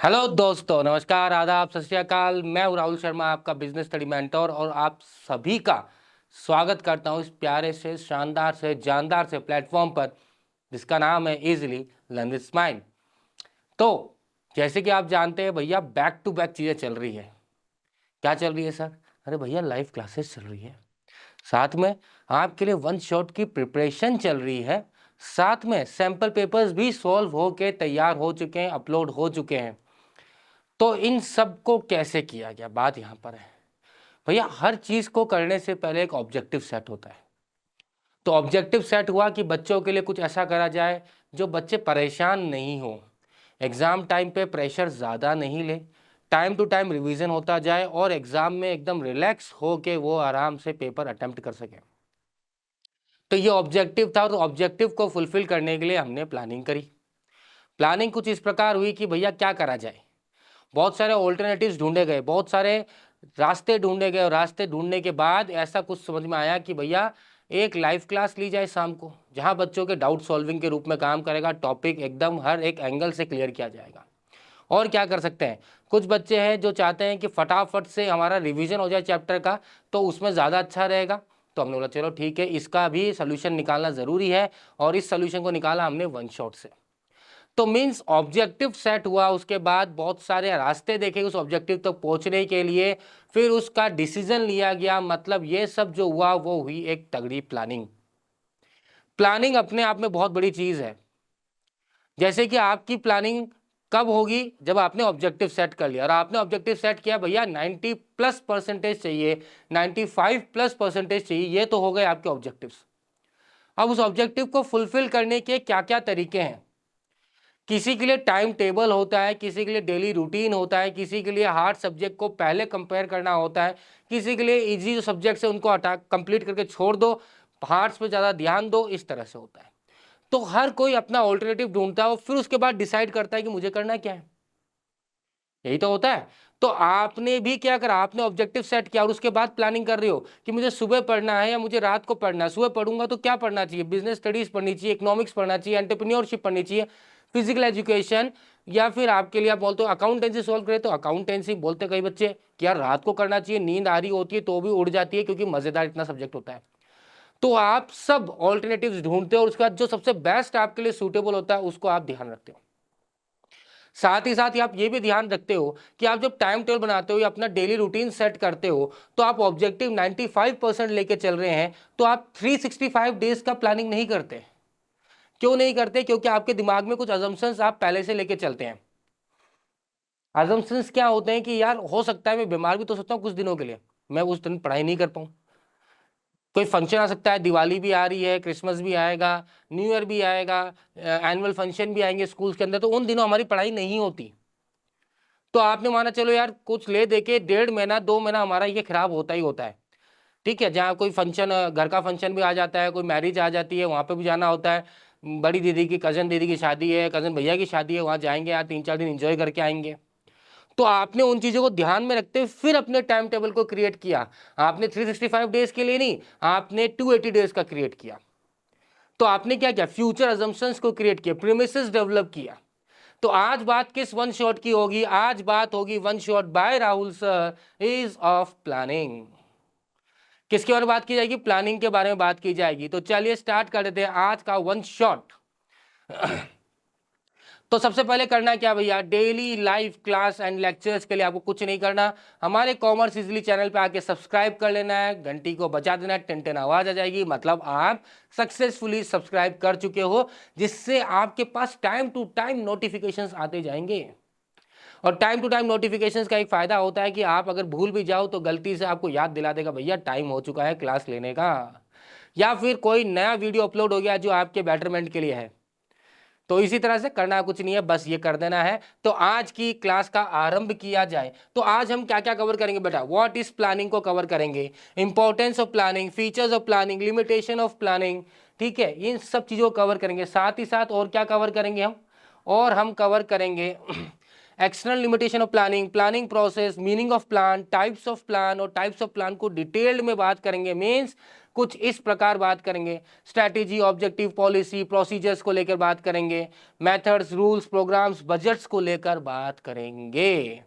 Hello दोस्तों, नमस्कार, आदाब, सत श्री अकाल। मैं हूं राहुल शर्मा, आपका बिजनेस स्टडी मेंटर, और आप सभी का स्वागत करता हूं इस प्यारे से, शानदार से, जानदार से प्लेटफॉर्म पर जिसका नाम है इजीली लर्न विद स्माइल। तो जैसे कि आप जानते हैं भैया, बैक टू बैक चीज़ें चल रही है। क्या चल रही है सर? अरे भैया, लाइव क्लासेस चल रही है, साथ में आपके लिए वन शॉट की प्रिपरेशन चल रही है, साथ में सैंपल पेपर्स भी सॉल्व हो के तैयार हो चुके हैं, अपलोड हो चुके हैं। तो इन सब को कैसे किया गया, बात यहाँ पर है भैया। हर चीज़ को करने से पहले एक ऑब्जेक्टिव सेट होता है। तो ऑब्जेक्टिव सेट हुआ कि बच्चों के लिए कुछ ऐसा करा जाए जो बच्चे परेशान नहीं हो, एग्ज़ाम टाइम पे प्रेशर ज़्यादा नहीं ले, टाइम टू टाइम रिवीजन होता जाए और एग्ज़ाम में एकदम रिलैक्स हो के वो आराम से पेपर अटेम्प्ट कर सकें। तो ये ऑब्जेक्टिव था, तो ऑब्जेक्टिव को फुलफिल करने के लिए हमने प्लानिंग करी। प्लानिंग कुछ इस प्रकार हुई कि भैया क्या करा जाए। बहुत सारे ऑल्टरनेटिव्स ढूंढे गए, बहुत सारे रास्ते ढूंढे गए, और रास्ते ढूंढने के बाद ऐसा कुछ समझ में आया कि भैया एक लाइव क्लास ली जाए शाम को, जहां बच्चों के डाउट सॉल्विंग के रूप में काम करेगा, टॉपिक एकदम हर एक एंगल से क्लियर किया जाएगा। और क्या कर सकते हैं, कुछ बच्चे हैं जो चाहते हैं कि फटाफट से हमारा रिवीजन हो जाए चैप्टर का, तो उसमें ज़्यादा अच्छा रहेगा। तो हमने बोला चलो ठीक है, इसका भी सोल्यूशन निकालना ज़रूरी है, और इस सोल्यूशन को निकाला हमने वन शॉट से। तो मीन्स ऑब्जेक्टिव सेट हुआ, उसके बाद बहुत सारे रास्ते देखे उस ऑब्जेक्टिव तक पहुंचने के लिए, फिर उसका डिसीजन लिया गया। मतलब ये सब जो हुआ वो हुई एक तगड़ी प्लानिंग। प्लानिंग अपने आप में बहुत बड़ी चीज है। जैसे कि आपकी प्लानिंग कब होगी, जब आपने ऑब्जेक्टिव सेट कर लिया, और आपने ऑब्जेक्टिव सेट किया भैया 90+% चाहिए, 95+% चाहिए, ये तो हो गए आपके ऑब्जेक्टिव्स। अब उस ऑब्जेक्टिव को फुलफिल करने के क्या क्या तरीके हैं। किसी के लिए टाइम टेबल होता है, किसी के लिए डेली रूटीन होता है, किसी के लिए हार्ड सब्जेक्ट को पहले कंपेयर करना होता है, किसी के लिए इजी जो सब्जेक्ट्स है उनको हटा कंप्लीट करके छोड़ दो, हार्ड्स पे ज़्यादा ध्यान दो, इस तरह से होता है। तो हर कोई अपना ऑल्टरनेटिव ढूंढता है और फिर उसके बाद डिसाइड करता है कि मुझे करना क्या है। यही तो होता है। तो आपने भी क्या करा, आपने ऑब्जेक्टिव सेट किया और उसके बाद प्लानिंग कर रहे हो कि मुझे सुबह पढ़ना है या मुझे रात को पढ़ना है। सुबह पढ़ूंगा तो क्या पढ़ना चाहिए, बिजनेस स्टडीज पढ़नी चाहिए, इकोनॉमिक्स पढ़ना चाहिए, एंटरप्रेन्योरशिप पढ़नी चाहिए, फिजिकल एजुकेशन, या फिर आपके लिए आप बोलते हो अकाउंटेंसी सॉल्व करें तो अकाउंटेंसी बोलते कई बच्चे कि यार रात को करना चाहिए, नींद आ रही होती है तो भी उड़ जाती है क्योंकि मजेदार इतना सब्जेक्ट होता है। तो आप सब ऑल्टरनेटिव्स ढूंढते हो और उसके बाद जो सबसे बेस्ट आपके लिए सूटेबल होता है उसको आप ध्यान रखते हो। साथ ही साथ ही आप ये भी ध्यान रखते हो कि आप जब टाइम टेबल बनाते हो या अपना डेली रूटीन सेट करते हो, तो आप ऑब्जेक्टिव 95% लेके चल रहे हैं, तो आप 365 डेज का प्लानिंग नहीं करते। क्यों नहीं करते? क्योंकि आपके दिमाग में कुछ अजम्पशंस आप पहले से लेके चलते हैं। अजम्पशंस क्या होते हैं कि यार हो सकता है मैं बीमार भी तो सकता हूँ कुछ दिनों के लिए, मैं उस दिन पढ़ाई नहीं कर पाऊँ। कोई फंक्शन आ सकता है, दिवाली भी आ रही है, क्रिसमस भी आएगा, न्यू ईयर भी आएगा, एनुअल फंक्शन भी आएंगे स्कूल के अंदर, तो उन दिनों हमारी पढ़ाई नहीं होती। तो आपने माना चलो यार कुछ ले दे के 1.5 महीना 2 महीना हमारा ये खराब होता ही होता है। ठीक है, जहाँ कोई फंक्शन, घर का फंक्शन भी आ जाता है, कोई मैरिज आ जाती है, वहाँ पे भी जाना होता है, बड़ी दीदी की, कज़न दीदी की शादी है, कज़न भैया की शादी है, वहाँ जाएंगे यार 3-4 दिन एंजॉय करके आएंगे। तो आपने उन चीज़ों को ध्यान में रखते हुए फिर अपने टाइम टेबल को क्रिएट किया। आपने 365 डेज के लिए नहीं, आपने 280 डेज का क्रिएट किया। तो आपने क्या किया, फ्यूचर अजम्पशंस को क्रिएट किया, प्रीमिसेस डेवलप किया। तो आज बात किस वन शॉट की होगी? आज बात होगी one shot bye Rahul sir is of planning. किसके बारे में बात की जाएगी? प्लानिंग के बारे में बात की जाएगी। तो चलिए स्टार्ट कर देते हैं आज का वन शॉट। तो सबसे पहले करना क्या भैया, daily live class and lectures के लिए आपको कुछ नहीं करना, हमारे कॉमर्स इजली चैनल पे आके सब्सक्राइब कर लेना है, घंटी को बजा देना है, टिन टिन आवाज आ जाएगी, मतलब आप सक्सेसफुली सब्सक्राइब कर चुके हो, जिससे आपके पास टाइम टू टाइम नोटिफिकेशंस आते जाएंगे। और टाइम टू टाइम नोटिफिकेशंस का एक फायदा होता है कि आप अगर भूल भी जाओ तो गलती से आपको याद दिला देगा भैया टाइम हो चुका है क्लास लेने का, या फिर कोई नया वीडियो अपलोड हो गया जो आपके बेटरमेंट के लिए है। तो इसी तरह से करना कुछ नहीं है, बस ये कर देना है। तो आज की क्लास का आरंभ किया जाए। तो आज हम क्या क्या कवर करेंगे बेटा? व्हाट इज प्लानिंग को कवर करेंगे, importance of planning, features of planning, limitation of planning, ठीक है, इन सब चीज़ों को कवर करेंगे। साथ ही साथ और क्या कवर करेंगे हम? और हम कवर करेंगे external limitation of planning, planning process, meaning of plan, types of plan और टाइप्स ऑफ प्लान को डिटेल्ड में बात करेंगे। मीन्स कुछ इस प्रकार बात करेंगे, स्ट्रैटेजी, ऑब्जेक्टिव, पॉलिसी, प्रोसीजर्स को लेकर बात करेंगे, मेथड्स, रूल्स, प्रोग्राम्स, बजट्स को लेकर बात करेंगे।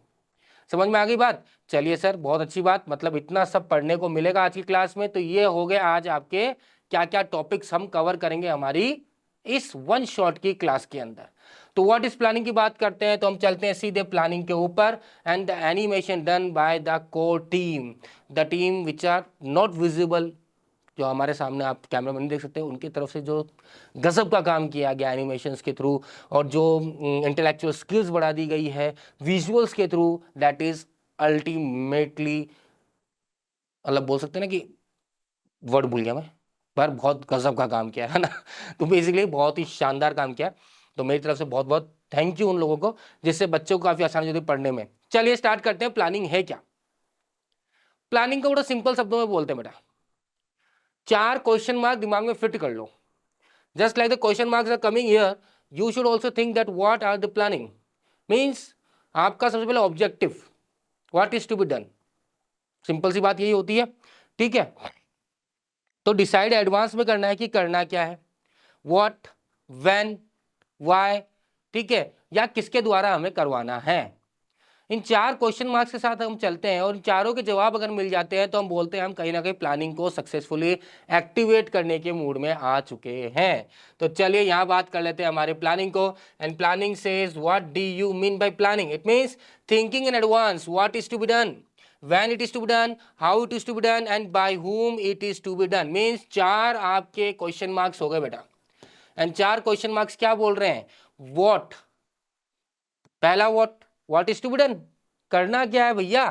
समझ में आ गई बात? चलिए सर, बहुत अच्छी बात, मतलब इतना सब पढ़ने को मिलेगा आज की क्लास में। तो ये हो गए आज आपके क्या क्या टॉपिक्स हम कवर करेंगे हमारी इस वन शॉट की क्लास के अंदर। तो व्हाट इज प्लानिंग की बात करते हैं तो हम चलते हैं सीधे प्लानिंग के ऊपर। And the animation done by the core team, the team which are not visible, जो हमारे सामने आप कैमरा में नहीं देख सकते, उनकी तरफ से जो गजब का काम किया गया एनिमेशंस के थ्रू, और जो इंटेलेक्चुअल स्किल्स बढ़ा दी गई है विजुअल्स के थ्रू, दैट इज अल्टीमेटली, मतलब बोल सकते हैं ना कि वर्ड भूल गया मैं, पर बहुत गजब का काम किया है ना। तो बेसिकली बहुत ही शानदार काम किया। तो मेरी तरफ से बहुत बहुत थैंक यू उन लोगों को जिससे बच्चों को काफी आसानी होती है पढ़ने में। चलिए स्टार्ट करते हैं। प्लानिंग है क्या? प्लानिंग को बड़ा सिंपल शब्दों में बोलते हैं बेटा, 4 क्वेश्चन मार्क दिमाग में फिट कर लो। Just like the question marks are coming here, you should also think that what are the planning. Means आपका सबसे पहले objective, what is to be done, simple सी बात यही होती है। ठीक है, तो डिसाइड एडवांस में करना है कि करना क्या है, व्हाट, व्हेन, व्हाई, ठीक है, या किसके द्वारा हमें करवाना है। इन 4 क्वेश्चन मार्क्स के साथ हम चलते हैं और इन चारों के जवाब अगर मिल जाते हैं तो हम बोलते हैं हम कहीं ना कहीं प्लानिंग को सक्सेसफुली एक्टिवेट करने के मूड में आ चुके हैं। तो चलिए यहाँ बात कर लेते हैं हमारे प्लानिंग को। And planning says what do you mean by planning? It means thinking in advance what is to be done, when it is to be done, how it is to be done and by whom it is to be done। Means 4 आपके question marks हो गए बेटा। And 4 question marks क्या बोल रहे हैं? What, पहला what is to be done, करना क्या है भैया,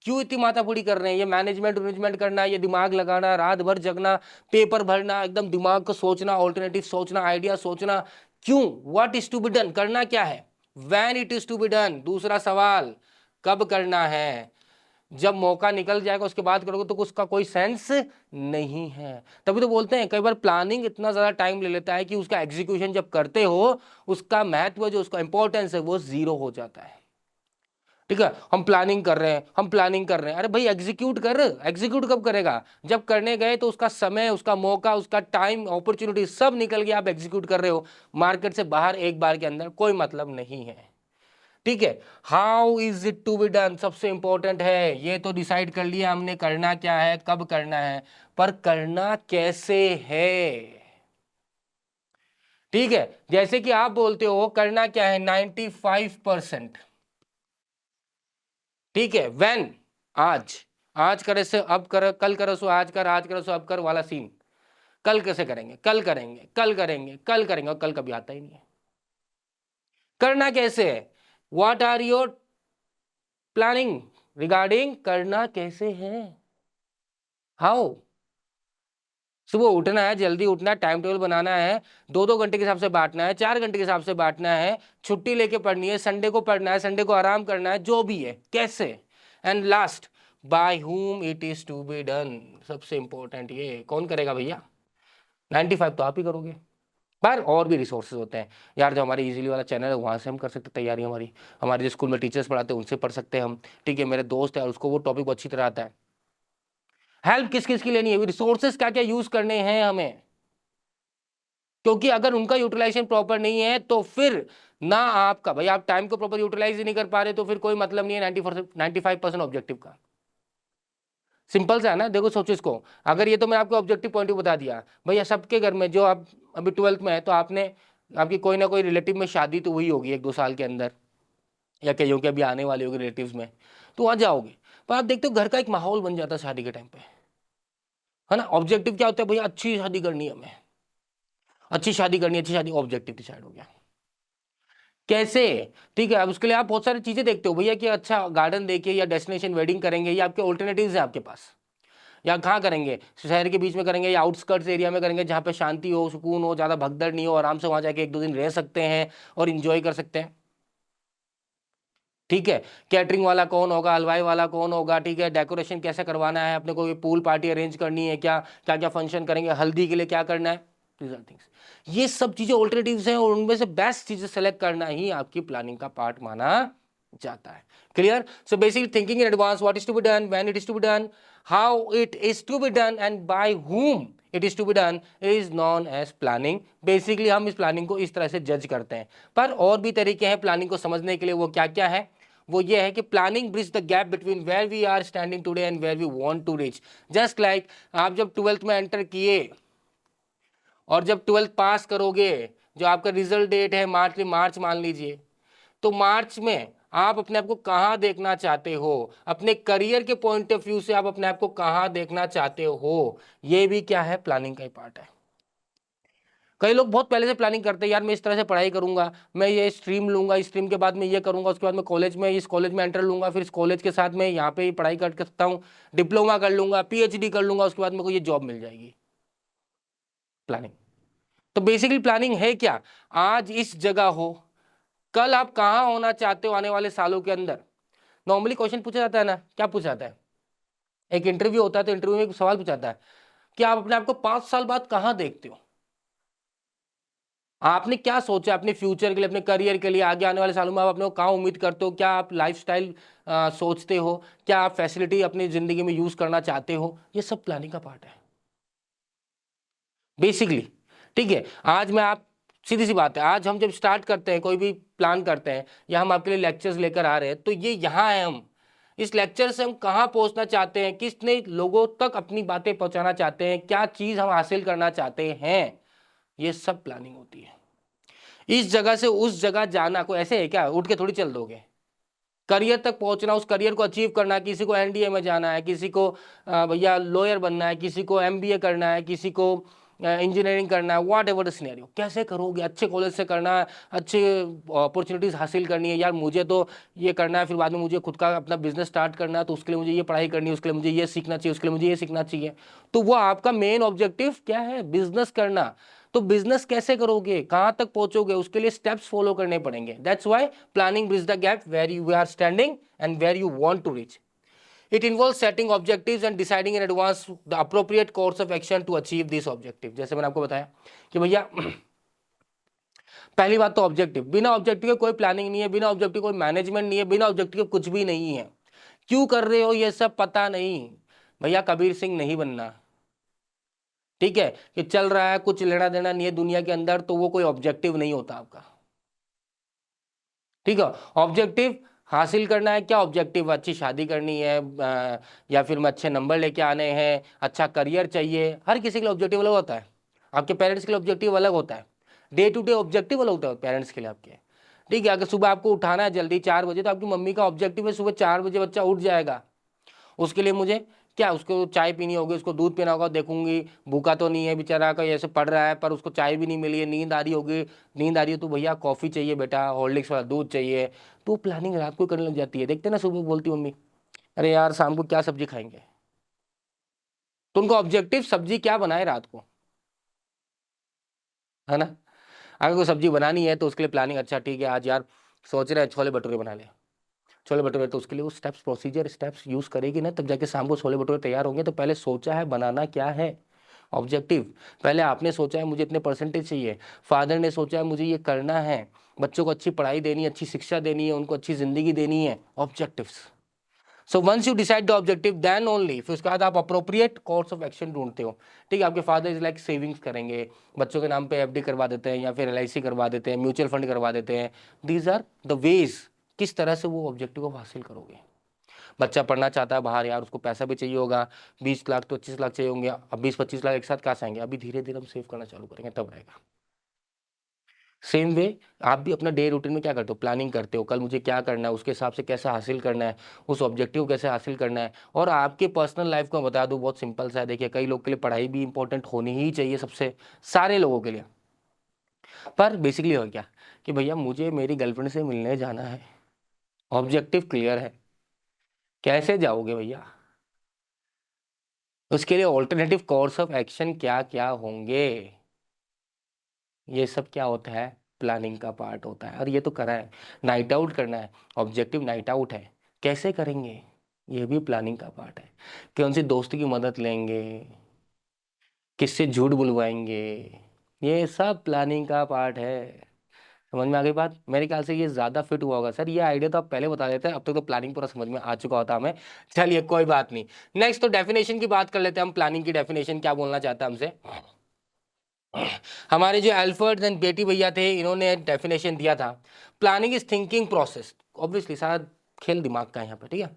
क्यों इतनी माथापुड़ी कर रहे हैं, ये मैनेजमेंट करना, ये दिमाग लगाना, रात भर जगना, पेपर भरना, एकदम दिमाग को सोचना, ऑल्टरनेटिव सोचना, आइडिया सोचना, क्यों? What is to be done, करना क्या है। When it is to be done, दूसरा सवाल, कब करना है। जब मौका निकल जाएगा उसके बाद करोगे तो उसका कोई सेंस नहीं है। तभी तो बोलते हैं कई बार प्लानिंग इतना ज्यादा टाइम ले लेता है कि उसका एग्जीक्यूशन जब करते हो उसका महत्व, जो उसका इंपॉर्टेंस है वो 0 हो जाता है। ठीक है, हम प्लानिंग कर रहे हैं, हम प्लानिंग कर रहे हैं, अरे भाई एग्जीक्यूट कर, एग्जीक्यूट कब करेगा? जब करने गए तो उसका समय, उसका मौका, उसका टाइम, अपॉर्चुनिटी सब निकल गया, आप एग्जीक्यूट कर रहे हो मार्केट से बाहर एक बार के अंदर, कोई मतलब नहीं है। ठीक है, how is it to be done सबसे इंपॉर्टेंट है। ये तो डिसाइड कर लिया हमने करना क्या है, कब करना है, पर करना कैसे है। ठीक है, जैसे कि आप बोलते हो करना क्या है 95%। ठीक है, व्हेन, आज करे से अब कर, कल करो सो आज कर, आज करो सो अब कर वाला सीन। कल कैसे करेंगे, कल करेंगे, कल करेंगे, कल करेंगे, और कल कभी आता ही नहीं है। करना कैसे है, what are your planning regarding, करना कैसे है, हाउ। सुबह उठना है, जल्दी उठना है, टाइम टेबल बनाना है, 2-2 घंटे के हिसाब से बांटना है, 4 घंटे के हिसाब से बांटना है, छुट्टी लेके पढ़नी है, संडे को पढ़ना है, संडे को आराम करना है, जो भी है कैसे। And last, by whom it is to be done, सबसे इंपॉर्टेंट ये कौन करेगा भैया, 95 तो आप ही करोगे, पर और भी रिसोर्सेज होते हैं यार, जो हमारे इजीली वाला चैनल है वहाँ से हम कर सकते हैं तैयारी, हमारे जो स्कूल में टीचर्स पढ़ाते हैं उनसे पढ़ सकते हैं हम। ठीक है, मेरे दोस्त है उसको वो टॉपिक अच्छी तरह आता है। हेल्प किस किस की लेनी है, रिसोर्सेज क्या क्या यूज करने हैं हमें, क्योंकि अगर उनका यूटिलाइजेशन प्रॉपर नहीं है तो फिर ना आपका, भाई आप टाइम को प्रॉपर यूटिलाइज ही नहीं कर पा रहे तो फिर कोई मतलब नहीं है 95% ऑब्जेक्टिव का। सिंपल सा है ना, देखो सोचो इसको, अगर ये तो मैं आपको ऑब्जेक्टिव पॉइंट बता दिया, भैया सबके घर में जो आप अभी 12th में है तो आपने, आपकी कोई ना कोई रिलेटिव में शादी तो हुई होगी 1-2 साल के अंदर, या कहीं के अभी आने वाले होगी रिलेटिव्स में, तो वहाँ जाओगे, पर आप देखते हो घर का एक माहौल बन जाता है शादी के टाइम पे, है ना। ऑब्जेक्टिव क्या होता है भैया, अच्छी शादी करनी है हमें, अच्छी शादी करनी है, अच्छी शादी, ऑब्जेक्टिव डिसाइड हो गया। कैसे? ठीक है, अब उसके लिए आप बहुत सारी चीजें देखते हो भैया कि अच्छा गार्डन देखिए या डेस्टिनेशन वेडिंग करेंगे, या आपके ऑल्टरनेटिव्स हैं आपके पास, या कहाँ करेंगे, शहर के बीच में करेंगे या आउटस्कर्ट्स एरिया में करेंगे जहाँ पे शांति हो, सुकून हो, ज़्यादा भगदड़ नहीं हो, आराम से वहाँ जाके 1-2 दिन रह सकते हैं और इंजॉय कर सकते हैं। ठीक है, कैटरिंग वाला कौन होगा, हलवाई वाला कौन होगा, ठीक है, डेकोरेशन कैसे करवाना है अपने को, पूल पार्टी अरेंज करनी है क्या, क्या क्या फंक्शन करेंगे, हल्दी के लिए क्या करना है, दीज आर थिंग्स। ये सब चीज़ें ऑल्टरनेटिव्स हैं और उनमें से बेस्ट चीज़ें सेलेक्ट करना ही आपकी प्लानिंग का पार्ट माना जाता है। Clear? So basically thinking in advance, what is to be done, when it is to be done, how it is to be done and by whom it is to be done is known as planning. Basically हम इस planning को इस तरह से जज करते हैं। पर और भी तरीके हैं प्लानिंग को समझने के लिए। वो क्या क्या है? वो ये है कि planning bridge the gap between where we are standing today and where we want to reach. Just like आप जब 12th में एंटर किए और जब 12th पास करोगे, जो आपका रिजल्ट डेट है मार्च मान लीजिए, तो मार्च में आप अपने आप को कहाँ देखना चाहते हो, अपने करियर के पॉइंट ऑफ व्यू से आप अपने आप को कहाँ देखना चाहते हो, ये भी क्या है? प्लानिंग का ही पार्ट है। कई लोग बहुत पहले से प्लानिंग करते हैं, यार मैं इस तरह से पढ़ाई करूंगा, मैं ये स्ट्रीम लूंगा, इस स्ट्रीम के बाद मैं ये करूंगा, उसके बाद मैं कॉलेज में इस कॉलेज में एंटर लूंगा, फिर इस कॉलेज के साथ मैं यहाँ पे ही पढ़ाई कर सकता हूँ, डिप्लोमा कर लूंगा, पीएचडी कर लूंगा, उसके बाद मेरे को ये जॉब मिल जाएगी। प्लानिंग। तो बेसिकली प्लानिंग है क्या? आज इस जगह हो, कल आप कहाँ होना चाहते हो आने वाले सालों के अंदर। नॉर्मली क्वेश्चन पूछा जाता है ना, क्या पूछा जाता है? एक इंटरव्यू होता है तो इंटरव्यू में एक सवाल पूछा जाता है कि आप अपने आप को 5 साल बाद कहाँ देखते हो। आपने क्या सोचा अपने फ्यूचर के लिए, अपने करियर के लिए, आगे आने वाले सालों में आप अपने को कहाँ उम्मीद करते हो? क्या आप लाइफस्टाइल सोचते हो? क्या आप फैसिलिटी अपनी जिंदगी में यूज करना चाहते हो? ये सब प्लानिंग का पार्ट है बेसिकली। ठीक है, आज मैं आप सीधी सी बात है, आज हम जब स्टार्ट करते हैं कोई भी प्लान करते हैं या हम आपके लिए लेक्चर्स लेकर आ रहे हैं, तो ये यहाँ है। हम इस लेक्चर से हम कहाँ पहुंचना चाहते हैं, किसने लोगों तक अपनी बातें पहुंचाना चाहते हैं, क्या चीज हम हासिल करना चाहते हैं, ये सब प्लानिंग होती है। इस जगह से उस जगह जाना कोई ऐसे है क्या? उठ के थोड़ी चल दोगे। करियर तक पहुंचना, उस करियर को अचीव करना, किसी को एनडीए में जाना है, किसी को भैया लॉयर बनना है, किसी को एमबीए करना है, किसी को इंजीनियरिंग करना है, व्हाट एवर द सिनेरियो, कैसे करोगे? अच्छे कॉलेज से करना है, अच्छे अपॉर्चुनिटीज हासिल करनी है, यार मुझे तो ये करना है, फिर बाद में मुझे खुद का अपना बिजनेस स्टार्ट करना है, तो उसके लिए मुझे ये पढ़ाई करनी है, उसके लिए मुझे ये सीखना चाहिए, उसके लिए मुझे ये सीखना चाहिए। तो वो आपका मेन ऑब्जेक्टिव क्या है? बिजनेस करना। तो बिजनेस कैसे करोगे, कहां तक पहुंचोगे, उसके लिए स्टेप्स फॉलो करने पड़ेंगे। That's why planning bridge the gap where you are standing and where you want to reach. It involves setting objectives and deciding in advance the appropriate course of action to achieve this objective। जैसे मैंने आपको बताया कि भैया पहली बात तो objective, बिना ऑब्जेक्टिव के कोई प्लानिंग नहीं है, बिना ऑब्जेक्टिव कोई मैनेजमेंट नहीं है, बिना ऑब्जेक्टिव के कुछ भी नहीं है। क्यों कर रहे हो ये सब पता नहीं, भैया कबीर सिंह नहीं बनना। ठीक है, कि चल रहा है, कुछ लेना देना नहीं है दुनिया के अंदर, तो वो कोई ऑब्जेक्टिव नहीं होता आपका। ठीक है, ऑब्जेक्टिव हासिल करना है। क्या ऑब्जेक्टिव? अच्छी शादी करनी है, या फिर मैं अच्छे नंबर लेके आने हैं, अच्छा करियर चाहिए। हर किसी के लिए ऑब्जेक्टिव अलग होता है। आपके पेरेंट्स के लिए ऑब्जेक्टिव अलग होता है, डे टू डे ऑब्जेक्टिव अलग होता है पेरेंट्स के लिए आपके। ठीक है, अगर सुबह आपको उठाना है जल्दी 4 बजे, तो आपकी मम्मी का ऑब्जेक्टिव है सुबह 4 बजे बच्चा उठ जाएगा। उसके लिए मुझे क्या, उसको चाय पीनी होगी, उसको दूध पीना होगा, देखूंगी भूखा तो नहीं है बेचारा, का ऐसे पढ़ रहा है पर उसको चाय भी नहीं मिली है, नींद आ रही होगी, नींद आ रही है तो भैया कॉफ़ी चाहिए बेटा, हॉर्लिक्स वाला दूध चाहिए। तो प्लानिंग रात को करने लग जाती है। देखते ना सुबह बोलती मम्मी, अरे यार शाम को क्या सब्जी खाएंगे, तो उनका ऑब्जेक्टिव सब्जी क्या बनाए रात को, है ना। अगर कोई सब्जी बनानी है तो उसके लिए प्लानिंग, अच्छा ठीक है आज यार सोच रहे हैं छोले भटूरे बना ले, छोले भटूरे, तो उसके लिए वो स्टेप्स प्रोसीजर स्टेप्स यूज करेगी ना, तब जाके शाम को छोले भटूरे तैयार होंगे। तो पहले सोचा है बनाना क्या है, ऑब्जेक्टिव। पहले आपने सोचा है मुझे इतने परसेंटेज चाहिए, फादर ने सोचा है मुझे ये करना है, बच्चों को अच्छी पढ़ाई देनी है, अच्छी शिक्षा देनी है, उनको अच्छी जिंदगी देनी है, objectives. So once you decide the objective then only, फिर उसके बाद आप अप्रोप्रिएट कोर्स ऑफ एक्शन ढूंढते हो। ठीक है, आपके फादर इज लाइक सेविंग्स करेंगे, बच्चों के नाम पे एफडी करवा देते हैं, या फिर एलआईसी करवा देते हैं, म्यूचुअल फंड करवा देते हैं। दीज आर द वेज किस तरह से वो ऑब्जेक्टिव को हासिल करोगे। बच्चा पढ़ना चाहता है बाहर, यार उसको पैसा भी चाहिए होगा, 20 लाख तो 25 लाख चाहिए होंगे, अब 20-25 लाख एक साथ कहाँ से आएंगे, अभी धीरे धीरे हम सेव करना चालू करेंगे तब रहेगा। सेम वे आप भी अपना डे रूटीन में क्या करते हो, प्लानिंग करते हो, कल मुझे क्या करना है, उसके हिसाब से कैसे हासिल करना है, उस ऑब्जेक्टिव को कैसे हासिल करना है। और आपके पर्सनल लाइफ को मैं बता दूं, बहुत सिंपल सा है। देखिए कई लोग के लिए पढ़ाई भी इंपॉर्टेंट होनी ही चाहिए, सबसे सारे लोगों के लिए। पर बेसिकली हो क्या कि भैया मुझे मेरी गर्लफ्रेंड से मिलने जाना है, ऑब्जेक्टिव क्लियर है, कैसे जाओगे भैया, उसके लिए ऑल्टरनेटिव कोर्स ऑफ एक्शन क्या क्या होंगे, ये सब क्या होता है, प्लानिंग का पार्ट होता है। और ये तो करा है, नाइट आउट करना है, ऑब्जेक्टिव नाइट आउट है, कैसे करेंगे, ये भी प्लानिंग का पार्ट है। कौन सी दोस्त की मदद लेंगे, किससे झूठ बुलवाएंगे, ये सब प्लानिंग का पार्ट है। समझ में आ गई बात? मेरे ख्याल से ये ज्यादा फिट हुआ होगा सर, ये आइडिया तो आप पहले बता देते हैं, अब तक तो प्लानिंग पूरा समझ में आ चुका होता हमें। चलिए कोई बात नहीं। नेक्स्ट तो डेफिनेशन की बात कर लेते हैं हम। प्लानिंग की डेफिनेशन क्या बोलना चाहता है हमसे हमारे जो अल्फ्रेड एंड बेटी भैया थे, इन्होंने डेफिनेशन दिया था, planning is thinking process. Obviously सारा खेल दिमाग का है यहाँ पे, ठीक है।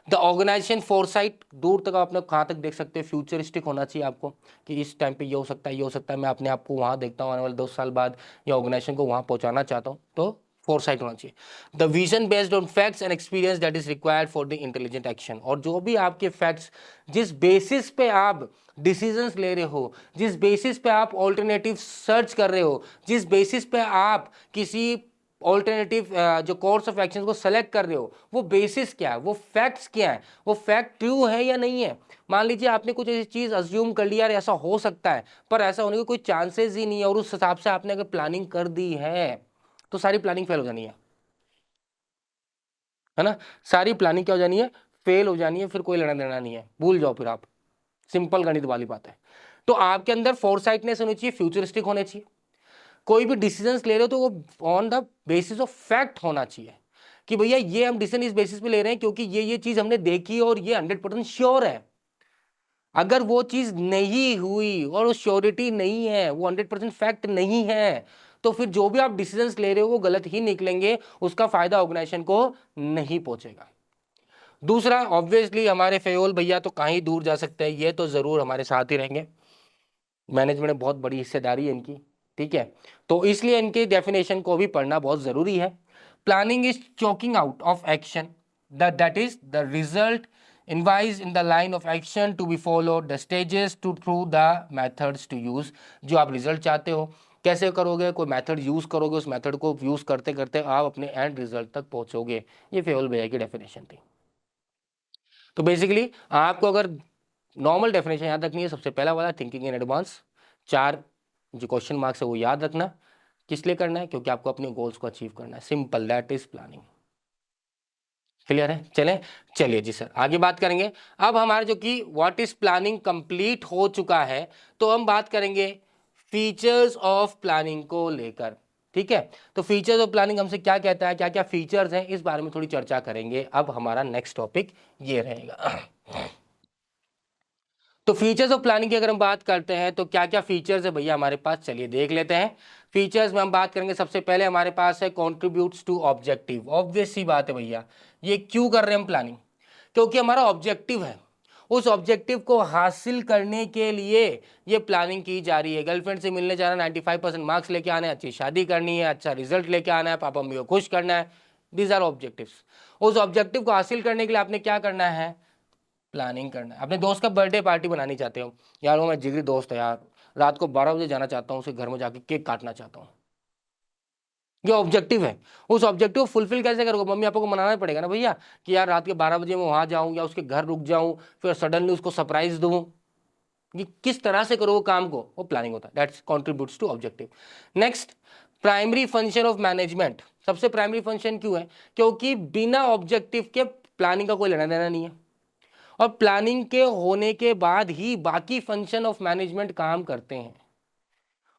द ऑर्गेनाइजेशन फोरसाइट, दूर तक आप अपने कहाँ तक देख सकते हैं, फ्यूचरिस्टिक होना चाहिए आपको कि इस टाइम पे ये हो सकता है, ये हो सकता है, मैं अपने आप को वहाँ देखता हूँ आने वाले 2 साल बाद, या ऑर्गेनाइजेशन को वहाँ पहुँचाना चाहता हूँ, तो फोरसाइट होना चाहिए। The vision based on facts and experience that is required for the intelligent action. और जो भी आपके फैक्ट्स, जिस बेसिस पे आप डिसीजंस ले रहे हो, जिस बेसिस पे आप ऑल्टरनेटिव सर्च कर रहे हो, जिस बेसिस पे आप किसी ऑल्टरनेटिव जो कोर्स ऑफ एक्शन को सेलेक्ट कर रहे हो, वो बेसिस क्या है, वो फैक्ट्स क्या है, वो फैक्ट ट्रू है या नहीं है। मान लीजिए आपने कुछ ऐसी चीज अज्यूम कर लिया, ऐसा हो सकता है, पर ऐसा होने के कोई चांसेस ही नहीं है, और उस हिसाब से आपने अगर प्लानिंग कर दी है तो सारी प्लानिंग फेल हो जानी है ना। सारी प्लानिंग क्या हो जानी है, फेल हो जानी है, फिर कोई लेना देना नहीं है, भूल जाओ फिर आप। सिंपल गणित वाली बात है। तो आपके अंदर फोरसाइटनेस होनी चाहिए, फ्यूचरिस्टिक होने चाहिए। कोई भी डिसीजंस ले रहे हो तो वो on the basis of fact होना चाहिए कि भैया ये हम डिसीजन इस बेसिस पे ले रहे हैं क्योंकि ये चीज हमने देखी और ये 100% श्योर है। अगर वो चीज नहीं हुई और वो श्योरिटी नहीं है, वो 100% फैक्ट नहीं है, तो फिर जो भी आप डिसीजंस ले रहे हो वो गलत ही निकलेंगे, उसका फायदा ऑर्गेनाइजेशन को नहीं पहुंचेगा। दूसरा, ऑब्वियसली हमारे फेयोल भैया तो कहीं दूर जा सकते हैं, ये तो जरूर हमारे साथ ही रहेंगे, मैनेजमेंट में बहुत बड़ी हिस्सेदारी है इनकी, ठीक है। तो इसलिए इनके डेफिनेशन को भी पढ़ना बहुत जरूरी है। Planning is chalking out of action, that is the result envisaged in the line of action to be followed, the stages to through the methods to use. जो आप रिजल्ट चाहते हो कैसे करोगे, कोई मेथड यूज करोगे, उस मेथड को यूज करते करते आप अपने एंड रिजल्ट तक पहुंचोगे। ये फेयोल भैया की डेफिनेशन थी। तो बेसिकली आपको अगर नॉर्मल डेफिनेशन याद रखनी है, सबसे पहला वाला थिंकिंग इन एडवांस, 4 जो क्वेश्चन मार्क्स है वो याद रखना। किस लिए करना है, क्योंकि आपको अपने गोल्स को अचीव करना है, simple, that is planning. Clear है? चलिए जी सर, आगे बात करेंगे। अब हमारे जो कि व्हाट इज प्लानिंग कंप्लीट हो चुका है, तो हम बात करेंगे फीचर्स ऑफ प्लानिंग को लेकर, ठीक है। तो फीचर्स ऑफ प्लानिंग हमसे क्या कहता है, क्या क्या फीचर्स हैं, इस बारे में थोड़ी चर्चा करेंगे। अब हमारा नेक्स्ट टॉपिक ये रहेगा। तो फीचर्स ऑफ प्लानिंग की अगर हम बात करते हैं तो क्या क्या फीचर्स है भैया हमारे पास, चलिए देख लेते हैं। फीचर्स में हम बात करेंगे, सबसे पहले हमारे पास है कंट्रीब्यूट्स टू ऑब्जेक्टिव। ऑब्वियस सी बात है भैया, ये क्यों कर रहे हैं हम प्लानिंग, क्योंकि हमारा ऑब्जेक्टिव है, उस ऑब्जेक्टिव को हासिल करने के लिए ये प्लानिंग की जा रही है। गर्लफ्रेंड से मिलने जाना, 95% मार्क्स लेके आने, अच्छी शादी करनी है, अच्छा रिजल्ट लेके आना है, पापा मम्मी को खुश करना है, दीज आर ऑब्जेक्टिव्स। उस ऑब्जेक्टिव को हासिल करने के लिए आपने क्या करना है, प्लानिंग करना है। अपने दोस्त का बर्थडे पार्टी बनानी चाहते हो, यार वो मेरा जिगरी दोस्त है यार, रात को 12 बजे जाना चाहता हूँ, उसके घर में जाके केक काटना चाहता हूँ, ये ऑब्जेक्टिव है। उस ऑब्जेक्टिव को फुलफिल कैसे करोगे, मम्मी पापा को मनाना ही पड़ेगा ना भैया कि यार रात के 12 बजे मैं वहां जाऊं या उसके घर रुक जाऊं, फिर सडनली उसको सरप्राइज दूं। ये किस तरह से करो वो काम को, वो प्लानिंग होता है, that's contributes to objective. Next, primary function of management. सबसे प्राइमरी फंक्शन क्यों है, क्योंकि बिना ऑब्जेक्टिव के प्लानिंग का कोई लेना देना नहीं है, और प्लानिंग के होने के बाद ही बाकी फंक्शन ऑफ मैनेजमेंट काम करते हैं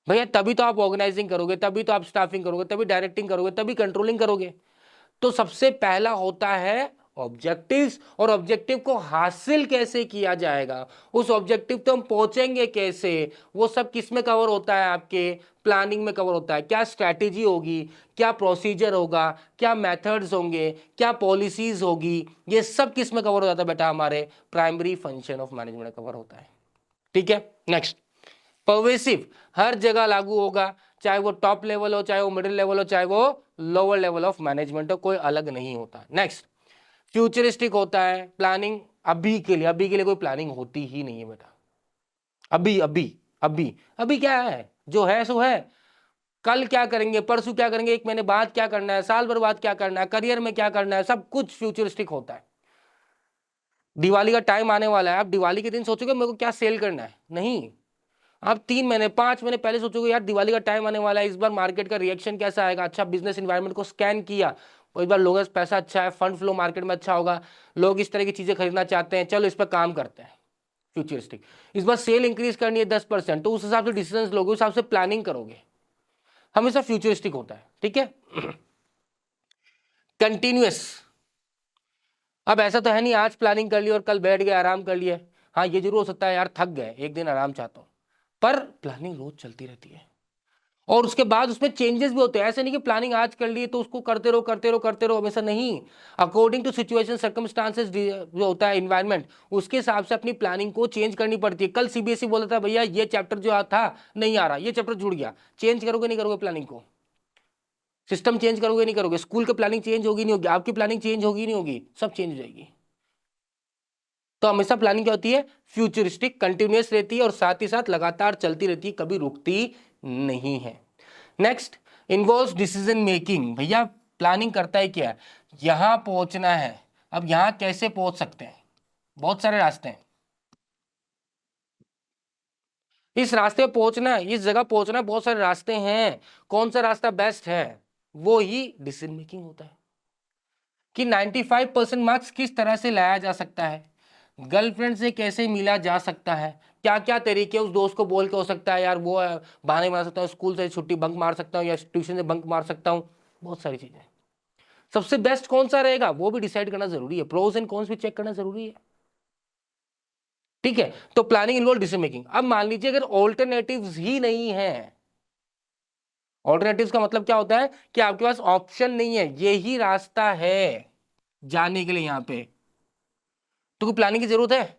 भैया। तभी तो आप ऑर्गेनाइजिंग करोगे, तभी तो आप स्टाफिंग करोगे, तभी डायरेक्टिंग करोगे, तभी कंट्रोलिंग करोगे। तो सबसे पहला होता है ऑब्जेक्टिव्स, और ऑब्जेक्टिव को हासिल कैसे किया जाएगा, उस ऑब्जेक्टिव तो हम पहुंचेंगे कैसे, वो सब किस में कवर होता है, आपके प्लानिंग में कवर होता है। क्या स्ट्रैटेजी होगी, क्या प्रोसीजर होगा, क्या मेथड्स होंगे, क्या पॉलिसीज होगी, ये सब किस में कवर हो जाता है बेटा, हमारे primary function of management cover होता है, ठीक है। नेक्स्ट, परवेसिव, हर जगह लागू होगा, चाहे वो टॉप लेवल हो, चाहे वो मिडिल लेवल हो, चाहे वो लोअर लेवल ऑफ मैनेजमेंट हो, कोई अलग नहीं होता। नेक्स्ट, फ्यूचरिस्टिक होता है, प्लानिंग अभी के लिए कोई प्लानिंग होती ही नहीं है बेटा। अभी अभी अभी अभी क्या है, जो है सो है, कल क्या करेंगे, परसों क्या करेंगे, 1 महीने बाद क्या करना है, साल भर बाद क्या करना है, करियर में क्या करना है, सब कुछ फ्यूचरिस्टिक होता है। दिवाली का टाइम आने वाला है, आप दिवाली के दिन सोचोगे मेरे को क्या सेल करना है, नहीं। आप 3 महीने 5 महीने पहले सोचोगे यार दिवाली का टाइम आने वाला है, इस बार मार्केट का रिएक्शन कैसा आएगा, अच्छा बिजनेस इन्वायरमेंट को स्कैन किया, और इस बार लोगों का पैसा अच्छा है, फंड फ्लो मार्केट में अच्छा होगा, लोग इस तरह की चीजें खरीदना चाहते हैं, चलो इस पर काम करते हैं, फ्यूचरिस्टिक। इस बार सेल इंक्रीज करनी है 10%, तो उस हिसाब से डिसीजन लोगे, उस हिसाब से प्लानिंग करोगे। हमेशा फ्यूचरिस्टिक होता है, ठीक है। कंटिन्यूअस, अब ऐसा तो है नहीं आज प्लानिंग कर ली और कल बैठ गए आराम कर लिया। हाँ ये जरूर हो सकता है यार थक गए एक दिन आराम चाहता हूं, पर प्लानिंग रोज चलती रहती है और उसके बाद उसमें चेंजेस भी होते हैं। ऐसे नहीं कि प्लानिंग आज कर ली तो उसको करते रहो करते रहो करते रहो, हमेशा नहीं। अकॉर्डिंग टू सिचुएशन सर्कमस्टांसेस जो होता है इन्वायरमेंट, उसके हिसाब से अपनी प्लानिंग को चेंज करनी पड़ती है। कल सीबीएसई बोला था भैया ये चैप्टर जो था नहीं आ रहा, ये चैप्टर जुड़ गया, चेंज करोगे नहीं करोगे प्लानिंग को? सिस्टम चेंज करोगे नहीं करोगे? स्कूल की प्लानिंग चेंज होगी नहीं होगी? आपकी प्लानिंग चेंज होगी नहीं होगी? सब चेंज हो जाएगी। तो हमेशा प्लानिंग क्या होती है? फ्यूचरिस्टिक, कंटिन्यूअस रहती है और साथ ही साथ लगातार चलती रहती है, कभी रुकती नहीं है। Next, involves decision making. भैया प्लानिंग करता है क्या? यहां पहुंचना है, अब यहां कैसे पहुंच सकते हैं? बहुत सारे रास्ते हैं, इस रास्ते पे पहुंचना है, इस जगह पहुंचना है, बहुत सारे रास्ते हैं। कौन सा रास्ता बेस्ट है? वो ही डिसीजन मेकिंग होता है कि 95% मार्क्स किस तरह से लाया जा सकता है, गर्लफ्रेंड से कैसे मिला जा सकता है, क्या क्या तरीके उस दोस्त को बोल के हो सकता है यार वो बहाने मार सकता हूँ, स्कूल से छुट्टी बंक मार सकता हूँ या ट्यूशन से बंक मार सकता हूँ, बहुत सारी चीजें। सबसे बेस्ट कौन सा रहेगा वो भी डिसाइड करना जरूरी है, प्रोज एंड कॉन्स भी चेक करना जरूरी है, ठीक है। तो प्लानिंग इन्वॉल्व डिसीजन मेकिंग। अब मान लीजिए अगर ऑल्टरनेटिव्स ही नहीं है, ऑल्टरनेटिव्स का मतलब क्या होता है कि आपके पास ऑप्शन नहीं है, यही रास्ता है जाने के लिए यहां पे, तो कोई प्लानिंग की जरूरत है?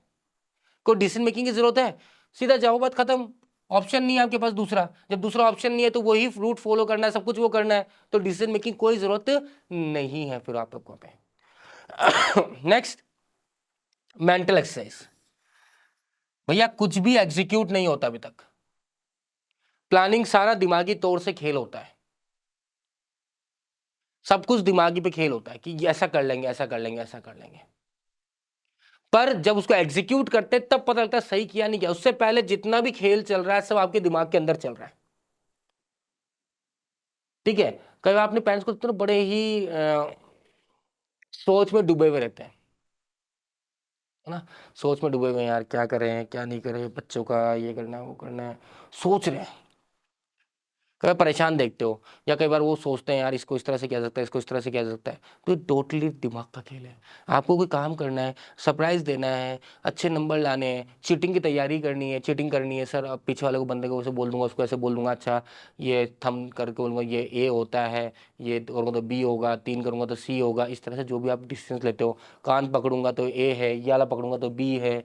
कोई डिसीजन मेकिंग की जरूरत है? सीधा जाओ, बात खत्म। ऑप्शन नहीं है आपके पास दूसरा, जब दूसरा ऑप्शन नहीं है तो वही रूट फॉलो करना है, सब कुछ वो करना है, तो डिसीजन मेकिंग कोई जरूरत नहीं है फिर आप लोगों पे। Next, mental exercise. भैया कुछ भी एग्जीक्यूट नहीं होता अभी तक, प्लानिंग सारा दिमागी तौर से खेल होता है, सब कुछ दिमागी पे खेल होता है कि ऐसा कर लेंगे ऐसा कर लेंगे ऐसा कर लेंगे, पर जब उसको एग्जीक्यूट करते तब पता लगता है सही किया नहीं किया। उससे पहले जितना भी खेल चल रहा है सब आपके दिमाग के अंदर चल रहा है, ठीक है। कई बार अपने पेरेंट्स को तो बड़े ही सोच में डूबे हुए रहते हैं, है ना, सोच में डूबे हुए हैं यार क्या करें क्या नहीं करें, बच्चों का ये करना है वो करना है, सोच रहे हैं। कई बार परेशान देखते हो, या कई बार वो सोचते हैं यार इसको इस तरह से किया जा सकता है, इसको इस तरह से किया जा सकता है, तो ये टोटली दिमाग का खेल है। आपको कोई काम करना है, सरप्राइज देना है, अच्छे नंबर लाने हैं, चीटिंग की तैयारी करनी है, चीटिंग करनी है, सर अब पीछे वाले को बंदे को ऐसे बोल दूंगा, उसको ऐसे बोल दूंगा, अच्छा ये थम करके बोलूंगा ये ए होता है, ये करूँगा तो बी होगा, 3 करूंगा तो सी होगा, इस तरह से जो भी आप डिसीजन लेते हो, कान पकड़ूंगा तो ए है, ये वाला पकड़ूंगा तो बी है,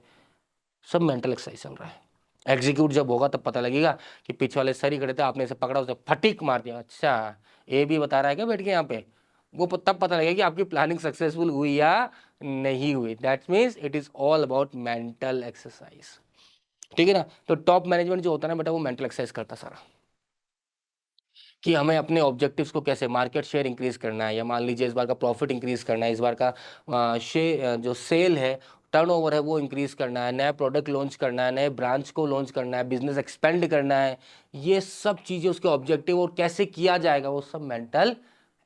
सब मेंटल एक्सरसाइज चल रहा है। एग्जीक्यूट जब होगा तब पता लगेगा कि पीछे वाले सर ही खड़े थे, आपने इसे पकड़ा उसे फटीक मार दिया, अच्छा ए भी बता रहा है क्या बैठ के यहाँ पे, वो तब पता लगेगा कि आपकी प्लानिंग सक्सेसफुल हुई या नहीं हुई। That means it is all about mental exercise, ठीक है ना। तो टॉप मैनेजमेंट जो होता है ना बेटा वो मेंटल एक्सरसाइज करता सारा, कि हमें अपने ऑब्जेक्टिव्स को कैसे मार्केट शेयर इंक्रीज करना है, या मान लीजिए इस बार का प्रॉफिट इंक्रीज करना है, इस बार का जो सेल है टर्नओवर है वो इंक्रीज करना है, नया प्रोडक्ट लॉन्च करना है, नए ब्रांच को लॉन्च करना है, बिजनेस एक्सपेंड करना है, ये सब चीज़ें उसके ऑब्जेक्टिव और कैसे किया जाएगा वो सब मेंटल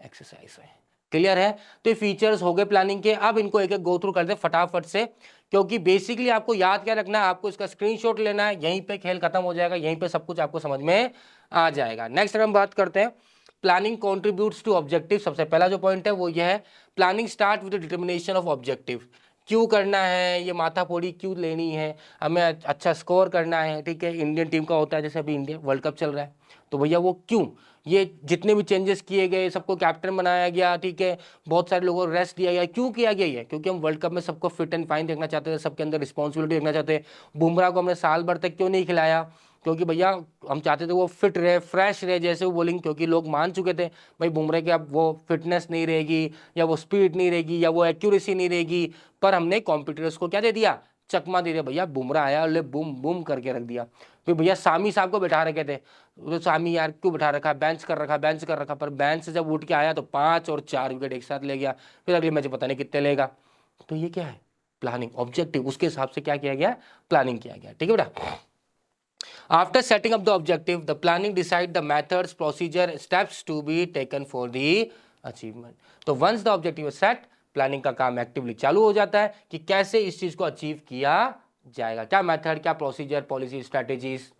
एक्सरसाइज है। क्लियर है? तो ये फीचर्स हो गए प्लानिंग के। अब इनको एक एक गो थ्रू करते हैं फटाफट से, क्योंकि बेसिकली आपको याद क्या रखना है, आपको इसका स्क्रीनशॉट लेना है, यहीं पे खेल खत्म हो जाएगा, यहीं पे सब कुछ आपको समझ में आ जाएगा। नेक्स्ट हम बात करते हैं प्लानिंग कॉन्ट्रीब्यूट्स टू ऑब्जेक्टिव। सबसे पहला जो पॉइंट है वो ये है, planning start with determination of objective. क्यों करना है, ये माथापोड़ी क्यों लेनी है, हमें अच्छा स्कोर करना है, ठीक है। इंडियन टीम का होता है, जैसे अभी इंडिया वर्ल्ड कप चल रहा है, तो भैया वो क्यों, ये जितने भी चेंजेस किए गए, सबको कैप्टन बनाया गया, ठीक है, बहुत सारे लोगों को रेस्ट दिया गया, क्यों किया गया ये? क्योंकि हम वर्ल्ड कप में सबको फिट एंड फाइन देखना चाहते थे, सबके अंदर रिस्पॉन्सिबिलिटी देखना चाहते थे। बुमराह को हमने साल भर तक क्यों नहीं खिलाया? क्योंकि भैया हम चाहते थे वो फिट रहे, फ्रेश रहे, जैसे वो बोलिंग, क्योंकि लोग मान चुके थे भाई बुमराह की अब वो फिटनेस नहीं रहेगी, या वो स्पीड नहीं रहेगी, या वो एक्यूरेसी नहीं रहेगी। पर हमने कॉम्पिटिटर्स को क्या दे दिया, चकमा दे दिया, भैया बुमराह आया और ले बूम बूम करके रख दिया। फिर भैया सामी साहब को बैठा रखे थे, तो सामी यार क्यों बैठा रखा, बेंच कर रखा, बेंच कर रखा, पर बेंच से जब उठ के आया तो 5 और 4 विकेट एक साथ ले गया, फिर अगले मैच पता नहीं कितने लेगा। तो ये क्या है, प्लानिंग, ऑब्जेक्टिव, उसके हिसाब से क्या किया गया, प्लानिंग किया गया, ठीक है बेटा। After setting up the objective, the planning decide the methods, procedure, steps to be taken for the achievement. तो once the objective is set, planning का काम एक्टिवली चालू हो जाता है कि कैसे इस चीज को अचीव किया जाएगा, क्या मेथड, क्या प्रोसीजर, पॉलिसी, स्ट्रेटेजीज,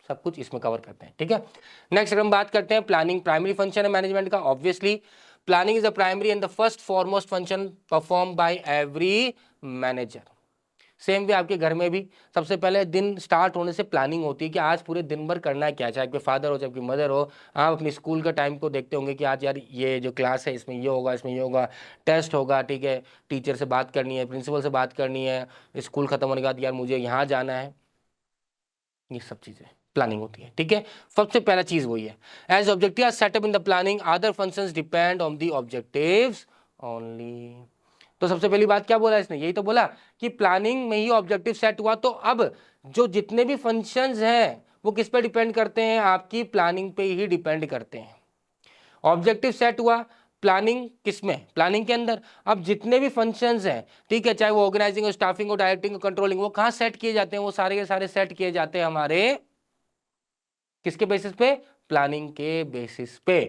सब कुछ इसमें कवर करते हैं, ठीक है। नेक्स्ट अगर हम बात करते हैं प्लानिंग प्राइमरी फंक्शन है मैनेजमेंट का, obviously planning is the primary and the first foremost function perform by every manager. Same way आपके घर में भी सबसे पहले दिन स्टार्ट होने से प्लानिंग होती है कि आज पूरे दिन भर करना है क्या, चाहे आपके फादर हो चाहे आपकी मदर हो। आप अपनी स्कूल का टाइम को देखते होंगे कि आज यार ये जो क्लास है इसमें ये होगा, इसमें ये होगा, टेस्ट होगा, ठीक है, टीचर से बात करनी है, प्रिंसिपल से बात करनी है, स्कूल खत्म होने के बाद यार मुझे यहाँ जाना है, ये सब चीज़ें प्लानिंग होती है, ठीक है। सबसे पहला चीज़ वही है, as objective setup in the planning other functions depend on the objectives only. तो सबसे पहली बात क्या बोला इसने, यही तो बोला कि प्लानिंग में ही ऑब्जेक्टिव सेट हुआ, तो अब जो जितने भी फंक्शंस हैं वो किस पे डिपेंड करते हैं, आपकी प्लानिंग पे ही डिपेंड करते हैं। ऑब्जेक्टिव सेट हुआ प्लानिंग किसमें, प्लानिंग के अंदर। अब जितने भी फंक्शंस हैं, ठीक है, चाहे वो ऑर्गेनाइजिंग हो, स्टाफिंग हो, डायरेक्टिंग हो, कंट्रोलिंग, वो कहाँ सेट किए जाते हैं, वो सारे के सारे सेट किए जाते हैं हमारे किसके बेसिस पे, प्लानिंग के बेसिस पे।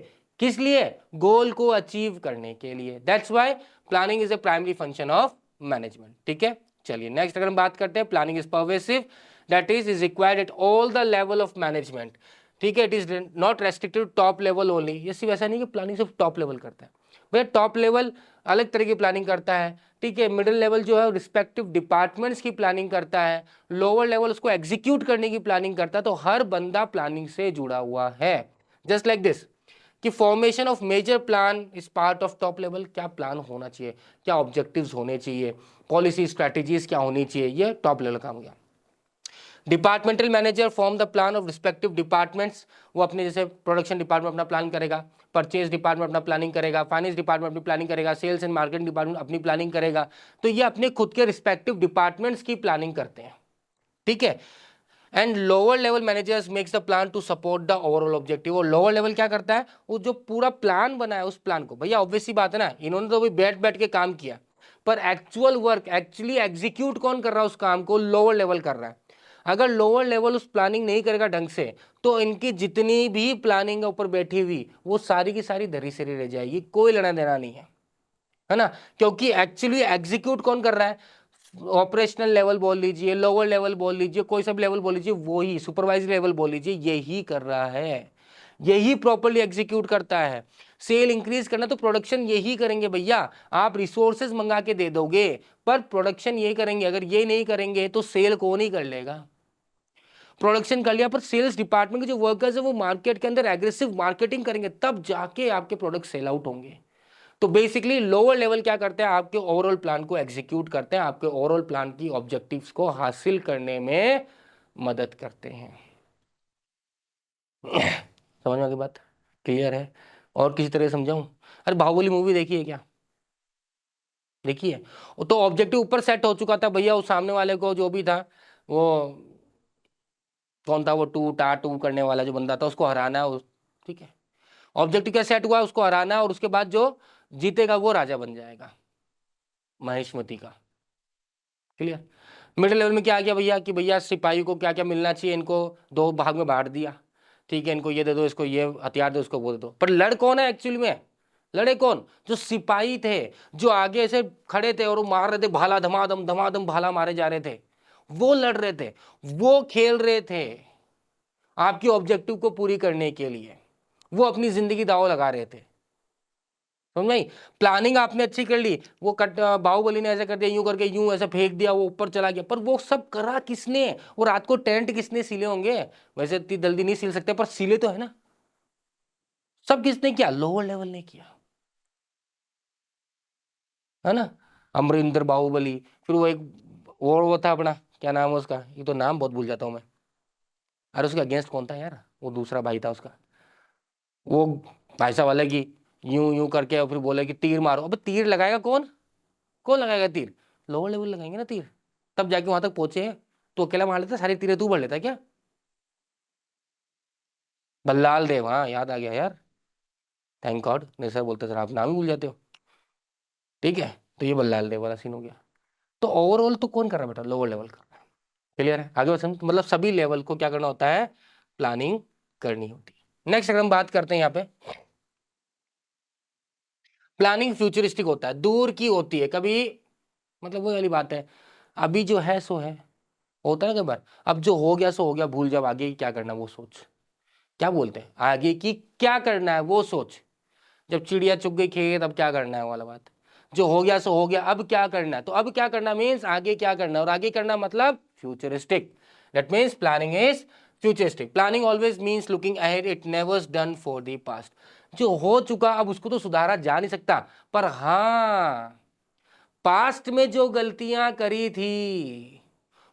किस लिए, गोल को अचीव करने के लिए। That's why planning is A primary function of management, ठीक है। चलिए नेक्स्ट अगर हम बात करते हैं, planning is pervasive, that is required at all the level of management, ठीक है। It is not restricted top level only. ये सिर्फ ऐसा नहीं कि प्लानिंग सिर्फ टॉप लेवल करता है, भैया टॉप लेवल अलग तरह की प्लानिंग करता है, ठीक है। मिडिल लेवल जो है रिस्पेक्टिव डिपार्टमेंट्स की प्लानिंग करता है, लोअर लेवल उसको एग्जीक्यूट करने की प्लानिंग करता है। तो हर बंदा प्लानिंग से जुड़ा हुआ है। जस्ट लाइक दिस कि formation of major plan is part of top level. क्या प्लान होना चाहिए, क्या ऑब्जेक्टिव्स होने चाहिए, पॉलिसी स्ट्रैटेजीज क्या होनी चाहिए, ये टॉप लेवल काम हो गया। Departmental manager form the plan of respective departments. वो अपने जैसे प्रोडक्शन डिपार्टमेंट अपना प्लान करेगा, परचेज डिपार्टमेंट अपना प्लानिंग करेगा, फाइनेंस डिपार्टमेंट अपनी प्लानिंग करेगा, सेल्स एंड मार्केटिंग डिपार्टमेंट अपनी प्लानिंग करेगा। तो ये अपने खुद के रिस्पेक्टिव डिपार्टमेंट्स की प्लानिंग करते हैं, ठीक है। And lower level managers makes the plan to support the overall objective. और लोअर लेवल क्या करता है, वो जो पूरा प्लान बना है उस प्लान को, भैया ऑब्वियस सी बात है ना, इन्होंने तो भी बैठ बैठ के काम किया, पर एक्चुअल वर्क एक्चुअली एग्जीक्यूट कौन कर रहा है उस काम को, लोअर लेवल कर रहा है। अगर लोअर लेवल उस प्लानिंग नहीं करेगा ढंग से, तो इनकी जितनी भी प्लानिंग के ऊपर बैठी हुई वो सारी की सारी धरी सरी रह जाएगी, कोई लेना देना नहीं है ना। क्योंकि एक्चुअली एग्जीक्यूट कौन कर रहा है, ऑपरेशनल लेवल बोल लीजिए, लोअर लेवल बोल लीजिए, कोई सब लेवल बोल लीजिए, वो ही सुपरवाइजरी लेवल बोल लीजिए, यही कर रहा है, यही प्रॉपर्ली एग्जीक्यूट करता है। सेल इंक्रीज करना तो प्रोडक्शन यही करेंगे भैया। आप रिसोर्सेज मंगा के दे दोगे पर प्रोडक्शन यही करेंगे। अगर ये नहीं करेंगे तो सेल कौन ही कर लेगा। प्रोडक्शन कर लिया पर सेल्स डिपार्टमेंट के जो वर्कर्स है वो मार्केट के अंदर एग्रेसिव मार्केटिंग करेंगे, तब जाके आपके प्रोडक्ट सेल आउट होंगे। तो बेसिकली लोअर लेवल क्या करते हैं, आपके ओवरऑल प्लान को एग्जीक्यूट करते हैं, आपके ओवरऑल प्लान की ऑब्जेक्टिव्स को हासिल करने में मदद करते हैं। समझ में आ गई बात, क्लियर है। और किसी तरह समझाऊं, अरे बाहुबली मूवी देखी है क्या, देखी है। तो ऑब्जेक्टिव ऊपर सेट हो चुका था भैया, उस सामने वाले को जो भी था, वो कौन था, वो टू टाटू करने वाला जो बंदा था, उसको हराना है, ठीक है। ऑब्जेक्टिव क्या सेट हुआ, उसको हराना है, और उसके बाद जो जीतेगा वो राजा बन जाएगा, महेशमती का, क्लियर। मिडिल लेवल में क्या आ गया भैया कि भैया सिपाही को क्या क्या मिलना चाहिए, इनको दो भाग में बांट दिया, ठीक है, इनको ये दे दो, इसको ये हथियार दो, इसको वो दे दो। पर लड़ कौन है एक्चुअली में, लड़े कौन, जो सिपाही थे, जो आगे से खड़े थे और वो मार रहे थे, भाला धमाधम भाला मारे जा रहे थे, वो लड़ रहे थे, वो खेल रहे थे आपकी ऑब्जेक्टिव को पूरी करने के लिए, वो अपनी जिंदगी दांव लगा रहे थे। समझ नहीं, प्लानिंग आपने अच्छी कर ली, वो कट बाहुबली ने ऐसा कर दिया, यूं करके यूं ऐसा फेंक दिया, वो ऊपर चला गया, पर वो सब करा किसने, वो रात को टेंट किसने सिले होंगे, वैसे इतनी जल्दी नहीं सिल सकते पर सिले तो है ना, सब किसने किया, लोअर लेवल ने किया, है ना। अमरिंदर बाहुबली, फिर वो एक और वो था अपना, क्या नाम है उसका, ये तो नाम बहुत भूल जाता हूं मैं, अरे उसका अगेंस्ट कौन था यार, वो दूसरा भाई था उसका, वो भाई साहब वाले की यूं यूं करके, और फिर बोले कि तीर मारो, अब तीर लगाएगा कौन, कौन लगाएगा तीर, लोअर लेवल लगाएंगे ना तीर, तब जाके वहां तक पहुंचे। तो अकेला मार लेता, सारी तीरें तू भर लेता क्या, बल्लाल देव, हाँ याद आ गया यार, थैंक गॉड, नहीं सर बोलते सर आप नाम ही भूल जाते हो, ठीक है। तो ये बल्लाल देव वाला सीन हो गया। तो ओवरऑल तो कौन कर रहा है बेटा, लोअर लेवल कर रहा है, क्लियर है। आगे समझ, मतलब सभी लेवल को क्या करना होता है, प्लानिंग करनी होती है। नेक्स्ट अगर हम बात करते हैं यहाँ पे, प्लानिंग फ्यूचरिस्टिक होता है, दूर की होती है, कभी मतलब वो वाली बात है, अभी जो है सो है, होता है ना कई बार। अब जो हो गया सो हो गया, भूल, जब आगे की क्या करना है वो सोच। क्या बोलते हैं, आगे की क्या करना है वो सोच। जब चिड़िया चुग गई खेत, अब क्या करना है वाला बात। जो हो गया सो हो गया, अब क्या करना है। तो अब क्या करना मीन्स आगे क्या करना है, और आगे करना मतलब futuristic. That means planning is futuristic. Planning always means looking ahead, it नेवर्स done for the past. जो हो चुका अब उसको तो सुधारा जा नहीं सकता, पर हाँ पास्ट में जो गलतियां करी थी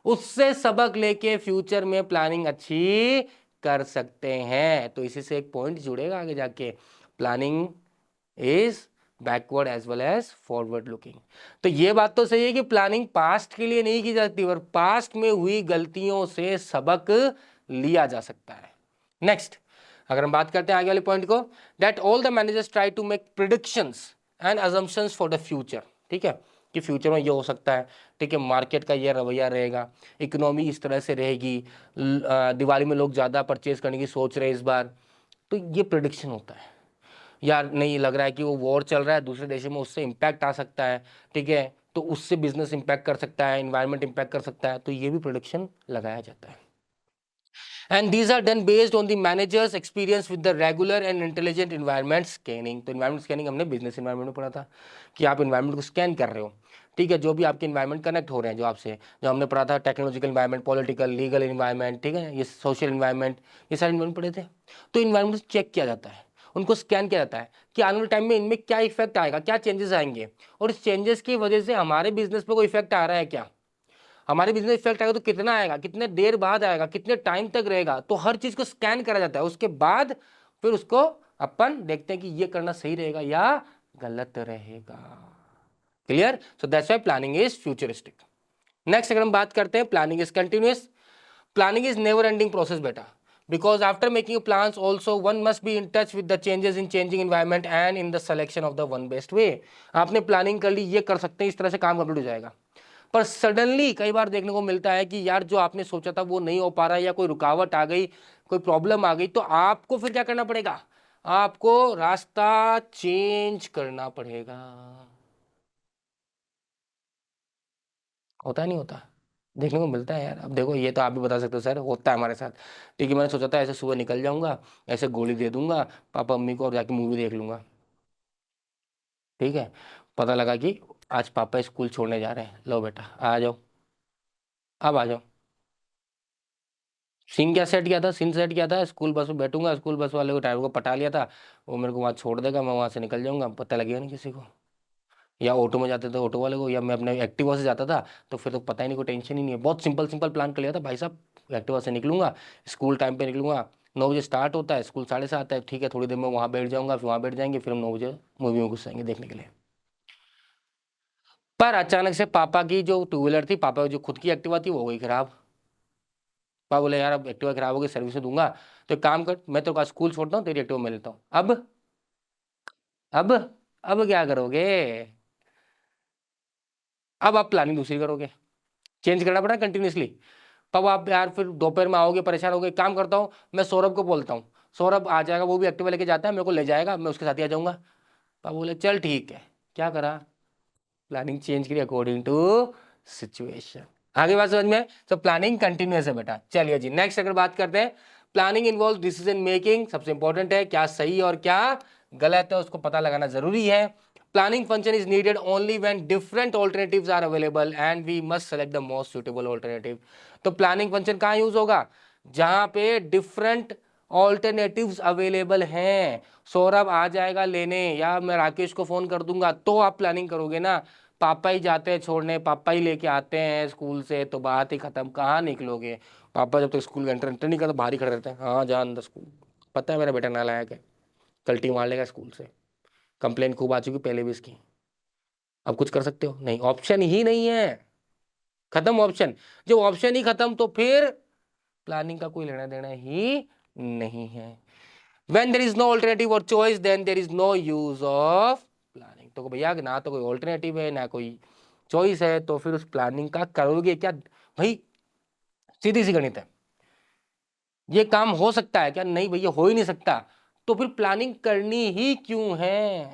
उससे सबक लेके फ्यूचर में प्लानिंग अच्छी कर सकते हैं। तो इसी से एक पॉइंट जुड़ेगा आगे जाके, planning is backward as well as forward looking. तो ये बात तो सही है कि प्लानिंग पास्ट के लिए नहीं की जाती, पर पास्ट में हुई गलतियों से सबक लिया जा सकता है। नेक्स्ट, अगर हम बात करते हैं आगे वाले पॉइंट को, that all the managers try to make predictions and assumptions for the future. ठीक है, कि फ्यूचर में ये हो सकता है, ठीक है, मार्केट का ये रवैया रहेगा, इकोनॉमी इस तरह से रहेगी, दिवाली में लोग ज़्यादा परचेज करने की सोच रहे हैं इस बार। तो ये प्रिडिक्शन होता है। यार नहीं, लग रहा है कि वो वॉर चल रहा है दूसरे देशों में, उससे इम्पैक्ट आ सकता है, ठीक है, तो उससे बिजनेस इम्पैक्ट कर सकता है, इन्वायरमेंट इम्पैक्ट कर सकता है, तो ये भी प्रोडिक्शन लगाया जाता है। And these are done based on the managers experience with the regular and intelligent environment scanning. तो इन्वायरमेंट स्कैनिंग हमने बिजनेस इन्वायरमेंट में पढ़ा था, कि आप इन्वायरमेंट को स्कैन कर रहे हो, ठीक है, जो भी आपके इन्वायरमेंट कनेक्ट हो रहे हैं, जो आपसे, जो हमने पढ़ा था technological environment, political, legal environment, ठीक है, ये सोशल इन्वायरमेंट, ये सारे इन्वायरमेंट पढ़े थे। तो इन्वायरमेंट चेक किया जाता है, उनको स्कैन किया जाता है कि आने वाले टाइम में इनमें क्या इफेक्ट आएगा, क्या चेंजेस आएंगे, और इस चेंजेस की वजह से हमारे बिजनेस पर कोई इफेक्ट आ रहा है क्या, हमारे बिजनेस इफेक्ट आएगा तो कितना आएगा, कितने देर बाद आएगा, कितने टाइम तक रहेगा। तो हर चीज को स्कैन करा जाता है, उसके बाद फिर उसको अपन देखते हैं कि ये करना सही रहेगा या गलत रहेगा। Clear? So that's why planning is futuristic. Next अगर हम बात करते हैं, planning is continuous. Planning is never ending process बेटा, because after making plans also one must be in touch with the changes in changing environment and in the selection of the one best way। आपने planning कर ली, ये कर सकते हैं, इस तरह से काम कंप्लीट हो जाएगा, पर सडनली कई बार देखने को मिलता है कि यार जो आपने सोचा था वो नहीं हो पा रहा है, या कोई रुकावट आ गई, कोई प्रॉब्लम आ गई, तो आपको फिर क्या करना पड़ेगा, आपको रास्ता चेंज करना पड़ेगा। होता नहीं होता, देखने को मिलता है यार। अब देखो, ये तो आप भी बता सकते हो सर, होता है हमारे साथ। ठीक है, मैंने सोचा था ऐसे सुबह निकल जाऊंगा, ऐसे गोली दे दूंगा पापा मम्मी को और जाके मूवी देख लूंगा, ठीक है, पता लगा कि आज पापा स्कूल छोड़ने जा रहे हैं, लो बेटा आ जाओ, अब आ जाओ। सीन क्या सेट किया था, सीन सेट किया था, स्कूल बस में बैठूंगा, स्कूल बस वाले को ड्राइवर को पटा लिया था, वो मेरे को वहाँ छोड़ देगा, मैं वहाँ से निकल जाऊंगा, पता लगेगा नहीं किसी को। या ऑटो में जाते थे ऑटो वाले को, या मैं अपने एक्टिवा से जाता था, तो फिर तो पता ही नहीं, कोई टेंशन ही नहीं है। बहुत सिंपल सिंपल प्लान कर लिया था भाई साहब, एक्टिवा से निकलूंगा, स्कूल टाइम पे निकलूंगा, 9 बजे स्टार्ट होता है, स्कूल 7:30 है, ठीक है, थोड़ी देर में वहाँ बैठ जाऊंगा, फिर वहाँ बैठ जाएंगे, फिर हम 9 बजे मूवी में घुस जाएंगे देखने के लिए। पर अचानक से पापा की जो टू व्हीलर थी, पापा की जो खुद की एक्टिवा थी, वो हो गई खराब। पापा बोले यार अब एक्टिवा खराब हो गई, सर्विस दूंगा, तो एक काम कर, मैं तो का स्कूल छोड़ता हूँ, तेरी एक्टिवा मैं लेता हूँ। अब अब क्या करोगे, अब आप प्लानिंग दूसरी करोगे, चेंज करना पड़ा कंटिन्यूसली। तब आप यार फिर दोपहर में आओगे, परेशान होगे, काम करता हूँ, मैं सौरभ को बोलता हूँ, सौरभ आ जाएगा, वो भी एक्टिवा लेके जाता है, मेरे को ले जाएगा, मैं उसके साथ ही आ जाऊंगा। पापा बोले चल ठीक है, क्या करा, प्लानिंग चेंज करी अकॉर्डिंग टू सिचुएशन। आगे बात समझ में? तो प्लानिंग कंटिन्यूअस है बेटा। चलिए जी, नेक्स्ट अगर बात करते हैं, प्लानिंग इन्वॉल्व डिसीजन मेकिंग। सबसे इंपॉर्टेंट है, क्या सही और क्या गलत है उसको पता लगाना जरूरी है। Planning function is needed only when different alternatives are available and we must select the most suitable alternative. तो प्लानिंग फंक्शन कहाँ यूज होगा, जहां पे डिफरेंट ऑल्टरनेटिव्स अवेलेबल हैं। सौरभ आ जाएगा लेने, या मैं राकेश को फोन कर दूंगा, तो आप प्लानिंग करोगे ना। पापा ही जाते हैं छोड़ने, पापा ही लेके आते हैं स्कूल से, तो बात ही खत्म, कहाँ निकलोगे। पापा जब तक स्कूल एंटर नहीं करते, बाहर ही खड़े रहते हैं, हाँ जा अंदर स्कूल, पता है मेरा बेटा नालायक है, कल्टी मार लेगा स्कूल से, कंप्लेन खूब आ चुकी पहले भी इसकी। अब कुछ कर सकते हो नहीं, ऑप्शन ही नहीं है, खत्म ऑप्शन। जब ऑप्शन ही खत्म, तो फिर प्लानिंग का कोई लेना देना ही नहीं है। When there is no alternative or choice, then there is no use of planning। तो भैया ना तो कोई ऑल्टरनेटिव है ना कोई चॉइस है, तो फिर उस प्लानिंग का करोगे क्या भाई, सीधी सी गणित है। ये काम हो सकता है क्या, नहीं भैया हो ही नहीं सकता, तो फिर प्लानिंग करनी ही क्यों है,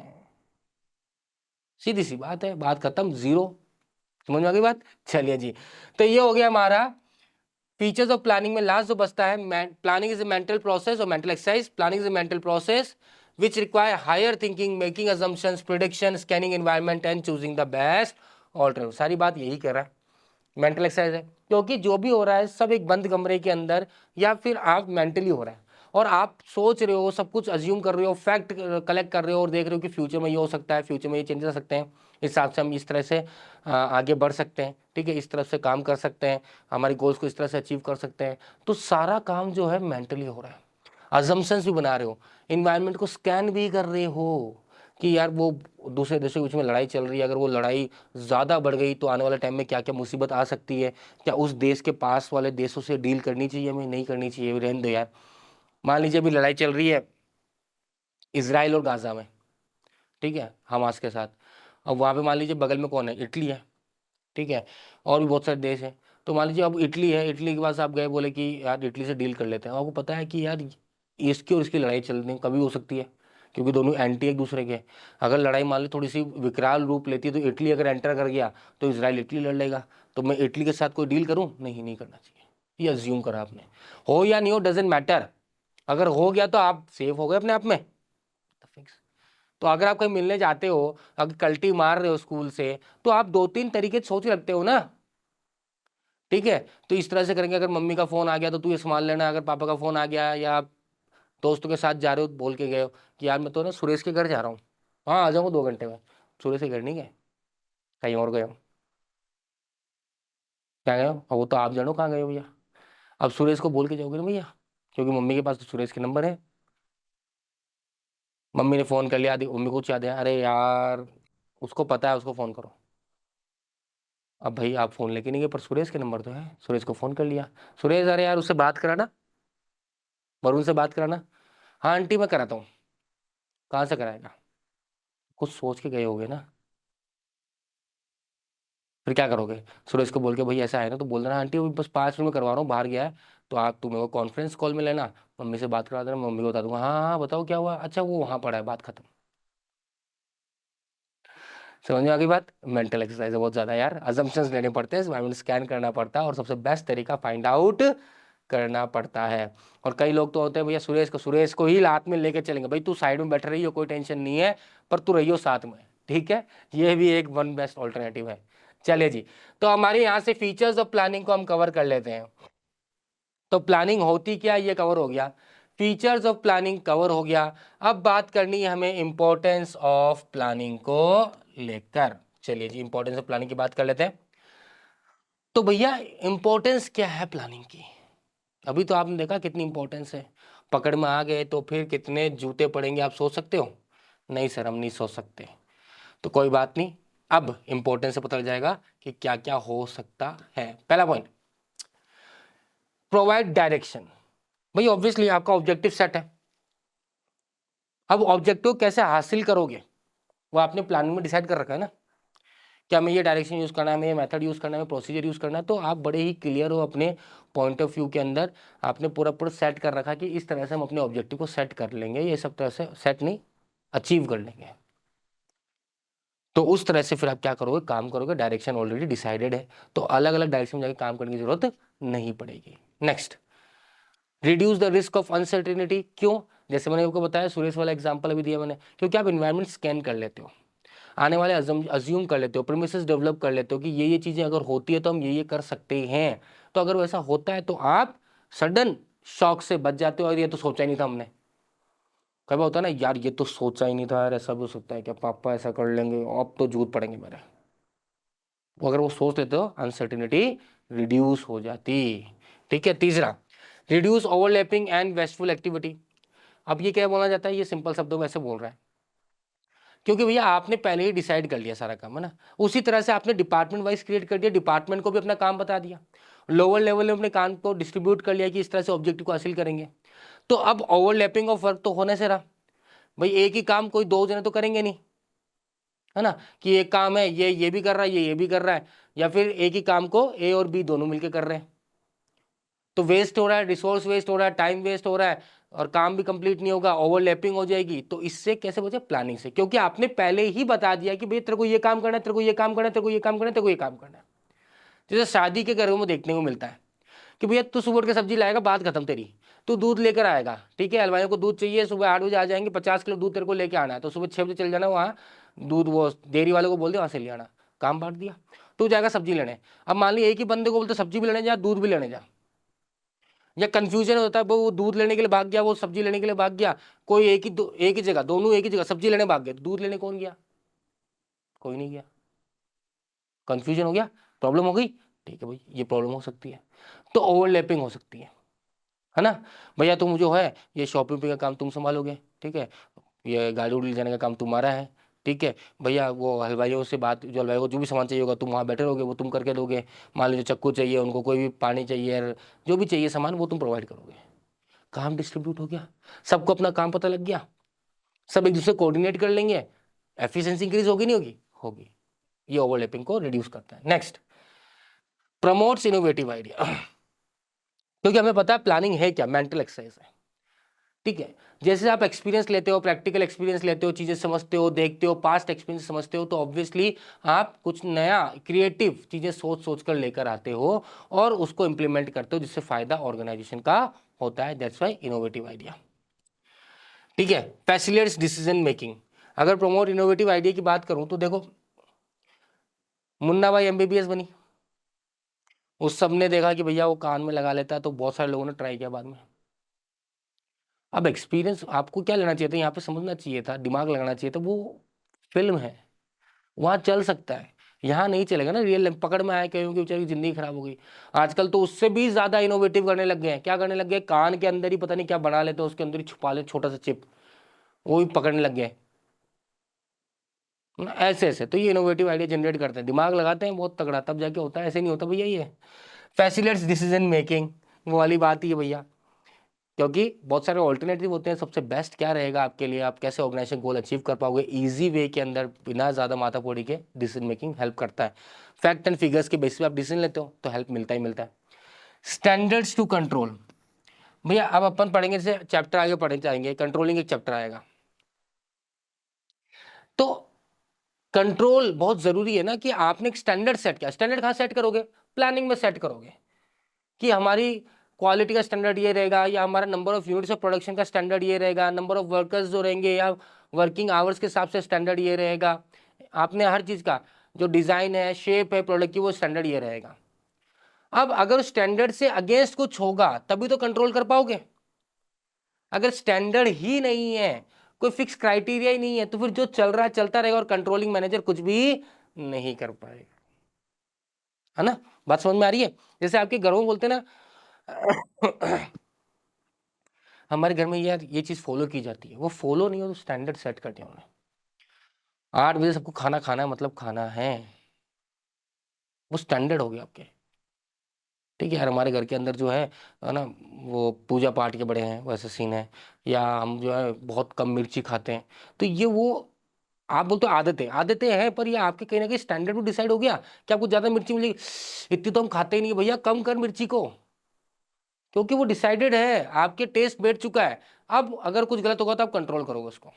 सीधी सी बात है, बात खत्म, जीरो। समझ में आ गई बात? चलिए जी, तो ये हो गया हमारा फीचर्स ऑफ प्लानिंग में लास्ट जो बचता है, planning is a mental process और mental exercise. Planning is a mental process which require higher thinking, making assumptions, prediction, scanning environment and choosing the best alternative। सारी बात यही कर रहा है, मेंटल एक्सरसाइज है, क्योंकि जो भी हो रहा है सब एक बंद कमरे के अंदर या फिर आप मेंटली हो रहा है और आप सोच रहे हो, सब कुछ अज्यूम कर रहे हो, फैक्ट कलेक्ट कर रहे हो और देख रहे हो कि फ्यूचर में ये हो सकता है, फ्यूचर में ये चेंजेस आ सकते हैं, इस हिसाब से हम इस तरह से आगे बढ़ सकते हैं, ठीक है, इस तरह से काम कर सकते हैं, हमारी गोल्स को इस तरह से अचीव कर सकते हैं। तो सारा काम जो है मेंटली हो रहा है, अजम्पशंस भी बना रहे हो, इन्वायरमेंट को स्कैन भी कर रहे हो कि यार वो दूसरे देशों के बीच में लड़ाई चल रही है, अगर वो लड़ाई ज़्यादा बढ़ गई तो आने वाले टाइम में क्या क्या मुसीबत आ सकती है, क्या उस देश के पास वाले देशों से डील करनी चाहिए हमें, नहीं करनी चाहिए, रहने दो यार। मान लीजिए अभी लड़ाई चल रही है इसराइल और गाज़ा में, ठीक है, हमास के साथ। अब वहाँ पे मान लीजिए बगल में कौन है, इटली है, ठीक है, और भी बहुत सारे देश हैं। तो मान लीजिए अब इटली है, इटली के पास आप गए, बोले कि यार इटली से डील कर लेते हैं, आपको पता है कि यार इसकी और इसकी लड़ाई चलनी कभी हो सकती है, क्योंकि दोनों एंटी एक दूसरे के। अगर लड़ाई मान ली थोड़ी सी विकराल रूप लेती है तो इटली अगर एंटर कर गया तो इसराइल इटली लड़ लेगा, तो मैं इटली के साथ कोई डील करूँ, नहीं, नहीं करना चाहिए। ये अज्यूम करा आपने, हो या नहीं हो डजेंट मैटर, अगर हो गया तो आप सेफ हो गए अपने आप में, फिक्स। तो अगर आप कहीं मिलने जाते हो, अगर कल्टी मार रहे हो स्कूल से, तो आप 2-3 तरीके सोच रखते हो ना, ठीक है। तो इस तरह से करेंगे, अगर मम्मी का फोन आ गया तो तू ये संभाल लेना, अगर पापा का फोन आ गया या आप दोस्तों के साथ जा रहे हो बोल के गए हो कि यार मैं तो ना सुरेश के घर जा रहा हूँ, हाँ आ जाऊँगा 2 घंटे में, सुरेश के घर नहीं गए, कहीं और गए हो, क्या गए हो, और वो तो आप जानो कहाँ गए हो भैया। अब सुरेश को बोल के जाओगे ना भैया, क्योंकि मम्मी के पास तो सुरेश के नंबर है, मम्मी ने फ़ोन कर लिया, आदि मम्मी को याद है, अरे यार उसको पता है, उसको फ़ोन करो। अब भाई आप फ़ोन लेके नहीं गए पर सुरेश के नंबर तो है, सुरेश को फ़ोन कर लिया, सुरेश अरे यार उससे बात कराना, वरुण से बात कराना, हाँ आंटी मैं कराता हूँ, कहाँ से कराएगा, कुछ सोच के गए होगे ना। फिर क्या करोगे, सुरेश को बोल के भाई ऐसा है ना, तो बोल देना आंटी अभी बस 5 मिनट में करवा रहा हूँ, बाहर गया है, तो आप तुम्हें वो कॉन्फ्रेंस कॉल में लेना, मम्मी से बात करा देना, मम्मी को बता दूंगा, हाँ हाँ बताओ क्या हुआ, अच्छा वो वहाँ पड़ा है, बात खत्म। समझ में आ गई बात। मेंटल एक्सरसाइज है बहुत ज़्यादा यार, अजम्पशंस लेने पड़ते हैं, एनवायरमेंट स्कैन करना पड़ता है और सबसे बेस्ट तरीका फाइंड आउट करना पड़ता है। और कई लोग तो होते हैं भैया सुरेश को ही लात में लेके चलेंगे, भाई तू साइड में बैठ रही हो कोई टेंशन नहीं है, पर तू रहियो साथ में, ठीक है, ये भी एक वन बेस्ट ऑल्टरनेटिव है। चलिए जी, तो हमारे यहाँ से फीचर्स ऑफ प्लानिंग को हम कवर कर लेते हैं। तो प्लानिंग होती क्या ये कवर हो गया, फीचर्स ऑफ प्लानिंग कवर हो गया। अब बात करनी है हमें इंपॉर्टेंस ऑफ प्लानिंग को लेकर। चलिए जी, इंपॉर्टेंस ऑफ प्लानिंग की बात कर लेते हैं। तो भैया इंपॉर्टेंस क्या है प्लानिंग की, अभी तो आपने देखा कितनी इंपॉर्टेंस है, पकड़ में आ गए तो फिर कितने जूते पड़ेंगे आप सोच सकते हो, नहीं सर हम नहीं सोच सकते। तो कोई बात नहीं, अब इंपॉर्टेंस से पता चल जाएगा कि क्या क्या हो सकता है। पहला पॉइंट, प्रोवाइड डायरेक्शन। भाई ऑब्वियसली आपका ऑब्जेक्टिव सेट है, अब ऑब्जेक्टिव कैसे हासिल करोगे वो आपने प्लानिंग में डिसाइड कर रखा है ना, क्या हमें ये डायरेक्शन यूज़ करना है, हमें ये मेथड यूज़ करना है, हमें प्रोसीजर यूज़ करना है, तो आप बड़े ही क्लियर हो अपने पॉइंट ऑफ व्यू के अंदर, आपने पूरा पूरा सेट कर रखा कि इस तरह से हम अपने ऑब्जेक्टिव को सेट कर लेंगे, ये सब तरह से सेट नहीं अचीव कर लेंगे। तो उस तरह से फिर आप क्या करोगे, काम करोगे, डायरेक्शन ऑलरेडी डिसाइडेड है, तो अलग अलग डायरेक्शन में जाकर काम करने की जरूरत नहीं पड़ेगी। Next, reduce the risk of uncertainty. क्यों, जैसे मैंने आपको बताया, सुरेश वाला एग्जांपल अभी दिया मैंने, क्योंकि आप इन्वायरमेंट स्कैन कर लेते हो, आने वाले अज्यूम कर लेते हो, प्रीमिसेस डेवलप कर लेते हो कि ये चीज़ें अगर होती है तो हम ये कर सकते हैं, तो अगर वैसा होता है तो आप सडन शॉक से बच जाते हो, और ये तो सोचा ही नहीं था हमने। कई बार होता है ना, यार ये तो सोचा ही नहीं था यार, ऐसा भी हो सकता है क्या, पापा ऐसा कर लेंगे, अब तो जूत पड़ेंगे मेरे, वो अगर वो सोच लेते हो अनसर्टिनिटी रिड्यूस हो जाती। ठीक है, तीसरा, reduce overlapping and wasteful activity. अब ये क्या बोला जाता है, ये सिंपल शब्दों में ऐसे बोल रहा है, क्योंकि भैया आपने पहले ही डिसाइड कर लिया सारा काम, है ना, उसी तरह से आपने डिपार्टमेंट वाइज क्रिएट कर दिया, डिपार्टमेंट को भी अपना काम बता दिया, लोअर लेवल में अपने काम को डिस्ट्रीब्यूट कर लिया कि इस तरह से ऑब्जेक्टिव को हासिल करेंगे। तो अब ओवरलैपिंग ऑफ वर्क तो होने से रहा, भाई एक ही काम कोई 2 जने तो करेंगे नहीं, है ना, कि एक काम है ये भी कर रहा है, ये भी कर रहा है, या फिर एक ही काम को ए और बी दोनों मिलकर कर रहे हैं, तो वेस्ट हो रहा है, रिसोर्स वेस्ट हो रहा है, टाइम वेस्ट हो रहा है, और काम भी कंप्लीट नहीं होगा, ओवरलैपिंग हो जाएगी। तो इससे कैसे बचे, प्लानिंग से, क्योंकि आपने पहले ही बता दिया कि भाई तेरे को ये काम करना है, तेरे को ये काम करना है, तेरे को ये काम करना है, तेरे को ये काम करना है। जैसे शादी के घरों में देखने को मिलता है कि भैया तू सुबह उठ के सब्जी लाएगा, बात खत्म तेरी। तू दूध लेकर आएगा, ठीक है, हलवाइयों को दूध चाहिए, सुबह 8 बजे आ जाएंगे, 50 किलो दूध तेरे को लेके आना है, तो सुबह 6 बजे चल जाना वहाँ, दूध वो डेयरी वाले को बोल दे वहाँ से ले आना, काम बांट दिया। तू जाएगा सब्जी लेने। अब मान ली एक ही बंदे को बोलते सब्जी भी लेने जा, दूध भी लेने जा, या कंफ्यूजन होता है, वो दूध लेने के लिए भाग गया, वो सब्जी लेने के लिए भाग गया, कोई एक ही जगह, दोनों एक ही जगह सब्जी लेने भाग गए, दूध लेने कौन गया? कोई नहीं गया। कंफ्यूजन हो गया, प्रॉब्लम हो गई, ठीक है भाई, ये प्रॉब्लम हो सकती है, तो ओवरलैपिंग हो सकती है ना। भैया तुम जो है ये शॉपिंग का काम तुम संभालोगे, ठीक है, ये गाड़ी उड़ी जाने का काम तुम्हारा है, ठीक है भैया, वो हलवाइयों से बात, जो हलवाइयों को जो भी सामान चाहिए होगा तुम वहाँ बैठे रहोगे, वो तुम करके दोगे। मान लीजिए चक्कू चाहिए उनको, कोई भी पानी चाहिए, जो भी चाहिए सामान वो तुम प्रोवाइड करोगे। काम डिस्ट्रीब्यूट हो गया, सबको अपना काम पता लग गया, सब एक दूसरे कोऑर्डिनेट कर लेंगे, एफिशिएंसी इंक्रीज होगी नहीं होगी? होगी। ये ओवरलैपिंग को रिड्यूस करता है। Next, promotes innovative idea. क्योंकि हमें पता है प्लानिंग है क्या, मेंटल एक्सरसाइज है, ठीक है। जैसे आप एक्सपीरियंस लेते हो, प्रैक्टिकल एक्सपीरियंस लेते हो, चीजें समझते हो, देखते हो, पास्ट एक्सपीरियंस समझते हो, तो ऑब्वियसली आप कुछ नया क्रिएटिव चीजें सोच सोच कर लेकर आते हो और उसको इंप्लीमेंट करते हो, जिससे फायदा ऑर्गेनाइजेशन का होता है। दैट्स व्हाई इनोवेटिव आइडिया, ठीक है। Facilitates decision making. अगर प्रमोट इनोवेटिव आइडिया की बात करूं तो देखो, मुन्ना भाई एमबीबीएस बनी, उस सब ने देखा कि भैया वो कान में लगा लेता है, तो बहुत सारे लोगों ने ट्राई किया बाद में। अब एक्सपीरियंस आपको क्या लेना चाहिए था, यहाँ पे समझना चाहिए था, दिमाग लगाना चाहिए था, वो फिल्म है, वहां चल सकता है, यहाँ नहीं चलेगा ना। रियल पकड़ में आया कहीं कि बेचारी की जिंदगी खराब हो गई। आजकल तो उससे भी ज्यादा इनोवेटिव करने लग गए हैं। क्या करने लग गए? कान के अंदर ही पता नहीं क्या बना लेते हैं, उसके अंदर ही छुपा ले छोटा सा चिप, वो भी पकड़ने लग गए ना। ऐसे ऐसे तो ये इनोवेटिव आइडिया जनरेट करते हैं, दिमाग लगाते हैं बहुत तगड़ा, तब जाके होता है, ऐसे नहीं होता भैया। ये फैसिलिटेट्स डिसीजन मेकिंग, वो वाली बात ही है भैया, क्योंकि बहुत सारे ऑल्टरनेटिव होते हैं। सबसे बेस्ट क्या रहेगा आपके लिए, आप कैसे ऑर्गेनाइजेशन गोल अचीव कर पाओगे इजी वे के अंदर, बिना ज़्यादा माथापौड़ी के। डिसीजन मेकिंग हेल्प करता है, फैक्ट एंड फिगर्स के बेसिस पे आप डिसीजन लेते हो तो हेल्प मिलता ही मिलता है। स्टैंडर्ड्स टू कंट्रोल, भैया अब अपन पढ़ेंगे, जैसे चैप्टर आगे पढ़े जाएंगे, कंट्रोलिंग एक चैप्टर आएगा, तो कंट्रोल बहुत जरूरी है ना, कि आपने एक स्टैंडर्ड सेट किया। स्टैंडर्ड कहाँ सेट करोगे? प्लानिंग में सेट करोगे, कि हमारी क्वालिटी का स्टैंडर्ड ये रहेगा, या हमारा number of units of production का स्टैंडर्ड ये रहेगा, नंबर ऑफ वर्कर्स जो रहेंगे या वर्किंग आवर्स के हिसाब से स्टैंडर्ड ये रहेगा। आपने हर चीज़ का जो डिज़ाइन है, शेप है प्रोडक्ट की, वो स्टैंडर्ड ये रहेगा। अब अगर स्टैंडर्ड से अगेंस्ट कुछ होगा तभी तो कंट्रोल कर पाओगे। अगर स्टैंडर्ड ही नहीं है, कोई फिक्स क्राइटेरिया ही नहीं है, तो फिर जो चल रहा है चलता रहेगा और कंट्रोलिंग मैनेजर कुछ भी नहीं कर पाएगा, है ना। बात समझ में आ रही है? जैसे आपके घरों में बोलते हैं ना, हमारे घर में यार ये चीज फॉलो की जाती है, वो फॉलो नहीं हो तो स्टैंडर्ड सेट कर दिया उन्होंने। 8 बजे सबको खाना खाना है, मतलब खाना है, वो स्टैंडर्ड हो गया आपके, ठीक है यार। हमारे घर के अंदर जो है ना, वो पूजा पाठ के बड़े हैं वैसे सीन है, या हम जो है बहुत कम मिर्ची खाते हैं, तो ये वो आप बोलते हो आदतें आदतें हैं, पर ये आपके कहीं ना कहीं स्टैंडर्ड भी डिसाइड हो गया कि आपको ज्यादा मिर्ची मिलेगी। इतनी तो हम खाते ही नहीं भैया, कम कर मिर्ची को, क्योंकि वो डिसाइडेड है, आपके टेस्ट बैठ चुका है। अब अगर कुछ गलत होगा तो आप कंट्रोल करोगे उसको,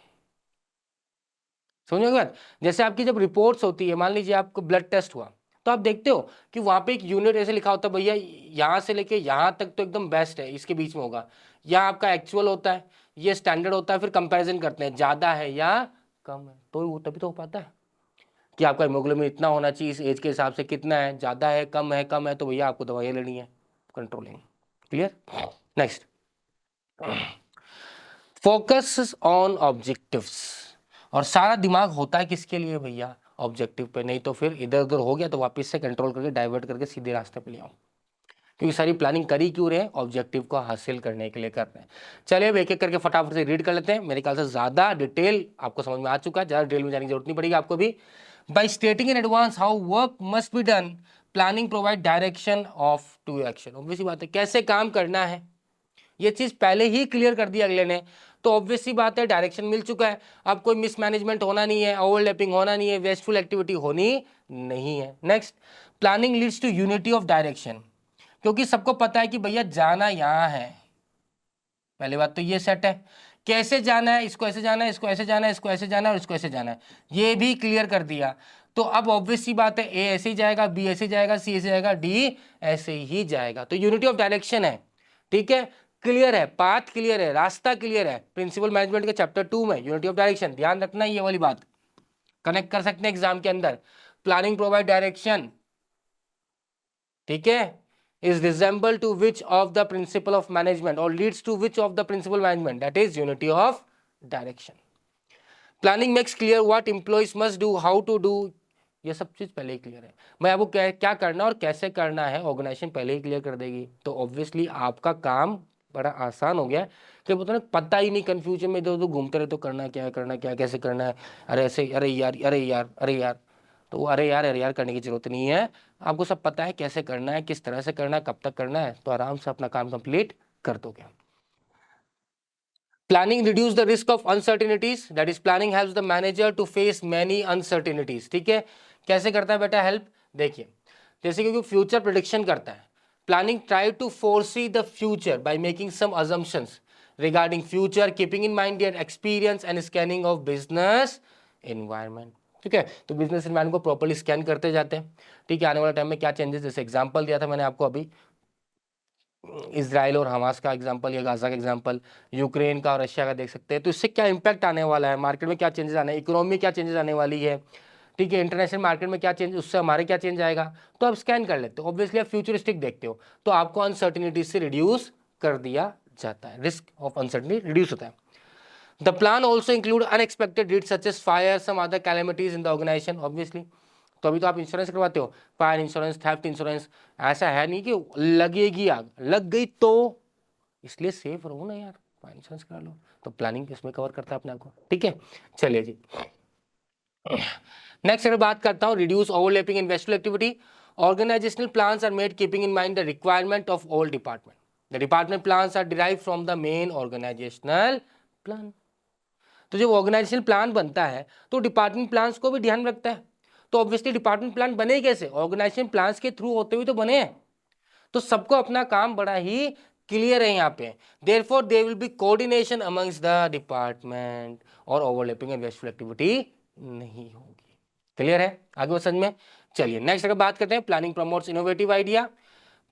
समझोगे बात। जैसे आपकी जब रिपोर्ट्स होती है, मान लीजिए आपको ब्लड टेस्ट हुआ, तो आप देखते हो कि वहां पे एक यूनिट ऐसे लिखा होता है, भैया यहाँ से लेके यहाँ तक तो एकदम बेस्ट है, इसके बीच में होगा, या आपका एक्चुअल होता है, ये स्टैंडर्ड होता है, फिर कंपैरिजन करते हैं ज्यादा है या कम है, तो वो तभी तो हो पाता है कि आपका हीमोग्लोबिन इतना होना चाहिए, इस एज के हिसाब से कितना है, ज्यादा है कम है, कम है, तो भैया आपको दवाइयाँ लेनी है, controlling. Clear? Next, focus on objectives. और सारा दिमाग होता है किसके लिए भैया? ऑब्जेक्टिव पे, नहीं तो फिर इधर उधर हो गया तो वापस से कंट्रोल करके डाइवर्ट करके सीधे रास्ते पे ले आओ। क्योंकि सारी प्लानिंग करी क्यों रहे हैं? ऑब्जेक्टिव को हासिल करने के लिए कर रहे हैं। चलिए अब एक एक करके फटाफट से रीड कर लेते हैं। मेरे ख्याल से ज्यादा डिटेल आपको समझ में आ चुका है, ज्यादा डिटेल में जाने की जरूरत नहीं पड़ेगी आपको भी। By stating in advance how work must be done, planning provide direction of to action. Obviously बात है, कैसे काम करना है ये चीज पहले ही क्लियर कर दी अगले ने, तो ऑब्वियस सी बात है डायरेक्शन मिल चुका है। अब कोई मिसमैनेजमेंट होना नहीं है, ओवरलैपिंग होना नहीं है, वेस्टफुल एक्टिविटी होनी नहीं है। Next, planning leads to unity of direction, क्योंकि सबको पता है कि भैया जाना यहां है। पहली बात तो ये सेट है, कैसे जाना है, इसको ऐसे जाना है, इसको ऐसे जाना है, इसको ऐसे जाना है और इसको ऐसे जाना है, ये भी क्लियर कर दिया। तो अब ऑब्वियस सी बात है, ए ऐसे ही जाएगा, बी ऐसे ही जाएगा, सी ऐसे जाएगा, डी ऐसे ही जाएगा। तो यूनिटी ऑफ डायरेक्शन है, ठीक है, क्लियर है, पाथ क्लियर है, रास्ता क्लियर है। प्रिंसिपल मैनेजमेंट के चैप्टर 2 में यूनिटी ऑफ डायरेक्शन, ध्यान रखना ये वाली बात, कनेक्ट कर सकते हैं एग्जाम के अंदर। प्लानिंग प्रोवाइड डायरेक्शन, ठीक है, is resemble to which of the principle of management or leads to which of the principle management, that is unity of direction. Planning makes clear what employees must do, how to do, ये सब चीज पहले ही clear है। मैं आपको क्या करना और कैसे करना है ऑर्गेनाइजेशन पहले ही क्लियर कर देगी, तो ऑब्वियसली आपका काम बड़ा आसान हो गया। कि बोलते ना पता ही नहीं, कंफ्यूजन में इधर उधर घूमते रहे तो करना क्या है, करना क्या है, कैसे करना है, अरे ऐसे, अरे यार, अरे यार, अरे यार, तो वो अरे यार करने की जरूरत नहीं है। आपको सब पता है कैसे करना है, किस तरह से करना है, कब तक करना है, तो आराम से अपना काम कंप्लीट कर दोगे। Planning reduce the risk of uncertainties, that is planning helps the manager to face many uncertainties, ठीक है। कैसे करता है बेटा हेल्प, देखिए, जैसे कि फ्यूचर प्रेडिक्शन करता है। Planning try to foresee the future by making some assumptions regarding future, keeping in mind their experience and scanning of business environment, ठीक है। तो बिजनेस एनवायरनमेंट को प्रॉपर्ली स्कैन करते जाते हैं, ठीक है। आने वाले टाइम में क्या चेंजेस, जैसे एग्जांपल दिया था मैंने आपको अभी, इजराइल और हमास का एग्जांपल या गाजा का एग्जांपल, यूक्रेन का और रशिया का देख सकते हैं। तो इससे क्या इंपैक्ट आने वाला है, मार्केट में क्या चेंजेस आने, इकोनॉमी में क्या चेंजेस आने वाली है, ठीक है, इंटरनेशनल मार्केट में क्या चेंज, उससे हमारे क्या चेंज आएगा, तो आप स्कैन कर लेते हो। ऑब्वियसली आप फ्यूचरिस्टिक देखते हो, तो आपको अनसर्टिनिटी से रिड्यूस कर दिया जाता है, रिस्क ऑफ अनसर्टिनिटी रिड्यूस होता है। The plan also include unexpected risks such as fire, some other calamities in the organization, obviously. तो अभी तो आप इंश्योरेंस करवाते हो, फायर इंश्योरेंस, थेफ्ट इंश्योरेंस, ऐसा है नहीं कि लगेगी आग, लग गई तो, इसलिए सेफ रहो ना यार, फायर इंश्योरेंस करा लो। तो प्लानिंग इसमें कवर करता है अपने आपको, ठीक है। चलिए जी, नेक्स्ट अगर बात करता हूँ, reduce overlapping investment activity. Organizational plans are made keeping in mind the requirement of all department. The department plans are derive from the main organizational plan. तो जब ऑर्गेनाइजेशनल प्लान बनता है तो डिपार्टमेंट प्लान्स को भी ध्यान रखता है। तो ऑब्वियसली डिपार्टमेंट प्लान बने कैसे, ऑर्गेनाइजेशन प्लान्स के थ्रू होते हुए तो बने हैं। तो सबको अपना काम बड़ा ही क्लियर है यहाँ पे। Therefore there will be coordination amongst the department और ओवरलैपिंग एंड वेस्टफुल एक्टिविटी नहीं होगी। क्लियर है, आगे बढ़ समझ में। चलिए नेक्स्ट अगर बात करते हैं, planning promotes innovative idea.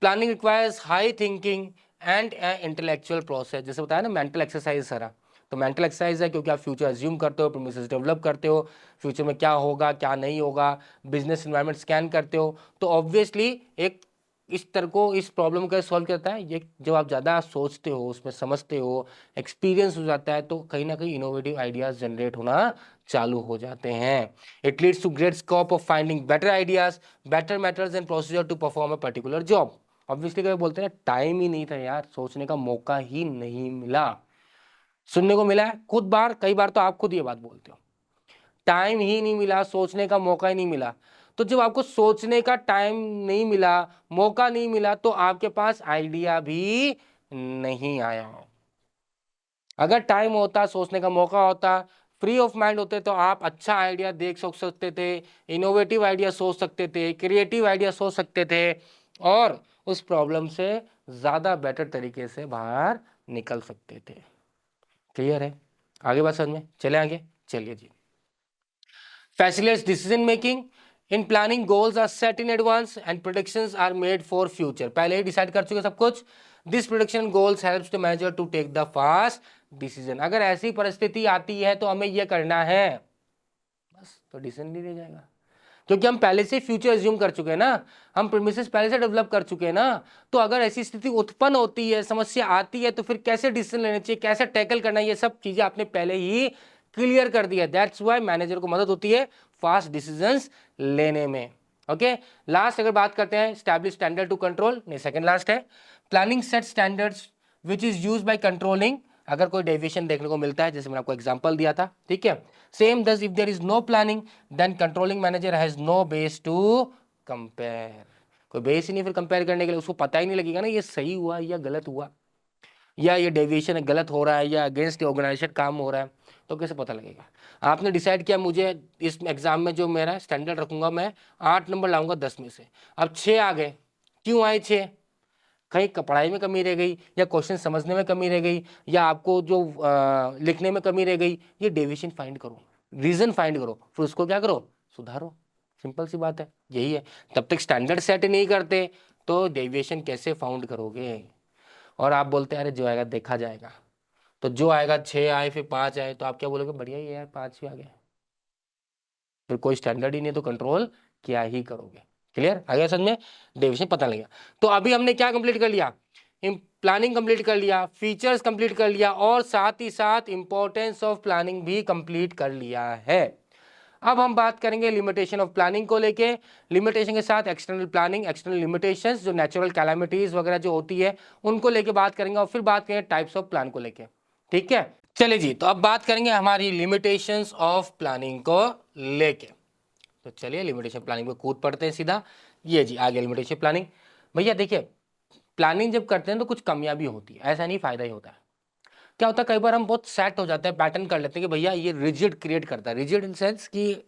Planning requires high thinking and intellectual process. जैसे बताया ना, मेंटल एक्सरसाइज सारा, तो मेंटल एक्सरसाइज है क्योंकि आप फ्यूचर अज्यूम करते हो, प्रीमिसेस डेवलप करते हो, फ्यूचर में क्या होगा क्या नहीं होगा, बिजनेस एनवायरनमेंट स्कैन करते हो। तो ऑब्वियसली एक इस तरह को, इस प्रॉब्लम को सॉल्व करता है ये, जब आप ज़्यादा सोचते हो, उसमें समझते हो, एक्सपीरियंस हो जाता है, तो कहीं ना कहीं इनोवेटिव आइडियाज जनरेट होना चालू हो जाते हैं। It leads to great scope of finding better ideas, better methods and procedure to perform a particular job. Obviously कभी बोलते हैं टाइम ही नहीं था यार, सोचने का मौका ही नहीं मिला। सुनने को मिला है खुद बार, कई बार तो आप खुद ये बात बोलते हो, टाइम ही नहीं मिला, सोचने का मौका ही नहीं मिला। तो जब आपको सोचने का टाइम नहीं मिला, मौका नहीं मिला, तो आपके पास आइडिया भी नहीं आया। अगर टाइम होता, सोचने का मौका होता, फ्री ऑफ माइंड होते, तो आप अच्छा आइडिया देख सोच सकते थे, इनोवेटिव आइडिया सोच सकते थे, क्रिएटिव आइडिया सोच सकते थे, और उस प्रॉब्लम से ज्यादा बेटर तरीके से बाहर निकल सकते थे। क्लियर है, आगे बात समझ में, चले आगे। चलिए जी, facilitates decision making in planning, goals are set in advance and predictions are made for future। पहले ही डिसाइड कर चुके सब कुछ। This prediction goals helps the manager to take the fast decision। अगर ऐसी परिस्थिति आती है तो हमें ये करना है, बस तो डिसीजन ले जाएगा, क्योंकि हम पहले से फ्यूचर एज्यूम कर चुके हैं ना, हम प्रीमिसेस पहले से डेवलप कर चुके हैं ना। तो अगर ऐसी स्थिति उत्पन्न होती है, समस्या आती है, तो फिर कैसे डिसीजन लेने चाहिए, कैसे टैकल करना है, ये सब चीजें आपने पहले ही क्लियर कर दिया। दैट्स व्हाई मैनेजर को मदद होती है फास्ट डिसीजंस लेने में। ओके, लास्ट अगर बात करते हैं, एस्टैब्लिश स्टैंडर्ड टू कंट्रोल, नहीं सेकंड लास्ट है। Planning set standards which is used by controlling. अगर कोई डेविएशन देखने को मिलता है, जैसे मैंने आपको एग्जांपल दिया था, ठीक है, same thus if there is no planning then controlling manager has no base to compare. कोई बेस ही नहीं फिर कंपेयर करने के लिए, उसको पता ही नहीं लगेगा ना ये सही हुआ या गलत हुआ, या ये डेविएशन गलत हो रहा है या अगेंस्ट ऑर्गेनाइजेशन काम हो रहा है, तो कैसे पता लगेगा। आपने डिसाइड किया मुझे इस एग्जाम में जो मेरा स्टैंडर्ड रखूंगा, मैं 8 नंबर लाऊंगा 10 में से, अब 6 आ गए, क्यों आए 6? कहीं पढ़ाई में कमी रह गई, या क्वेश्चन समझने में कमी रह गई, या आपको जो लिखने में कमी रह गई, ये डेविएशन फाइंड करो, रीजन फाइंड करो, फिर उसको क्या करो, सुधारो। सिंपल सी बात है, यही है। तब तक स्टैंडर्ड सेट नहीं करते तो डेविएशन कैसे फाउंड करोगे? और आप बोलते हैं अरे जो आएगा देखा जाएगा, तो जो आएगा 6 आए फिर 5 आए तो आप क्या बोलोगे? बढ़िया ही है यार, 5 ही आ गए। फिर कोई स्टैंडर्ड ही नहीं तो कंट्रोल क्या ही करोगे? क्लियर आ गया समझ में? डेविएशन पता लग गया। तो अभी हमने क्या कंप्लीट कर लिया? प्लानिंग कंप्लीट कर लिया, फीचर्स कंप्लीट कर लिया, और साथ ही साथ इंपॉर्टेंस ऑफ प्लानिंग भी कंप्लीट कर लिया है। अब हम बात करेंगे लिमिटेशन ऑफ प्लानिंग को लेके, लिमिटेशन के साथ एक्सटर्नल प्लानिंग, एक्सटर्नल लिमिटेशंस, जो नेचुरल कैलामिटीज वगैरह जो होती है उनको लेके बात करेंगे, और फिर बात करेंगे टाइप्स ऑफ प्लान को लेके। ठीक है, चलिए जी, तो अब बात करेंगे हमारी लिमिटेशंस ऑफ प्लानिंग को लेके। तो चलिए लिमिटेशन प्लानिंग पे कूद पड़ते हैं सीधा। ये जी आगे लिमिटेशन प्लानिंग। भैया देखिए, प्लानिंग जब करते हैं तो कुछ कमियां भी होती है, ऐसा नहीं फायदा ही होता है। क्या होता है, कई बार हम बहुत सेट हो जाते हैं, पैटर्न कर लेते हैं कि भैया ये रिजिड क्रिएट करता है, रिजिड इन सेंस कि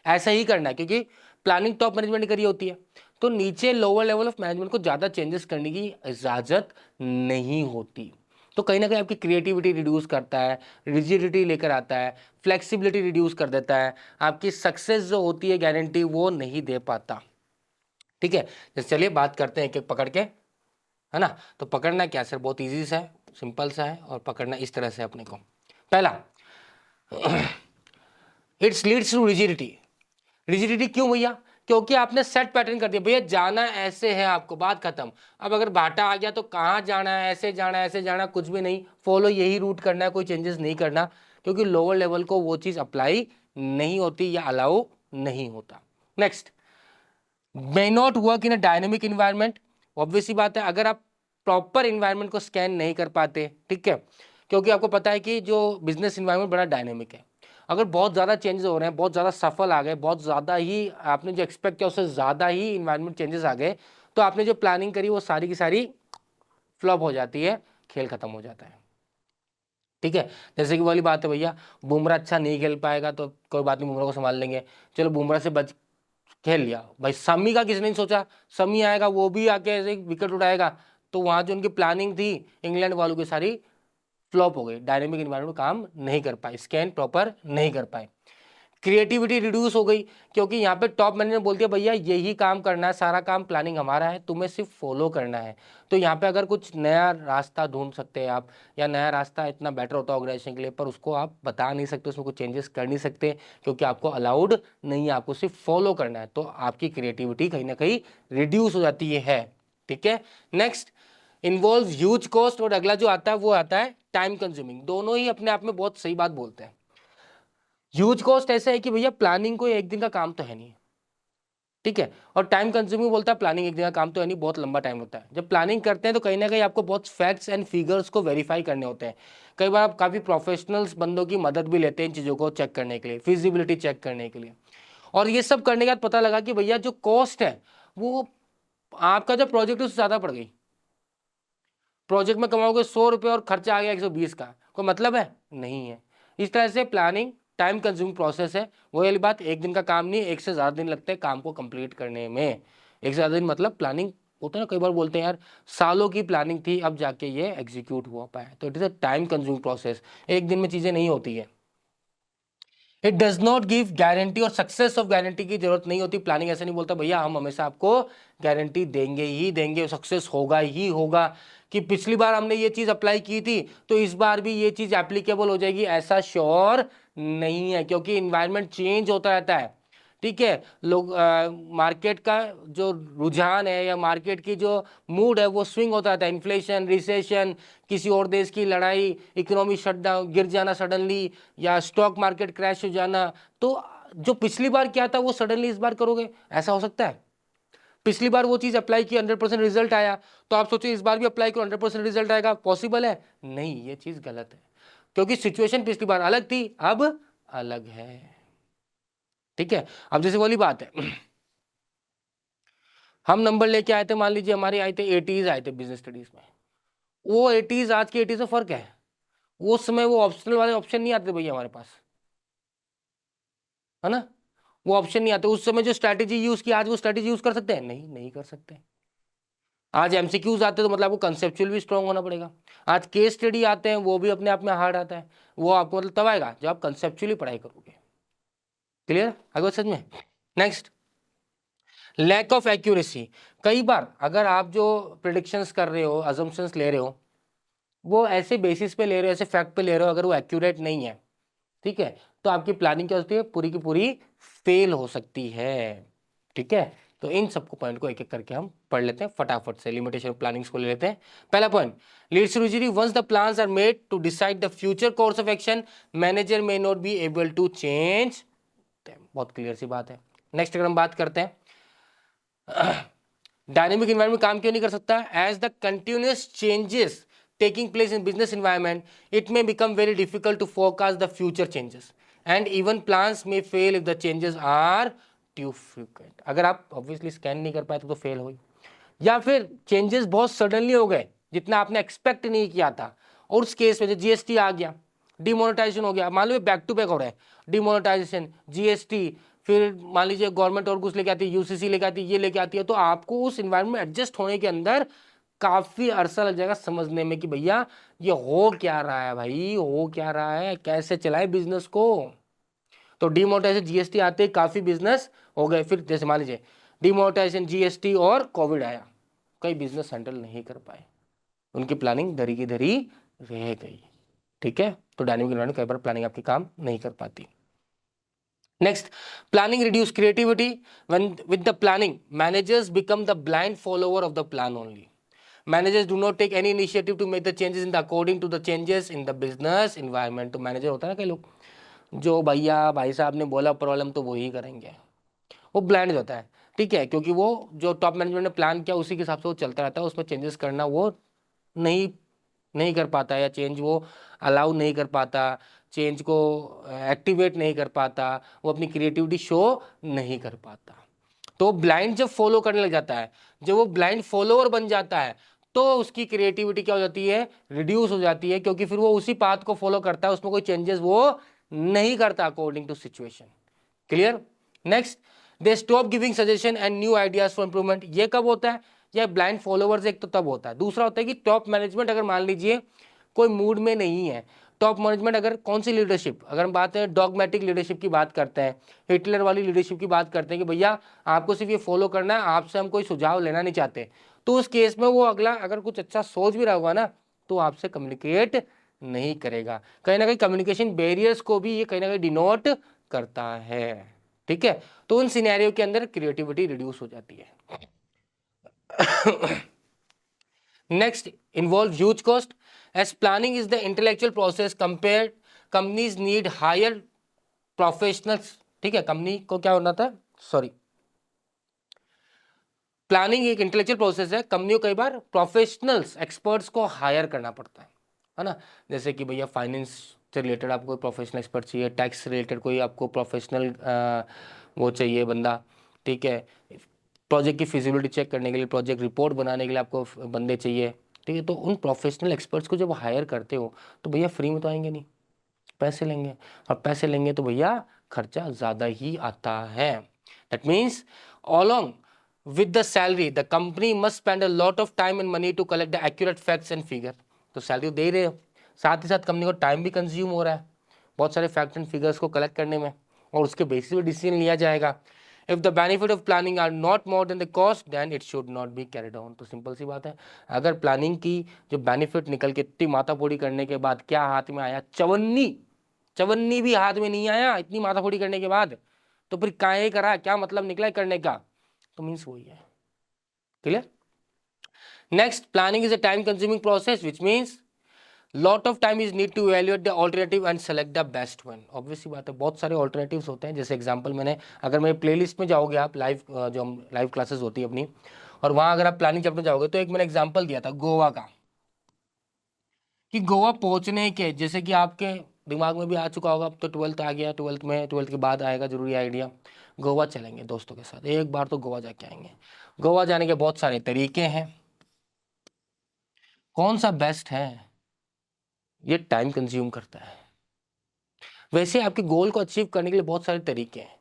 ऐसा ही करना है, क्योंकि प्लानिंग टॉप मैनेजमेंट ने करी होती है, तो नीचे लोअर लेवल ऑफ मैनेजमेंट को ज़्यादा चेंजेस करने की इजाज़त नहीं होती। तो कहीं ना कहीं आपकी क्रिएटिविटी रिड्यूस करता है, रिजिडिटी लेकर आता है, फ्लेक्सिबिलिटी रिड्यूस कर देता है, आपकी सक्सेस जो होती है गारंटी वो नहीं दे पाता। ठीक है, जैसे चलिए बात करते हैं एक एक पकड़ के, है ना। तो पकड़ना क्या सर, बहुत ईजी सा है, सिंपल सा है, और पकड़ना इस तरह से अपने को। पहला, it's leads to rigidity. Rigidity क्यों भैया? क्योंकि आपने सेट पैटर्न कर दिया, भैया जाना ऐसे है आपको, बात खत्म। अब अगर भाटा आ गया तो कहाँ जाना है, ऐसे जाना है, ऐसे जाना, कुछ भी नहीं, फॉलो यही रूट करना है, कोई चेंजेस नहीं करना, क्योंकि लोअर लेवल को वो चीज़ अप्लाई नहीं होती या अलाउ नहीं होता। Next, may not work in a dynamic environment. Obviously बात है, अगर आप प्रॉपर इन्वायरमेंट को स्कैन नहीं कर पाते, ठीक है, क्योंकि आपको पता है कि जो बिजनेस इन्वायरमेंट बड़ा डायनेमिक है, अगर बहुत ज़्यादा चेंजेस हो रहे हैं, बहुत ज़्यादा सफल आ गए, बहुत ज़्यादा ही आपने जो एक्सपेक्ट किया उससे ज़्यादा ही इन्वायरमेंट चेंजेस आ गए, तो आपने जो प्लानिंग करी वो सारी की सारी फ्लॉप हो जाती है, खेल खत्म हो जाता है। ठीक है, जैसे कि वाली बात है भैया, बुमराह अच्छा नहीं खेल पाएगा तो कोई बात नहीं, बुमराह को संभाल लेंगे, चलो बुमराह से बच खेल लिया भाई, शमी का किसने नहीं सोचा, शमी आएगा वो भी आके ऐसे विकेट उठाएगा, तो वहां जो उनकी प्लानिंग थी इंग्लैंड वालों की सारी फ्लॉप हो गई, डायनेमिक एनवायरनमेंट में काम नहीं कर पाए, स्कैन प्रॉपर नहीं कर पाए, क्रिएटिविटी रिड्यूस हो गई, क्योंकि यहाँ पे टॉप मैनेजर बोलती है भैया यही काम करना है, सारा काम प्लानिंग हमारा है, तुम्हें सिर्फ फॉलो करना है। तो यहाँ पे अगर कुछ नया रास्ता ढूंढ सकते हैं आप, या नया रास्ता इतना बेटर होता है ऑर्गेनाइजेशन के लिए, पर उसको आप बता नहीं सकते, उसमें कुछ चेंजेस कर नहीं सकते, क्योंकि आपको अलाउड नहीं है, आपको सिर्फ फॉलो करना है, तो आपकी क्रिएटिविटी कहीं ना कहीं रिड्यूस हो जाती है। ठीक है, नेक्स्ट, इन्वॉल्व ह्यूज कॉस्ट, और अगला जो आता है वो आता है टाइम कंज्यूमिंग। दोनों ही अपने आप में बहुत सही बात बोलते हैं। ह्यूज कॉस्ट ऐसा है कि भैया प्लानिंग को एक दिन का काम तो है नहीं, ठीक है, और टाइम कंज्यूमिंग बोलता है प्लानिंग एक दिन का काम तो है नहीं, बहुत लंबा टाइम होता है। जब प्लानिंग करते हैं तो कहीं ना कहीं आपको बहुत फैक्ट्स एंड फिगर्स को वेरीफाई करने होते हैं, कई बार आप काफ़ी प्रोफेशनल्स बंदों की मदद भी लेते हैं इन चीज़ों को चेक करने के लिए, फिजिबिलिटी चेक करने के लिए, और ये सब करने के बाद पता लगा कि भैया जो कॉस्ट है वो आपका जो प्रोजेक्ट है उससे ज़्यादा पड़ गई, प्रोजेक्ट में कमाओगे 100 रुपये और खर्चा आ गया 120 का, कोई मतलब है नहीं है। इस तरह से प्लानिंग टाइम कंज्यूमिंग प्रोसेस है, वो वाली बात, एक दिन का काम नहीं, एक से ज़्यादा दिन लगते हैं काम को कंप्लीट करने में। एक से ज़्यादा दिन मतलब प्लानिंग होता है ना, कई बार बोलते हैं यार सालों की प्लानिंग थी अब जाके ये एग्जीक्यूट हुआ पाया, तो it is a time consuming process, एक दिन में चीज़ें नहीं होती है। It does not give guarantee, और सक्सेस ऑफ गारंटी की जरूरत नहीं होती। प्लानिंग ऐसा नहीं बोलता भैया हम हमेशा आपको गारंटी देंगे ही देंगे, सक्सेस होगा ही होगा, कि पिछली बार हमने ये चीज अप्लाई की थी तो इस बार भी ये चीज एप्लीकेबल हो जाएगी, ऐसा श्योर नहीं है, क्योंकि इन्वायरमेंट चेंज होता रहता है। ठीक है, लोग मार्केट का जो रुझान है या मार्केट की जो मूड है वो स्विंग होता रहता है, इन्फ्लेशन, रिसेशन, किसी और देश की लड़ाई, इकोनॉमी शटडाउन, गिर जाना सडनली, या स्टॉक मार्केट क्रैश हो जाना, तो जो पिछली बार किया था वो सडनली इस बार करोगे, ऐसा हो सकता है? पिछली बार वो चीज अप्लाई की 100% रिजल्ट आया, तो आप सोचिए इस बार भी अप्लाई करो 100% रिजल्ट आएगा, पॉसिबल है? नहीं, ये चीज गलत है, क्योंकि सिचुएशन पिछली बार अलग थी, अब अलग है। ठीक है, अब जैसे वाली बात है, हम नंबर लेके आए थे, मान लीजिए हमारे आए थे 80s आए थे बिजनेस स्टडीज में, वो 80s आज के 80s में फर्क है, वो उस समय वो ऑप्शनल वाले ऑप्शन नहीं आते भैया हमारे पास, है ना, वो ऑप्शन नहीं आते, उस समय जो स्ट्रैटेजी यूज की आज वो स्ट्रैटेजी यूज कर सकते हैं? नहीं, नहीं कर सकते। आज एमसीक्यूज आते हैं तो मतलब आपको कंसेप्चुअल भी स्ट्रांग होना पड़ेगा, आज केस स्टडी आते हैं वो भी अपने आप में हार्ड आता है, वो आपको मतलब तब आएगा जब आप कंसेप्चुअली पढ़ाई करोगे। क्लियर, आगे समझ में? नेक्स्ट, लैक ऑफ एक्यूरेसी, कई बार अगर आप जो प्रिडिक्शंस कर रहे हो, अजम्पशंस ले रहे हो, वो ऐसे बेसिस पे ले रहे हो, ऐसे फैक्ट पे ले रहे हो, अगर वो एक्यूरेट नहीं है, ठीक है, तो आपकी प्लानिंग क्या होती है, पूरी की पूरी फेल हो सकती है। ठीक है, तो इन सबको पॉइंट को एक एक करके हम पढ़ लेते हैं फटाफट से, लिमिटेशन ऑफ प्लानिंग्स को ले लेते हैं। पहला point, leads to injury, once the plans are made to decide the future course of action, manager may not be able to change. बहुत क्लियर सी बात है। नेक्स्ट अगर हम बात करते हैं, डायनेमिक इन्वायरमेंट काम क्यों नहीं कर सकता, as the continuous changes taking place in business environment, it may become very difficult to forecast the future changes and even plans may fail if the changes are too frequent। अगर आप obviously scan नहीं कर पाए तो fail हुई, या फिर changes बहुत सडनली हो गए जितना आपने एक्सपेक्ट नहीं किया था, और उस केस में जो जीएसटी आ गया, डिमोनेटाइजेशन हो गया, मान लो बैक टू बैक हो रहा है, डिमोनेटाइजेशन, जीएसटी, फिर मान लीजिए गवर्नमेंट और कुछ लेके आती है, यूसीसी लेके आती है, ये लेके आती है, तो आपको उस इन्वायरमेंट में एडजस्ट होने के अंदर काफी अरसा लग जाएगा समझने में कि भैया ये हो क्या रहा है, भाई हो क्या रहा है, कैसे चलाए बिजनेस को। तो डिमोनेटाइजेशन, जीएसटी आते ही काफी बिजनेस हो गए, फिर जैसे मान लीजिए डिमोनेटाइजेशन, जीएसटी और कोविड आया, कई बिजनेस हैंडल नहीं कर पाए, उनकी प्लानिंग धरी की धरी रह गई। ठीक है, तो डायनेमिक एनवायरनमेंट कई बार प्लानिंग आपकी काम नहीं कर पाती। Next, planning reduce creativity, when with the planning managers become the blind follower of the plan only. Managers do not take any initiative to make the changes in the according to the changes in the business environment। तो manager होता है ना कई लोग, जो भैया भाई साहब ने बोला प्रॉब्लम तो वो ही करेंगे, वो ब्लाइंड होता है। ठीक है, क्योंकि वो जो टॉप मैनेजमेंट ने प्लान किया उसी के हिसाब से वो चलता रहता है, उसमें चेंजेस करना वो नहीं नहीं कर पाता, या चेंज वो अलाउ नहीं कर पाता, चेंज को एक्टिवेट नहीं कर पाता, वो अपनी क्रिएटिविटी शो नहीं कर पाता। तो ब्लाइंड जब फॉलो करने लग जाता है, जब वो ब्लाइंड फॉलोअर बन जाता है, तो उसकी क्रिएटिविटी क्या हो जाती है, रिड्यूस हो जाती है, क्योंकि फिर वो उसी पाथ को फॉलो करता है, उसमें कोई चेंजेस वो नहीं करता according to situation. Clear. Next, they stop giving suggestion and new ideas for improvement. ये कब होता है, या ब्लाइंड फॉलोवर्स एक तो तब होता है, दूसरा होता है कि टॉप मैनेजमेंट अगर मान लीजिए कोई मूड में नहीं है, टॉप मैनेजमेंट अगर कौन सी लीडरशिप, अगर हम बात है डॉगमेटिक लीडरशिप की बात करते हैं, हिटलर वाली लीडरशिप की बात करते हैं कि भैया आपको सिर्फ ये फॉलो करना है, आपसे हम कोई सुझाव लेना नहीं चाहते, तो उस केस में वो अगला अगर कुछ अच्छा सोच भी रहा होगा ना, तो आपसे कम्युनिकेट नहीं करेगा। कहीं ना कहीं कम्युनिकेशन बैरियर्स को भी ये कहीं ना कहीं डिनोट करता है। ठीक है, तो उन सिनेरियो के अंदर क्रिएटिविटी रिड्यूस हो जाती है। Next, involve huge cost, as planning is the intellectual process compare, companies need hire professionals. ठीक है, कंपनी को क्या होना था, सॉरी, प्लानिंग एक इंटेलेक्चुअल प्रोसेस है, कंपनी को कई बार प्रोफेशनल्स एक्सपर्ट्स को हायर करना पड़ता है ना, जैसे कि भैया फाइनेंस से रिलेटेड आपको कोई प्रोफेशनल एक्सपर्ट चाहिए, टैक्स से रिलेटेड कोई आपको प्रोफेशनल वो चाहिए बंदा। ठीक है, प्रोजेक्ट की फिजिबिलिटी चेक करने के लिए, प्रोजेक्ट रिपोर्ट बनाने के लिए आपको बंदे चाहिए। ठीक है, तो उन प्रोफेशनल एक्सपर्ट्स को जब हायर करते हो तो भैया फ्री में तो आएंगे नहीं, पैसे लेंगे, और पैसे लेंगे तो भैया खर्चा ज़्यादा ही आता है। That means along with the salary the company must spend a lot of time and money to collect the accurate facts and figure। तो सैलरी दे रहे हो, साथ ही साथ कंपनी को टाइम भी कंज्यूम हो रहा है बहुत सारे फैक्ट एंड फिगर्स को कलेक्ट करने में, और उसके बेसिस पे डिसीजन लिया जाएगा। If the benefit of planning are not more than the cost then it should not be carried on. तो सिंपल सी बात है, अगर प्लानिंग की जो बेनिफिट निकल के इतनी माथाफोड़ी करने के बाद क्या हाथ में आया, चवन्नी चवन्नी भी हाथ में नहीं आया इतनी माथाफोड़ी करने के बाद, तो फिर काहे करा, क्या मतलब निकला करने का, तो मीन्स वही है। Clear. Next, planning is a time consuming process which means lot of time is need to evaluate the alternative and select the best one. Obviously बात है, बहुत सारे ऑल्टरनेटिव्स होते हैं, जैसे एग्जांपल मैंने, अगर मेरे प्लेलिस्ट में जाओगे आप, लाइव जो हम लाइव क्लासेस होती है अपनी, और वहां अगर आप प्लानिंग चैप्टर जाओगे तो एक मैंने एग्जांपल दिया था गोवा का, कि गोवा पहुंचने के, जैसे कि आपके दिमाग में भी आ चुका होगा, अब तो 12th आ गया, 12th में 12th के बाद आएगा जरूरी आइडिया, गोवा चलेंगे दोस्तों के साथ, एक बार तो गोवा जाके आएंगे। गोवा जाने के बहुत सारे तरीके हैं, कौन सा बेस्ट है, ये टाइम कंज्यूम करता है। वैसे आपके गोल को अचीव करने के लिए बहुत सारे तरीके हैं।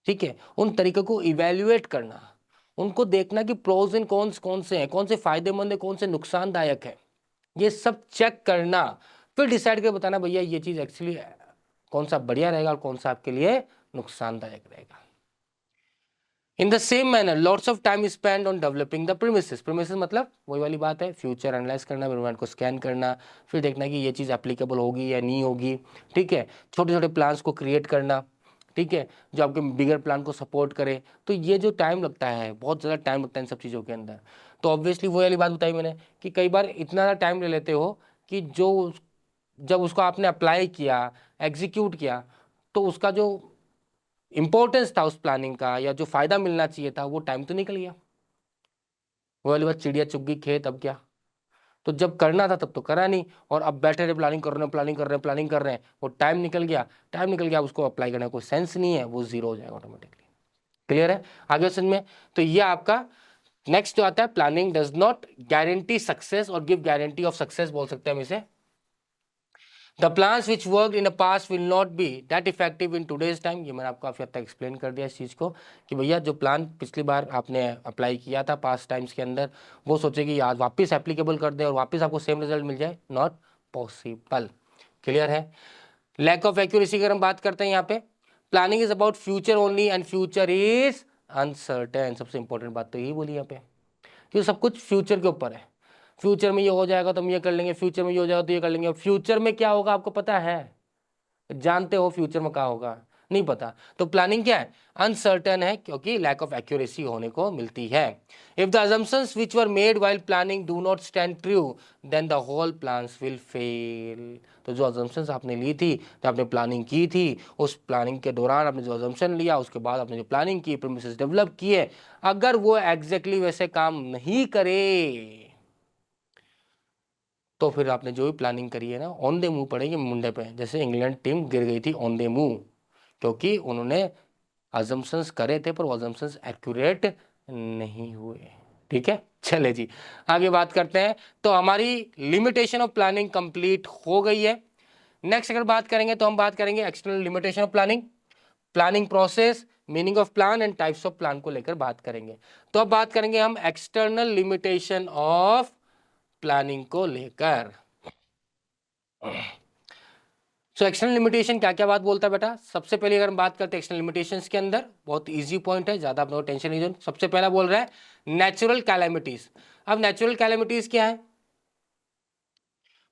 ठीक है, उन तरीकों को इवेल्युएट करना, उनको देखना कि प्रोज एंड कॉन्स कौन से हैं, कौन से फायदेमंद है, कौन से नुकसानदायक है, ये सब चेक करना, फिर डिसाइड करके बताना भैया ये चीज एक्चुअली कौन सा बढ़िया रहेगा और कौन सा आपके लिए नुकसानदायक रहेगा। In the same manner lots of time spend on developing the premises. Premises मतलब वही वाली बात है, फ्यूचर एनालाइज करना, एनवायरनमेंट को स्कैन करना, फिर देखना कि ये चीज़ एप्लीकेबल होगी या नहीं होगी, ठीक है। छोटे छोटे प्लान्स को क्रिएट करना, ठीक है, जो आपके बिगर प्लान को सपोर्ट करे। तो ये जो टाइम लगता है, बहुत ज़्यादा टाइम लगता है इन सब चीज़ों के अंदर। तो ऑब्वियसली वो वाली बात बताई मैंने कि कई बार इतना ज़्यादा टाइम ले लेते हो कि जो जब उसको आपने अप्लाई किया, एग्जीक्यूट किया, तो उसका जो इंपॉर्टेंस था उस प्लानिंग का या जो फायदा मिलना चाहिए था वो टाइम तो निकल गया। वो वाली बात, चिड़िया चुग गई खेत, अब क्या। तो जब करना था तब तो करा नहीं, और अब बैठे रहे प्लानिंग कर रहे हैं, प्लानिंग कर रहे हैं, प्लानिंग कर रहे हैं, वो टाइम निकल गया। टाइम निकल गया, उसको अप्लाई करने का कोई सेंस नहीं है, वो जीरो हो जाएगा ऑटोमेटिकली। क्लियर है आगे समझ में? तो ये आपका नेक्स्ट जो आता है, planning does not guarantee success और गिव गारंटी ऑफ सक्सेस बोल सकते हैं हम इसे। The plans which work in the past will not be that effective in today's time. ये मैंने आपको काफी हद तक एक्सप्लेन कर दिया इस चीज़ को कि भैया जो प्लान पिछली बार आपने अप्लाई किया था पास्ट टाइम्स के अंदर, वो सोचे कि आज वापस एप्लीकेबल कर दे और वापस आपको सेम रिजल्ट मिल जाए, नॉट पॉसिबल। क्लियर है? लैक ऑफ एक्यूरेसी अगर हम बात करते हैं यहाँ पे, planning is about future only and future is uncertain. सबसे इंपॉर्टेंट बात तो यही बोली यहाँ पे, क्योंकि सब कुछ फ्यूचर के ऊपर है। फ्यूचर में ये हो जाएगा तो हम ये कर लेंगे, फ्यूचर में ये हो जाएगा तो ये कर लेंगे। फ्यूचर में क्या होगा आपको पता है? जानते हो फ्यूचर में क्या होगा? नहीं पता। तो प्लानिंग क्या है? अनसर्टेन है, क्योंकि लैक ऑफ एक्यूरेसी होने को मिलती है। If the assumptions which were made while planning do not stand true then the whole plans will fail। तो जो assumptions आपने ली थी, जो आपने प्लानिंग की थी, उस प्लानिंग के दौरान आपने जो assumption लिया, उसके बाद आपने जो प्लानिंग की, प्रीमिसेस डेवलप किए, अगर वो एग्जैक्टली वैसे काम नहीं करे तो फिर आपने जो भी प्लानिंग करी है ना, ऑन द मुंह पड़ेगी मुंडे पे। जैसे इंग्लैंड टीम गिर गई थी ऑन द मुंह, क्योंकि उन्होंने अजम्पशंस करे थे पर वो अजम्पशंस एक्यूरेट नहीं हुए। ठीक है, चले जी आगे बात करते हैं। तो हमारी लिमिटेशन ऑफ प्लानिंग कंप्लीट हो गई है। नेक्स्ट अगर बात करेंगे तो हम बात करेंगे external limitation of planning, planning process, meaning of plan and types of plan को लेकर बात करेंगे। तो अब बात करेंगे हम एक्सटर्नल लिमिटेशन ऑफ प्लानिंग को लेकर। सो एक्सटर्नल लिमिटेशन क्या क्या बात बोलता है बेटा? सबसे पहले अगर हम बात करते हैं एक्सटर्नल लिमिटेशंस के अंदर, बहुत इजी पॉइंट है, ज्यादा अपने टेंशन नहीं दो। सबसे पहला बोल रहा है नेचुरल कैलेमिटीज। अब नेचुरल कैलेमिटीज क्या है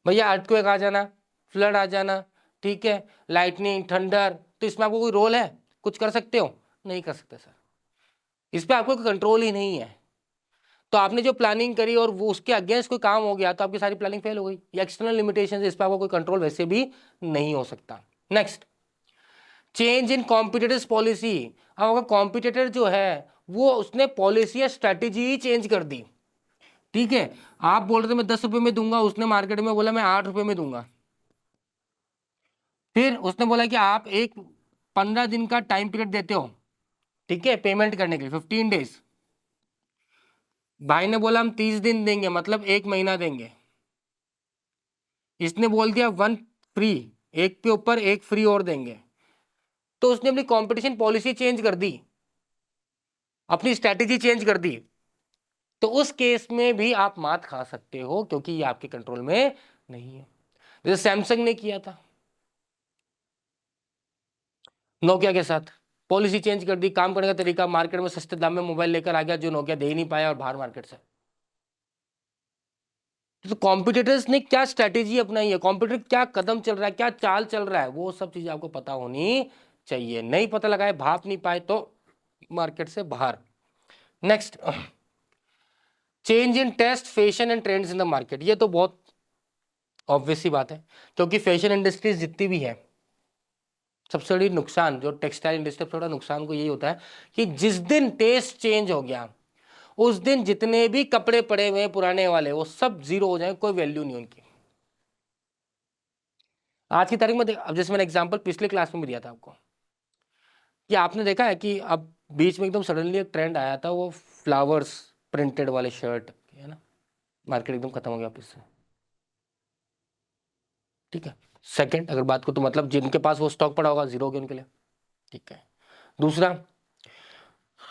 भैया? अर्थक्वेक आ जाना, फ्लड आ जाना, ठीक है, लाइटनिंग, थंडर। तो इसमें आपको कोई रोल है? कुछ कर सकते हो? नहीं कर सकते सर, इस पर आपको कंट्रोल ही नहीं है। तो आपने जो प्लानिंग करी और वो उसके अगेंस्ट कोई काम हो गया तो आपकी सारी प्लानिंग फेल हो गई। ये एक्सटर्नल लिमिटेशन, इस पर आपको कोई कंट्रोल वैसे भी नहीं हो सकता। नेक्स्ट, चेंज इन कॉम्पिटिटर्स पॉलिसी। अब अगर कॉम्पिटिटर जो है वो उसने पॉलिसी या स्ट्रेटेजी ही चेंज कर दी, ठीक है, आप बोल रहे थे मैं 10 रुपए में दूंगा, उसने मार्केट में बोला मैं 8 रुपए में दूंगा। फिर उसने बोला कि आप एक 15 दिन का टाइम पीरियड देते हो, ठीक है, पेमेंट करने के लिए 15 डेज। भाई ने बोला हम 30 दिन देंगे, मतलब 1 महीना देंगे। इसने बोल दिया 1 फ्री, एक के ऊपर एक फ्री और देंगे। तो उसने अपनी कंपटीशन पॉलिसी चेंज कर दी, अपनी स्ट्रैटेजी चेंज कर दी। तो उस केस में भी आप मात खा सकते हो, क्योंकि ये आपके कंट्रोल में नहीं है। जैसे सैमसंग ने किया था नोकिया के साथ, पॉलिसी चेंज कर दी, काम करने का तरीका, मार्केट में सस्ते दाम में मोबाइल लेकर आ गया जो नोकिया दे ही नहीं पाया और बाहर मार्केट से। तो कॉम्पिटिटर्स ने क्या स्ट्रैटेजी अपनाई है, कॉम्पिटिटर क्या कदम चल रहा है, क्या चाल चल रहा है, वो सब चीजें आपको पता होनी चाहिए। नहीं पता लगाए, भाप नहीं पाए तो मार्केट से बाहर। Next, change in taste, fashion and trends in the market. ये तो बहुत ऑब्वियस सी बात है, क्योंकि फैशन इंडस्ट्रीज जितनी भी है, सबसे बड़ी नुकसान जो टेक्सटाइल इंडस्ट्री का थोड़ा नुकसान को यही होता है कि जिस दिन टेस्ट चेंज हो गया उस दिन जितने भी कपड़े पड़े हुए हैं पुराने वाले वो सब जीरो हो जाए, कोई वैल्यू नहीं उनकी। आज की तारीख में अब जैसे मैंने एग्जांपल पिछले क्लास में भी दिया था आपको, कि आपने देखा है कि अब बीच में एकदम सडनली एक ट्रेंड आया था, वो फ्लावर्स प्रिंटेड वाले शर्ट, है ना, मार्केट एकदम खत्म हो गया वापस से। ठीक है, सेकंड अगर बात को तो मतलब जिनके पास वो स्टॉक पड़ा होगा जीरो हो गया उनके लिए। ठीक है, दूसरा,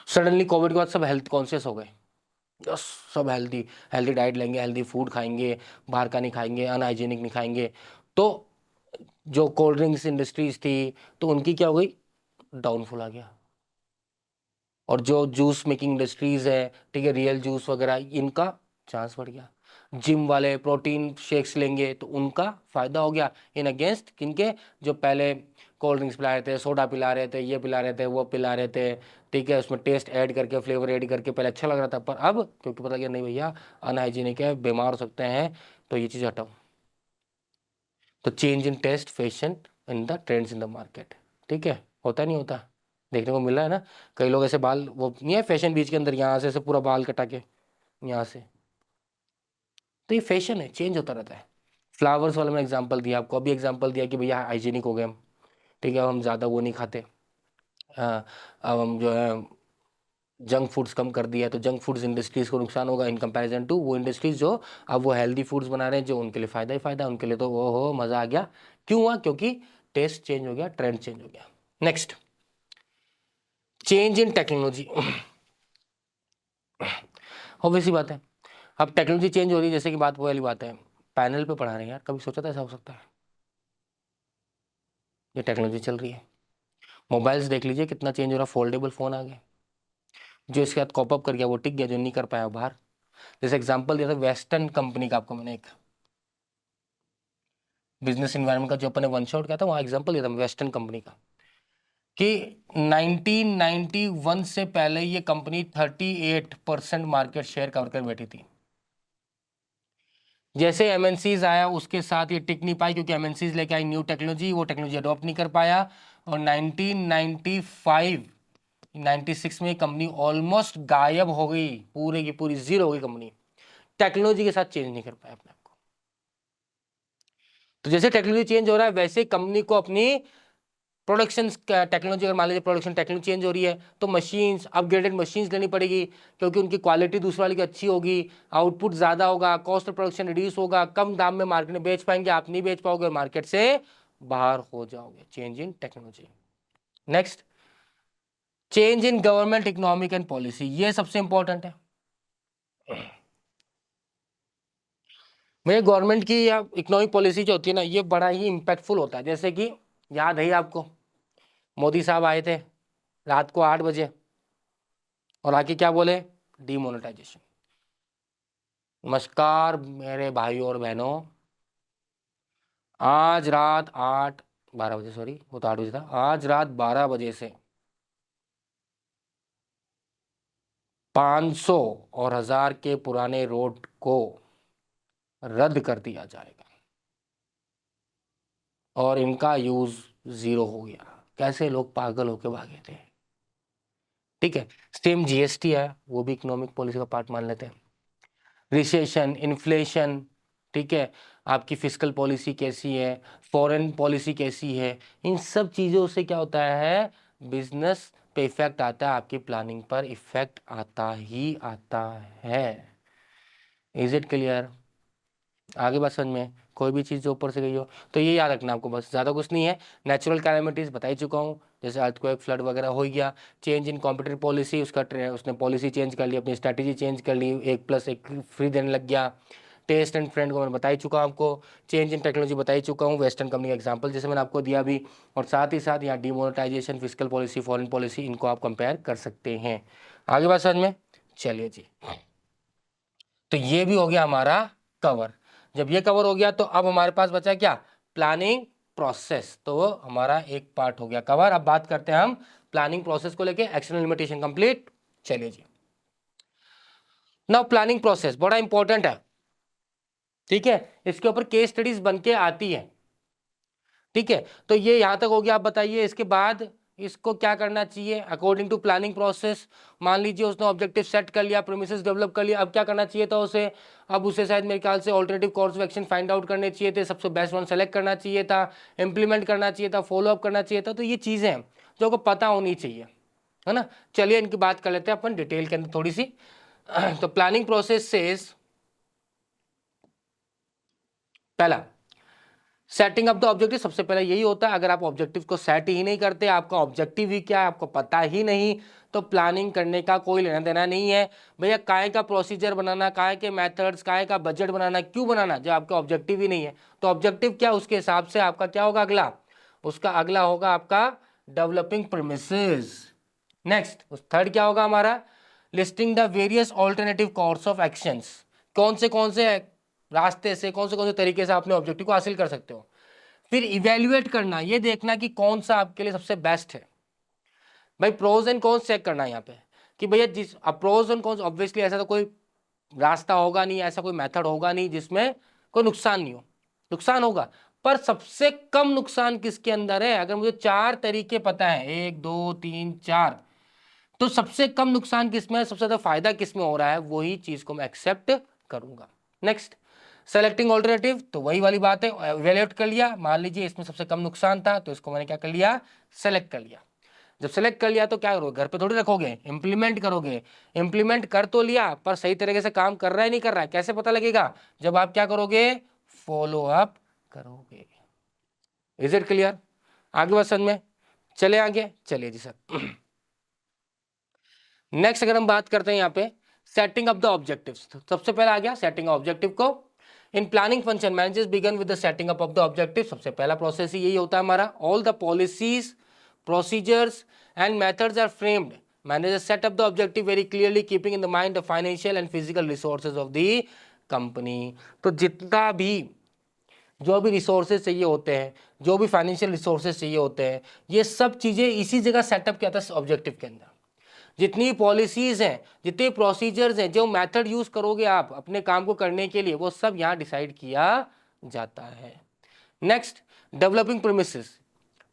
सडनली कोविड के बाद सब हेल्थ कॉन्शियस हो गए, बस सब हेल्दी हेल्दी डाइट लेंगे, हेल्दी फूड खाएंगे, बाहर का नहीं खाएंगे, अनहाइजीनिक नहीं खाएंगे। तो जो कोल्ड ड्रिंक्स इंडस्ट्रीज थी तो उनकी क्या हो गई, डाउनफॉल आ गया। और जो जूस मेकिंग इंडस्ट्रीज है, ठीक है, रियल जूस वगैरह, इनका चांस बढ़ गया। जिम वाले प्रोटीन शेक्स लेंगे तो उनका फायदा हो गया इन अगेंस्ट किनके, जो पहले कोल्ड ड्रिंक्स पिला रहे थे, सोडा पिला रहे थे, ये पिला रहे थे, वो पिला रहे थे, ठीक है, उसमें टेस्ट ऐड करके, फ्लेवर ऐड करके पहले अच्छा लग रहा था, पर अब क्योंकि पता गया नहीं भैया अनहाइजीनिक है, बीमार हो सकते हैं, तो ये चीज़ हटाओ। तो change in taste fashion in the trends in the market, ठीक है, होता नहीं होता, देखने को मिल रहा है ना। कई लोग ऐसे बाल, वो नहीं है फैशन बीच के अंदर, यहाँ से ऐसे पूरा बाल कटा के यहाँ से, तो ये फैशन है, चेंज होता रहता है। फ्लावर्स वाला मैं एग्जांपल दिया आपको, अभी एग्जांपल दिया कि भैया हाइजीनिक हो गए हम, ठीक है, अब हम ज़्यादा वो नहीं खाते, हाँ, अब हम जो है जंक फूड्स कम कर दिया, तो जंक फूड्स इंडस्ट्रीज को नुकसान होगा इन कंपैरिजन टू वो इंडस्ट्रीज जो अब वो हेल्दी फूड्स बना रहे हैं, जो उनके लिए फ़ायदा ही फ़ायदा है, उनके लिए तो वो हो मज़ा आ गया। क्यों हुआ? क्योंकि टेस्ट चेंज हो गया, ट्रेंड चेंज हो गया। Next, change in technology. Obvious सी बात है, अब टेक्नोलॉजी चेंज हो रही है, जैसे कि बात वो वाली बात है, पैनल पे पढ़ा रहे हैं यार, कभी सोचा था ऐसा हो सकता है? ये टेक्नोलॉजी चल रही है। मोबाइल्स देख लीजिए कितना चेंज हो रहा, फोल्डेबल फ़ोन आ गए, जो इसके साथ कॉप अप कर गया वो टिक गया, जो नहीं कर पाया बाहर। जैसे एग्जांपल दिया था वेस्टर्न कंपनी का आपको मैंने, एक बिजनेस इन्वायरमेंट का जो अपने वन शॉट किया था, वहाँ एग्जांपल दिया था वेस्टर्न कंपनी का, कि 1991 से पहले ये कंपनी 38% मार्केट शेयर कवर कर बैठी थी। जैसे एमएनसीज आया उसके साथ ये टिक नहीं पाई, क्योंकि एमएनसीज लेके आई न्यू टेक्नोलॉजी, वो टेक्नोलॉजी अडॉप्ट नहीं कर पाया, और 1995 96 में कंपनी ऑलमोस्ट गायब हो गई, पूरे की पूरी जीरो हो गई कंपनी, टेक्नोलॉजी के साथ चेंज नहीं कर पाया अपने आप को। तो जैसे टेक्नोलॉजी चेंज हो रहा है, वैसे कंपनी को अपनी प्रोडक्शन टेक्नोलॉजी, अगर मान लीजिए प्रोडक्शन टेक्नोलॉजी चेंज हो रही है, तो मशीन्स, अपग्रेडेड मशीन्स लेनी पड़ेगी, क्योंकि उनकी क्वालिटी दूसरे वाले की अच्छी होगी, आउटपुट ज़्यादा होगा, कॉस्ट ऑफ प्रोडक्शन रिड्यूस होगा, कम दाम में मार्केट में बेच पाएंगे, आप नहीं बेच पाओगे और मार्केट से बाहर हो जाओगे। Change in technology. Next, change in government economic and policy, ये सबसे इंपॉर्टेंट है। मेरे गवर्नमेंट की या इकोनॉमिक पॉलिसी जो होती है ना, ये बड़ा ही इम्पैक्टफुल होता है। जैसे कि याद है आपको, मोदी साहब आए थे रात को 8 बजे, और आके क्या बोले? डीमोनेटाइजेशन। नमस्कार मेरे भाइयों और बहनों, आज रात 12 बजे, सॉरी वो तो 8 बजे था, आज रात 12 बजे से 500 और 1000 के पुराने रोड को रद्द कर दिया जाएगा, और इनका यूज 0 हो गया। कैसे लोग पागल होके भागे थे, ठीक है। सेम जीएसटी है, वो भी इकोनॉमिक पॉलिसी का पार्ट मान लेते हैं। रिसेशन, इन्फ्लेशन, ठीक है, आपकी फिस्कल पॉलिसी कैसी है, फॉरेन पॉलिसी कैसी है, इन सब चीज़ों से क्या होता है? बिजनेस पे इफेक्ट आता है, आपकी प्लानिंग पर इफेक्ट आता ही आता है। Is it clear? आगे बात समझ में, कोई भी चीज़ जो ऊपर से गई हो तो ये याद रखना आपको, बस ज़्यादा कुछ नहीं है। नेचुरल कैलेमिटीज़ बता ही चुका हूँ, जैसे अर्थक्वेक, फ्लड वगैरह हो गया। चेंज इन कॉम्पिटेटिव पॉलिसी, उसने पॉलिसी चेंज कर ली, अपनी स्ट्रैटेजी चेंज कर ली, 1+1 फ्री देने लग गया। टेस्ट एंड फ्रेंड को मैंने बता ही चुका हूँ आपको। चेंज इन टेक्नोलॉजी बता ही चुका हूँ, वेस्टर्न कंपनी का एग्जाम्पल जैसे मैंने आपको दिया भी, और साथ ही साथ यहाँ demonetization, physical policy, foreign policy, इनको आप कंपेयर कर सकते हैं। आगे बात समझ में, चलिए जी। तो ये भी हो गया हमारा कवर। जब ये कवर हो गया तो अब हमारे पास बचा क्या? Planning process. तो हमारा एक पार्ट हो गया कवर। अब बात करते हैं हम प्लानिंग प्रोसेस को लेके, एक्सटर्नल लिमिटेशन कंप्लीट। चलिए जी, नाउ प्लानिंग प्रोसेस बड़ा इंपॉर्टेंट है, ठीक है, इसके ऊपर केस स्टडीज बन के आती है, ठीक है। तो ये यहां तक हो गया। आप बताइए इसके बाद इसको क्या करना चाहिए अकॉर्डिंग टू प्लानिंग प्रोसेस। मान लीजिए उसने ऑब्जेक्टिव सेट कर लिया, प्रीमिसेस डेवलप कर लिया, अब क्या करना चाहिए था उसे? अब उसे शायद मेरे ख्याल से alternative course of action find out करने चाहिए थे, सबसे बेस्ट वन सेलेक्ट करना चाहिए था, इंप्लीमेंट करना चाहिए था, फॉलो अप करना चाहिए था। तो ये चीज़ें हैं जो आपको पता होनी चाहिए, है ना। चलिए इनकी बात कर लेते हैं अपन डिटेल के अंदर थोड़ी सी। तो प्लानिंग प्रोसेस से पहला, सेटिंग अप द ऑब्जेक्टिव, सबसे पहले यही होता है। अगर आप ऑब्जेक्टिव को सेट ही नहीं करते, आपका ऑब्जेक्टिव ही क्या है आपको पता ही नहीं, तो प्लानिंग करने का कोई लेना देना नहीं है। भैया काय का प्रोसीजर बनाना, काय के मेथड्स, काय का बजट बनाना, क्यों बनाना जब आपका ऑब्जेक्टिव ही नहीं है? तो ऑब्जेक्टिव क्या, उसके हिसाब से आपका क्या होगा अगला? उसका अगला होगा आपका डेवलपिंग प्रीमिसेस। नेक्स्ट थर्ड क्या होगा हमारा, listing the various alternative course of actions, कौन से रास्ते से, कौन से तरीके से आपने ऑब्जेक्टिव को हासिल कर सकते हो। फिर इवेल्युएट करना, ये देखना कि कौन सा आपके लिए सबसे बेस्ट है। भाई प्रोज एंड कॉन्स चेक करना है यहाँ पे कि भैया जिस प्रोज एंड कॉन्स, ऑब्वियसली ऐसा तो कोई रास्ता होगा नहीं, ऐसा कोई मेथड होगा नहीं जिसमें कोई नुकसान नहीं हो, नुकसान होगा, पर सबसे कम नुकसान किसके अंदर है। अगर मुझे 4 तरीके पता है, 1 2 3 4, तो सबसे कम नुकसान किसमें है, सबसे ज्यादा फायदा किसमें हो रहा है, वही चीज को मैं एक्सेप्ट करूंगा। नेक्स्ट सेलेक्टिंग ऑल्टरनेटिव, तो वही वाली बात है, इवैल्यूएट कर लिया, मान लीजिए इसमें सबसे कम नुकसान था तो इसको मैंने क्या कर लिया, सेलेक्ट कर लिया। जब सेलेक्ट कर लिया तो क्या करोगे, घर पे थोड़ी रखोगे, इंप्लीमेंट करोगे। इंप्लीमेंट कर तो लिया पर सही तरीके से काम कर रहा है नहीं कर रहा है, कैसे पता लगेगा, जब आप क्या करोगे, फॉलो अप करोगे। इज इट क्लियर, आगे बात समझ में, चले आगे, चलिए जी सर। नेक्स्ट अगर हम बात करते हैं यहाँ पे सेटिंग अप द ऑब्जेक्टिव्स, तो सबसे पहले आ गया सेटिंग ऑब्जेक्टिव को। In planning function managers begin with the setting up of the objective, सबसे पहला प्रोसेस ही यही होता है हमारा। All the policies, procedures and methods are framed, managers set up the objective very clearly keeping in the mind the financial and physical resources of the company. तो जितना भी जो भी रिसोर्सेज चाहिए होते हैं, जो भी फाइनेंशियल रिसोर्सेज चाहिए होते हैं, ये सब चीजें इसी जगह सेटअप किया था ऑब्जेक्टिव के अंदर। जितनी पॉलिसीज हैं, जितने प्रोसीजर्स हैं, जो मेथड यूज करोगे आप अपने काम को करने के लिए, वो सब यहाँ डिसाइड किया जाता है। नेक्स्ट डेवलपिंग प्रीमिसेस,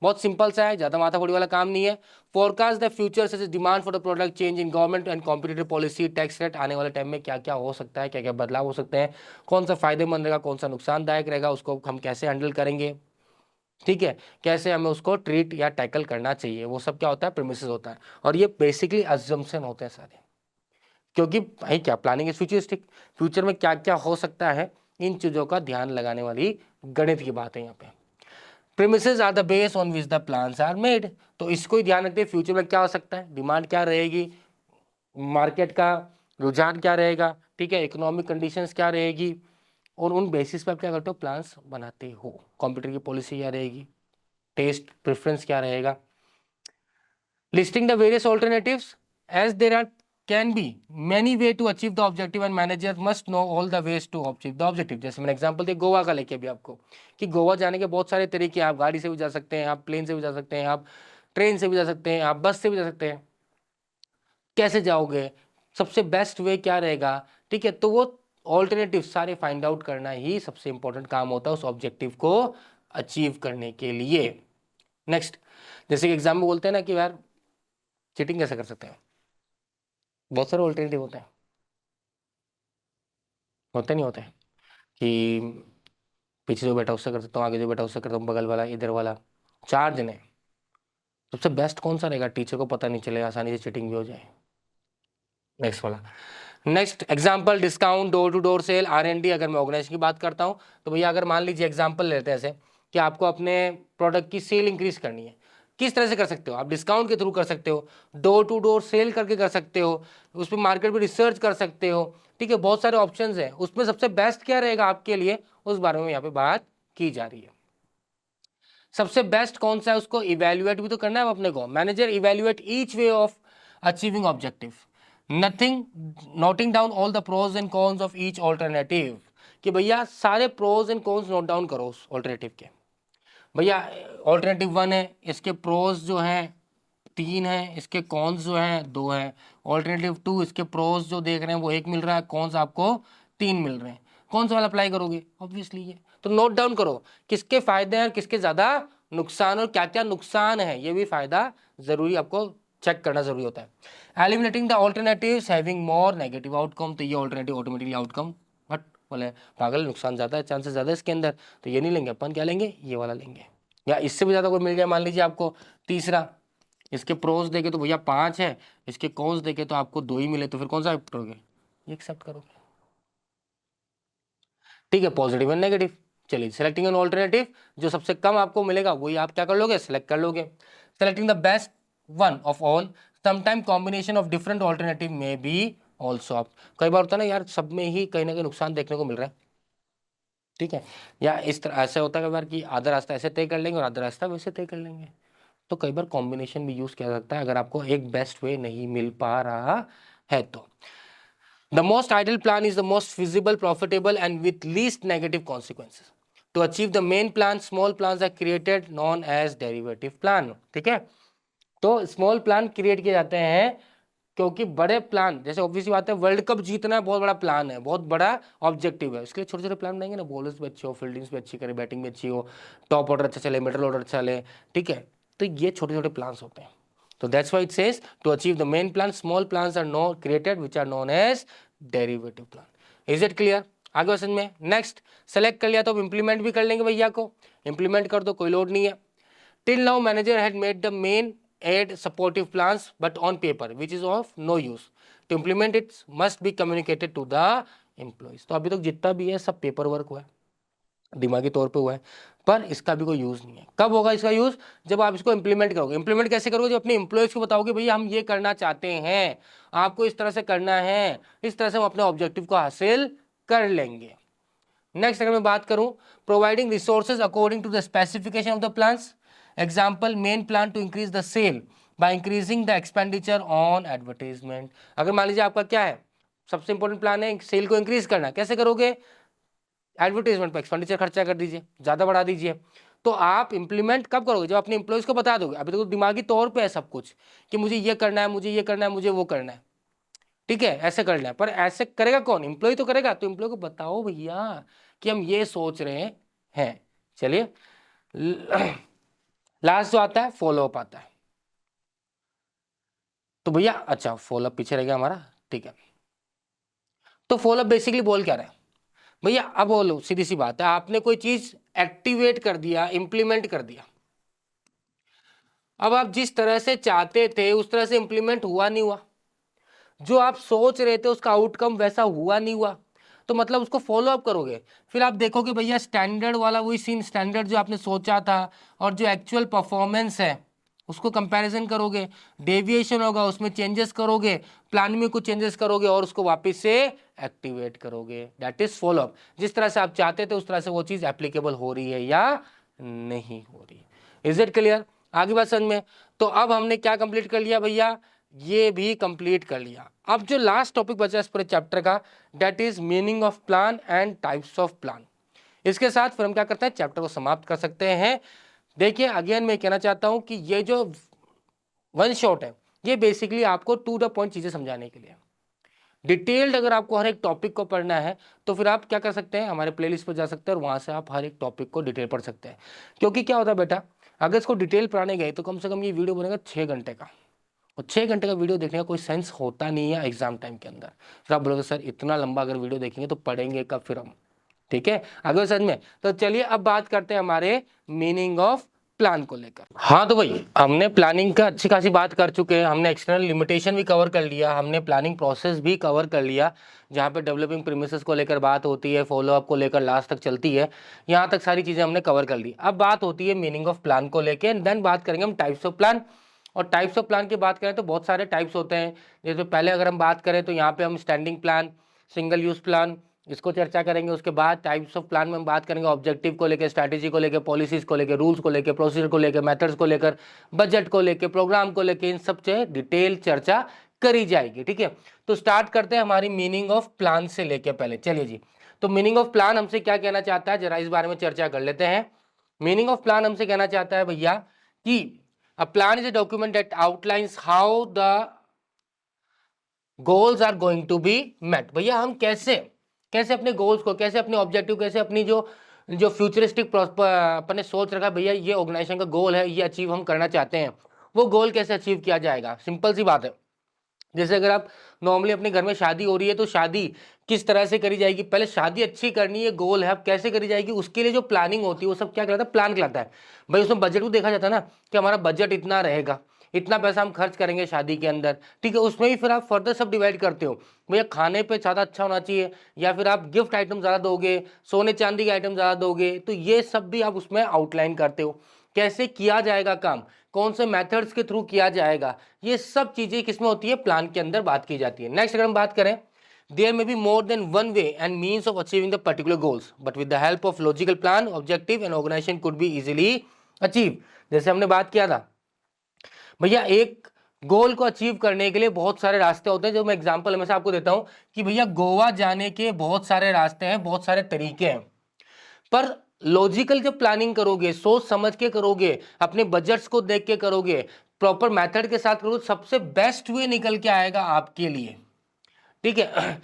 बहुत सिंपल सा है, ज्यादा माथापड़ी वाला काम नहीं है। Forecast the future such as demand for the product, change in government and competitive policy, tax rate, आने वाले टाइम में क्या क्या हो सकता है, क्या क्या बदलाव हो सकते हैं, कौन सा फायदेमंद रहेगा, कौन सा नुकसानदायक रहेगा, उसको हम कैसे हैंडल करेंगे, ठीक है, कैसे हमें उसको ट्रीट या टैकल करना चाहिए, वो सब क्या होता है, प्रीमिसेस होता है। और ये बेसिकली अजम्पशन होते हैं सारे, क्योंकि भाई क्या प्लानिंग इज फ्यूचरिस्टिक, फ्यूचर में क्या क्या हो सकता है, इन चीजों का ध्यान लगाने वाली गणित की बात है यहाँ पे। Premises are the base on which the plans are made, तो इसको ही ध्यान रखते हैं, फ्यूचर में क्या हो सकता है, डिमांड क्या रहेगी, मार्केट का रुझान क्या रहेगा, ठीक है, इकोनॉमिक कंडीशंस क्या रहेगी, और उन बेसिस पर आप क्या करते हो, प्लान्स बनाते हो। कंप्यूटर की पॉलिसी क्या रहेगी, टेस्ट प्रेफरेंस क्या रहेगा। Listing the various alternatives, as there are can be many way to achieve the objective and manager must know all the ways to achieve the objective. जैसे मैंने example दिया गोवा का लेके अभी आपको, कि गोवा जाने के बहुत सारे तरीके हैं, आप गाड़ी से भी जा सकते हैं, आप प्लेन से भी जा सकते हैं, आप ट्रेन से भी जा सकते हैं, आप बस से भी जा सकते हैं। कैसे जाओगे, सबसे बेस्ट वे क्या रहेगा, ठीक है, तो वो ऑल्टरनेटिव सारे फाइंड आउट करना ही सबसे इंपॉर्टेंट काम होता है उस ऑब्जेक्टिव को अचीव करने के लिए। नेक्स्ट, जैसे कि एग्जाम में बोलते हैं ना कि यार चीटिंग कैसे कर सकते हैं, बहुत सारे ऑल्टरनेटिव होते नहीं होते, कि पीछे जो बैठा उससे कर सकता हूँ, आगे जो बैठा उससे करता हूँ, बगल वाला, इधर वाला, 4 जने, सबसे बेस्ट कौन सा रहेगा, टीचर को पता नहीं चले, आसानी से चीटिंग भी हो जाए। नेक्स्ट वाला, next example discount, door to door sale, R&D। अगर मैं ऑर्गेनाइजेशन की बात करता हूँ तो भैया अगर मान लीजिए एग्जाम्पल लेते हैं ऐसे कि आपको अपने प्रोडक्ट की सेल इंक्रीज करनी है, किस तरह से कर सकते हो, आप डिस्काउंट के थ्रू कर सकते हो, डोर टू डोर सेल करके कर सकते हो, उस पर मार्केट में रिसर्च कर सकते हो, ठीक है, बहुत सारे ऑप्शन हैं, उसमें सबसे बेस्ट क्या रहेगा आपके लिए, उस बारे में यहाँ पे बात की जा रही है। सबसे बेस्ट कौन सा है, उसको इवेल्युएट भी तो करना है अपने को। Manager evaluate each way of achieving objective, nothing, noting down all the pros and cons of each alternative, कि भैया सारे pros and cons note down करो उस ऑल्टरनेटिव के। भैया ऑल्टरनेटिव 1 है, इसके प्रोज जो हैं 3 हैं, इसके कॉन्स जो हैं 2 हैं। ऑल्टरनेटिव 2, इसके प्रोज जो देख रहे हैं वो 1 मिल रहा है, कॉन्स आपको 3 मिल रहे हैं, कौन सा वाला अप्लाई करोगे, ऑब्वियसली ये। तो नोट डाउन करो किसके फायदे हैं और किसके ज्यादा नुकसान, और क्या क्या नुकसान है, ये भी फायदा जरूरी आपको चेक करना जरूरी होता है। Eliminating the alternatives having more negative outcome, तो ये ऑल्टरनेटिव ऑटोमेटिकली आउटकम बट बोले पागल, नुकसान ज्यादा है, चांसेस ज्यादा है इसके अंदर, तो ये नहीं लेंगे अपन, क्या लेंगे, ये वाला लेंगे। या इससे भी ज्यादा कोई मिल जाए, मान लीजिए आपको तीसरा, इसके प्रोज देखे तो भैया 5 है, इसके कॉन्स देखे तो आपको 2 ही मिले, तो फिर कौन सा एक्सेप्ट करोगे, ये एक्सेप्ट करोगे, ठीक है, पॉजिटिव एंड नेगेटिव। चलिए सेलेक्टिंग एन ऑल्टरनेटिव, जो सबसे कम आपको मिलेगा वही आप क्या कर लोगे, सेलेक्ट कर लोगे। Selecting the best one of all, sometime combination of different alternative में बी ऑल्सो आप, कई बार होता है ना यार, सब में ही कहीं ना कहीं नुकसान देखने को मिल रहा है, ठीक है, या इस तरह ऐसे होता है कई बार कि आधा रास्ता ऐसे तय कर लेंगे और आधा रास्ता वैसे तय कर लेंगे, तो कई बार कॉम्बिनेशन भी यूज किया जा सकता है अगर आपको एक बेस्ट वे नहीं मिल पा रहा है तो। The most ideal plan is the most feasible, profitable, and with least negative consequences. To achieve the main plan, small plans are created, known as derivative plan. ठीक है, तो स्मॉल प्लान क्रिएट किए जाते हैं क्योंकि बड़े प्लान, जैसे obviously बात है वर्ल्ड कप जीतना है, बहुत बड़ा प्लान है, बहुत बड़ा ऑब्जेक्टिव है, इसके लिए छोटे छोटे प्लान बनाएंगे ना, बॉलर्स भी अच्छे हो, फील्डिंग्स भी अच्छी करे, बैटिंग भी अच्छी हो, टॉप ऑर्डर अच्छा चले, मिडिल ऑर्डर अच्छा चले, ठीक है, तो ये छोटे छोटे प्लान्स होते हैं। तो that's why it says to achieve the main plan small plans are no created which are known as derivative plan. Is it clear? आगे क्वेश्चन में नेक्स्ट, सेलेक्ट कर लिया तो अब इंप्लीमेंट भी कर लेंगे भैया को, इंप्लीमेंट कर दो, कोई लोड नहीं है। Till now manager had made the main add supportive plans but on paper which is of no use. To implement it must be communicated to the employees. तो अभी तक जितना भी है सब पेपर वर्क हुआ है, दिमागी तौर पे हुआ है, पर इसका भी कोई यूज नहीं है। कब होगा इसका यूज? जब आप इसको इंप्लीमेंट करोगे। इंप्लीमेंट कैसे करोगे? जब अपने एम्प्लॉयज को बताओगे भैया हम ये करना चाहते हैं, आपको इस तरह से करना है, इस तरह से हम अपने ऑब्जेक्टिव को हासिल कर लेंगे। नेक्स्ट अगर मैं बात करूं, providing resources according to the specification of the plans. Example, main plan to increase the sale by increasing the expenditure on advertisement. अगर मान लीजिए आपका क्या है, सबसे इंपॉर्टेंट प्लान है सेल को इंक्रीज करना, कैसे करोगे? एडवर्टाइजमेंट पर एक्सपेंडिचर खर्चा कर दीजिए, ज्यादा बढ़ा दीजिए। तो आप इंप्लीमेंट कब करोगे? जब अपने इंप्लॉयज को बता दोगे। अभी तो दिमागी तौर पे है सब कुछ कि मुझे ये करना है, मुझे ये करना है, मुझे वो करना है, ठीक है, ऐसे करना है, पर ऐसे करेगा कौन? एम्प्लॉय तो करेगा। तो एम्प्लॉय को बताओ भैया कि हम ये सोच रहे हैं। चलिए लास्ट जो आता है फॉलोअप आता है। तो भैया अच्छा फॉलोअप पीछे रह गया हमारा, ठीक है। तो फॉलोअप बेसिकली बोल क्या रहा है भैया? अब बोलो, सीधी सी बात है, आपने कोई चीज एक्टिवेट कर दिया, इंप्लीमेंट कर दिया, अब आप जिस तरह से चाहते थे उस तरह से इंप्लीमेंट हुआ नहीं हुआ, जो आप सोच रहे थे उसका आउटकम वैसा हुआ नहीं हुआ, तो मतलब उसको फॉलो अप करोगे। फिर आप देखोगे भैया स्टैंडर्ड वाला वही सीन, स्टैंडर्ड जो आपने सोचा था और जो एक्चुअल परफॉर्मेंस है उसको कंपैरिजन करोगे, डेविएशन होगा उसमें चेंजेस करोगे, प्लान में कुछ चेंजेस करोगे और उसको वापस से एक्टिवेट करोगे। That is follow up. जिस तरह से आप चाहते थे उस तरह से वो चीज एप्लीकेबल हो रही है या नहीं हो रही है। Is it clear? आगे बात समझ में। तो अब हमने क्या कंप्लीट कर लिया भैया? ये भी कंप्लीट कर लिया। अब जो लास्ट टॉपिक बचा इस पूरे चैप्टर का, that is meaning of plan and types of plan. इसके साथ फिर हम क्या करते हैं, चैप्टर को समाप्त कर सकते हैं। देखिए अगेन मैं कहना चाहता हूं कि ये जो वन शॉट है ये बेसिकली आपको टू द पॉइंट चीजें समझाने के लिए। डिटेल्ड अगर आपको हर एक टॉपिक को पढ़ना है तो फिर आप क्या कर सकते हैं, हमारे प्लेलिस्ट पर जा सकते हैं और वहां से आप हर एक टॉपिक को डिटेल पढ़ सकते हैं। क्योंकि क्या होता है बेटा, अगर इसको डिटेल पढ़ाने गए तो कम से कम ये वीडियो बनेगा 6 घंटे का, और 6 घंटे का वीडियो देखने का कोई सेंस होता नहीं है एग्जाम टाइम के अंदर। फिर आप बोलोगे सर इतना लंबा अगर वीडियो देखेंगे तो पढ़ेंगे कब फिर हम? ठीक है, अगर समझ में। तो चलिए अब बात करते हैं हमारे मीनिंग ऑफ प्लान को लेकर। हाँ तो भाई हमने प्लानिंग का अच्छी खासी बात कर चुके हैं, हमने एक्सटर्नल लिमिटेशन भी कवर कर लिया, हमने प्लानिंग प्रोसेस भी कवर कर लिया, जहाँ पे डेवलपिंग प्रीमिसेस को लेकर बात होती है, फॉलोअप को लेकर लास्ट तक चलती है, यहाँ तक सारी चीजें हमने कवर कर ली। अब बात होती है मीनिंग ऑफ प्लान को लेकर, देन बात करेंगे हम टाइप्स ऑफ प्लान। और टाइप्स ऑफ प्लान की बात करें तो बहुत सारे टाइप्स होते हैं। जैसे पहले अगर हम बात करें तो यहाँ पे हम standing plan, single use plan, इसको चर्चा करेंगे। उसके बाद टाइप्स ऑफ प्लान में हम बात करेंगे ऑब्जेक्टिव को लेकर, स्ट्रैटेजी को लेकर, पॉलिसीज को लेकर, रूल्स को लेकर, प्रोसीजर को लेकर, मेथड्स को लेकर, बजट को लेकर, प्रोग्राम को लेकर, इन सब से डिटेल चर्चा करी जाएगी। ठीक है, तो स्टार्ट करते हैं हमारी मीनिंग ऑफ प्लान से लेके पहले। चलिए जी, तो मीनिंग ऑफ प्लान हमसे क्या कहना चाहता है, जरा इस बारे में चर्चा कर लेते हैं। मीनिंग ऑफ प्लान हमसे कहना चाहता है भैया कि a plan is a document that outlines how the goals are going to be met. भैया हम कैसे कैसे अपने गोल्स को, कैसे अपने ऑब्जेक्टिव, कैसे अपनी जो जो फ्यूचरिस्टिक अपने सोच रखा भैया ये ऑर्गेनाइजेशन का गोल है, ये अचीव हम करना चाहते हैं, वो गोल कैसे अचीव किया जाएगा। सिंपल सी बात है, जैसे अगर आप नॉर्मली अपने घर में शादी हो रही है तो शादी किस तरह से करी जाएगी, पहले शादी अच्छी करनी है, गोल है, अब कैसे करी जाएगी उसके लिए जो प्लानिंग होती है वो सब क्या कहलाता है, प्लान कहलाता है। भाई उसमें बजट को देखा जाता है ना कि हमारा बजट इतना रहेगा, इतना पैसा हम खर्च करेंगे शादी के अंदर, ठीक है। उसमें भी फिर आप फर्दर सब डिवाइड करते हो, भैया खाने पे ज़्यादा अच्छा होना चाहिए या फिर आप गिफ्ट आइटम ज़्यादा दोगे, सोने चांदी के आइटम ज़्यादा दोगे, तो ये सब भी आप उसमें आउटलाइन करते हो। कैसे किया जाएगा काम, कौन से मेथड्स के थ्रू किया जाएगा, ये सब चीजें किसमें होती है, प्लान के अंदर बात की जाती है। नेक्स्ट अगर हम बात करें, there may be more than one way and means of achieving the particular goals, but with the help of logical plan objective and organisation could be easily achieve. जैसे हमने बात किया था भैया एक गोल को अचीव करने के लिए बहुत सारे रास्ते होते हैं, जो मैं एग्जांपल हमेशा आपको देता हूं कि भैया गोवा जाने के बहुत सारे रास्ते हैं, बहुत सारे तरीके हैं, पर लॉजिकल जब प्लानिंग करोगे, सोच समझ के करोगे, अपने बजट्स को देख के करोगे, प्रॉपर मेथड के साथ करोगे, सबसे बेस्ट वे निकल के आएगा आपके लिए। ठीक है।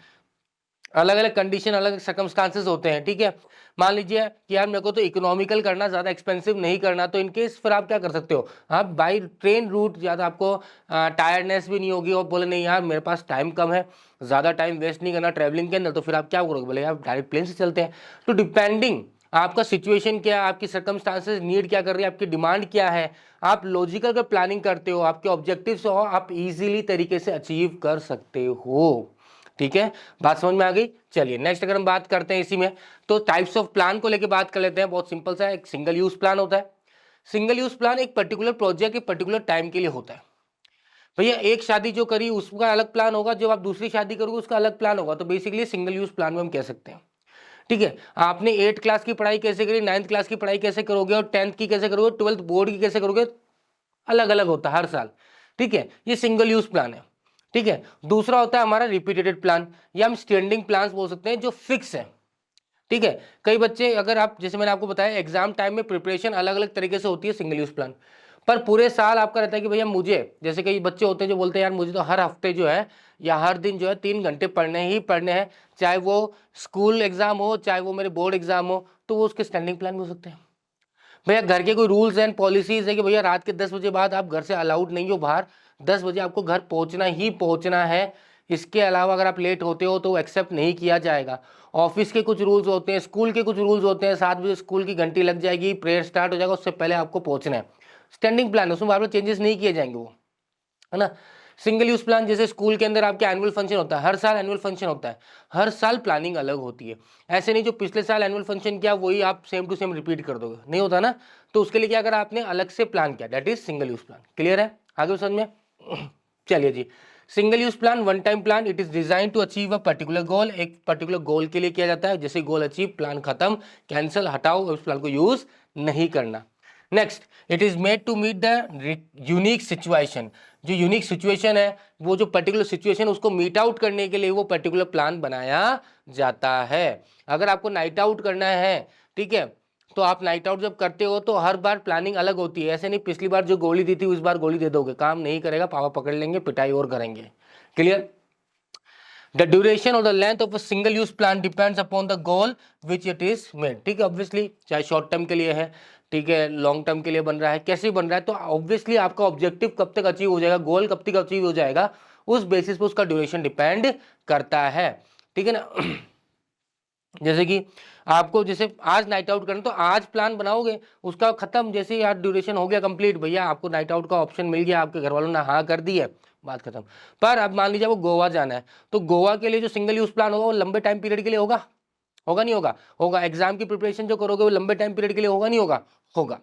अलग अलग कंडीशन, अलग सर्कमस्टांसेस होते हैं। ठीक है, मान लीजिए कि यार मेरे को तो इकोनॉमिकल करना, ज्यादा एक्सपेंसिव नहीं करना, तो इनकेस फिर आप क्या कर सकते हो, आप बाई ट्रेन रूट, ज्यादा आपको टायर्डनेस भी नहीं होगी, और बोले नहीं यार मेरे पास टाइम कम है, ज्यादा टाइम वेस्ट नहीं करना ट्रैवलिंग के अंदर, तो फिर आप क्या करोगे, बोले यार डायरेक्ट प्लेन से चलते हैं। तो डिपेंडिंग आपका सिचुएशन क्या है, आपकी सर्कमस्टांसेस नीड क्या कर रही है, आपकी डिमांड क्या है, आप लॉजिकल अगर प्लानिंग करते हो, आपके ऑब्जेक्टिव्स हो, आप इजीली तरीके से अचीव कर सकते हो। ठीक है, बात समझ में आ गई। चलिए नेक्स्ट अगर हम बात करते हैं इसी में, तो टाइप्स ऑफ प्लान को लेके बात कर लेते हैं। बहुत सिंपल सा है, एक सिंगल यूज प्लान होता है। सिंगल यूज प्लान एक पर्टिकुलर प्रोजेक्ट, एक पर्टिकुलर टाइम के लिए होता है। भैया एक शादी जो करी उसका अलग प्लान होगा, जब आप दूसरी शादी करोगे उसका अलग प्लान होगा, तो बेसिकली सिंगल यूज प्लान में हम कह सकते हैं। ठीक है, आपने 8 क्लास की पढ़ाई कैसे करी, 9th क्लास की पढ़ाई कैसे करोगे, और 10th की कैसे करोगे, 12th बोर्ड की कैसे करोगे, अलग अलग होता है हर साल। ठीक है, ये सिंगल यूज प्लान है। ठीक है, दूसरा होता है हमारा रिपीटेड प्लान, या हम स्टैंडिंग प्लान बोल सकते हैं, जो फिक्स है। ठीक है, कई बच्चे, अगर आप, जैसे मैंने आपको बताया, एग्जाम टाइम में प्रिपरेशन अलग अलग तरीके से होती है सिंगल यूज प्लान, पर पूरे साल आपका रहता है कि भैया मुझे, जैसे कई बच्चे होते हैं जो बोलते हैं यार मुझे तो हर हफ्ते जो है या हर दिन जो है 3 घंटे पढ़ने ही पढ़ने हैं, चाहे वो स्कूल एग्जाम हो चाहे वो मेरे बोर्ड एग्जाम हो, तो वो उसके स्टैंडिंग प्लान हो सकते हैं। भैया घर के कोई रूल्स एंड पॉलिसीज है कि भैया रात के 10 बजे बाद आप घर से अलाउड नहीं हो बाहर, 10 बजे आपको घर पहुंचना ही पहुंचना है, इसके अलावा अगर आप लेट होते हो तो एक्सेप्ट नहीं किया जाएगा। ऑफिस के कुछ रूल्स होते हैं, स्कूल के कुछ रूल्स होते हैं, 7 बजे स्कूल की घंटी लग जाएगी, प्रेयर स्टार्ट हो जाएगा, उससे पहले आपको पहुंचना है। स्टैंडिंग प्लान है, उसमें बार बार चेंजेस नहीं किए जाएंगे वो, है ना। सिंगल यूज प्लान, जैसे स्कूल के अंदर आपके एनुअल फंक्शन होता है, हर साल एनुअल फंक्शन होता है, हर साल प्लानिंग अलग होती है। ऐसे नहीं जो पिछले साल एनुअल फंक्शन किया वही आप सेम टू सेम रिपीट कर दोगे, नहीं होता ना। तो उसके लिए क्या करा आपने, अलग से प्लान किया, that is single use plan. Clear है, आगे समझ में। चलिए जी, single use plan one time plan, it is design to achieve a particular goal, एक पर्टिकुलर गोल के लिए किया जाता है। जैसे गोल अचीव, प्लान खत्म, कैंसिल, हटाओ, उस प्लान को यूज नहीं करना। Next, it is made to meet the unique situation, जो यूनिक सिचुएशन है, वो जो पर्टिकुलर सिचुएशन उसको मीट आउट करने के लिए वो पर्टिकुलर प्लान बनाया जाता है। अगर आपको नाइट आउट करना है, ठीक है, तो आप नाइट आउट जब करते हो तो हर बार प्लानिंग अलग होती है। ऐसे नहीं पिछली बार जो गोली दी थी इस बार गोली दे दोगे, काम नहीं करेगा, पापा पकड़ लेंगे, पिटाई और करेंगे। Clear. The duration or the length of a single use plan depends upon the goal which it is made। ठीक है, ऑब्वियसली चाहे शॉर्ट टर्म के लिए है, ठीक है, लॉन्ग टर्म के लिए बन रहा है, कैसे बन रहा है, तो ऑब्वियसली आपका ऑब्जेक्टिव कब तक अचीव हो जाएगा, गोल कब तक अचीव हो जाएगा, उस बेसिस पे उसका ड्यूरेशन डिपेंड करता है। ठीक है ना। जैसे कि आपको जैसे आज नाइट आउट करना, तो आज प्लान बनाओगे, उसका खत्म, जैसे यार ड्यूरेशन हो गया कंप्लीट, भैया आपको नाइट आउट का ऑप्शन मिल गया, आपके घर वालों ने हाँ कर दी है, बात खत्म। पर अब मान लीजिए वो गोवा जाना है, तो गोवा के लिए जो सिंगल यूज प्लान होगा वो लंबे टाइम पीरियड के लिए होगा, होगा नहीं होगा, होगा। एग्जाम की प्रिपरेशन जो करोगे वो लंबे टाइम पीरियड के लिए होगा नहीं होगा, होगा।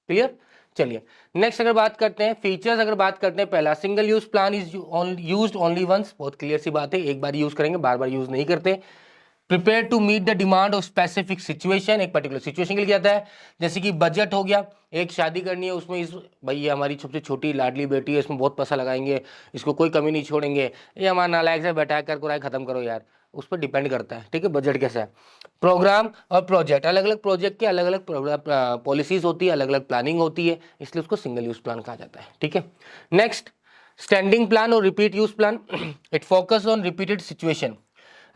क्लियर। चलिए नेक्स्ट अगर बात करते हैं फीचर्स, अगर बात करते हैं, पहला single use plan is used only once, बहुत क्लियर सी बात है, एक बार यूज करेंगे, बार बार यूज नहीं करते। Prepare to meet the demand of specific situation, एक पर्टिकुलर सिचुएशन के लिए आता है। जैसे कि बजट हो गया, एक शादी करनी है, उसमें इस भाई ये हमारी सबसे छोटी लाडली बेटी है, इसमें बहुत पैसा लगाएंगे, इसको कोई कमी नहीं छोड़ेंगे, ये हमारा नालायक से बैठा कर कुराई खत्म करो यार, उस पर डिपेंड करता है। ठीक है, बजट कैसा है। प्रोग्राम और प्रोजेक्ट, अलग अलग प्रोजेक्ट के अलग अलग पॉलिसीज होती है, अलग अलग प्लानिंग होती है, इसलिए उसको सिंगल यूज प्लान कहा जाता है। ठीक है, नेक्स्ट स्टैंडिंग प्लान और repeat use plan, it focus on repeated situation.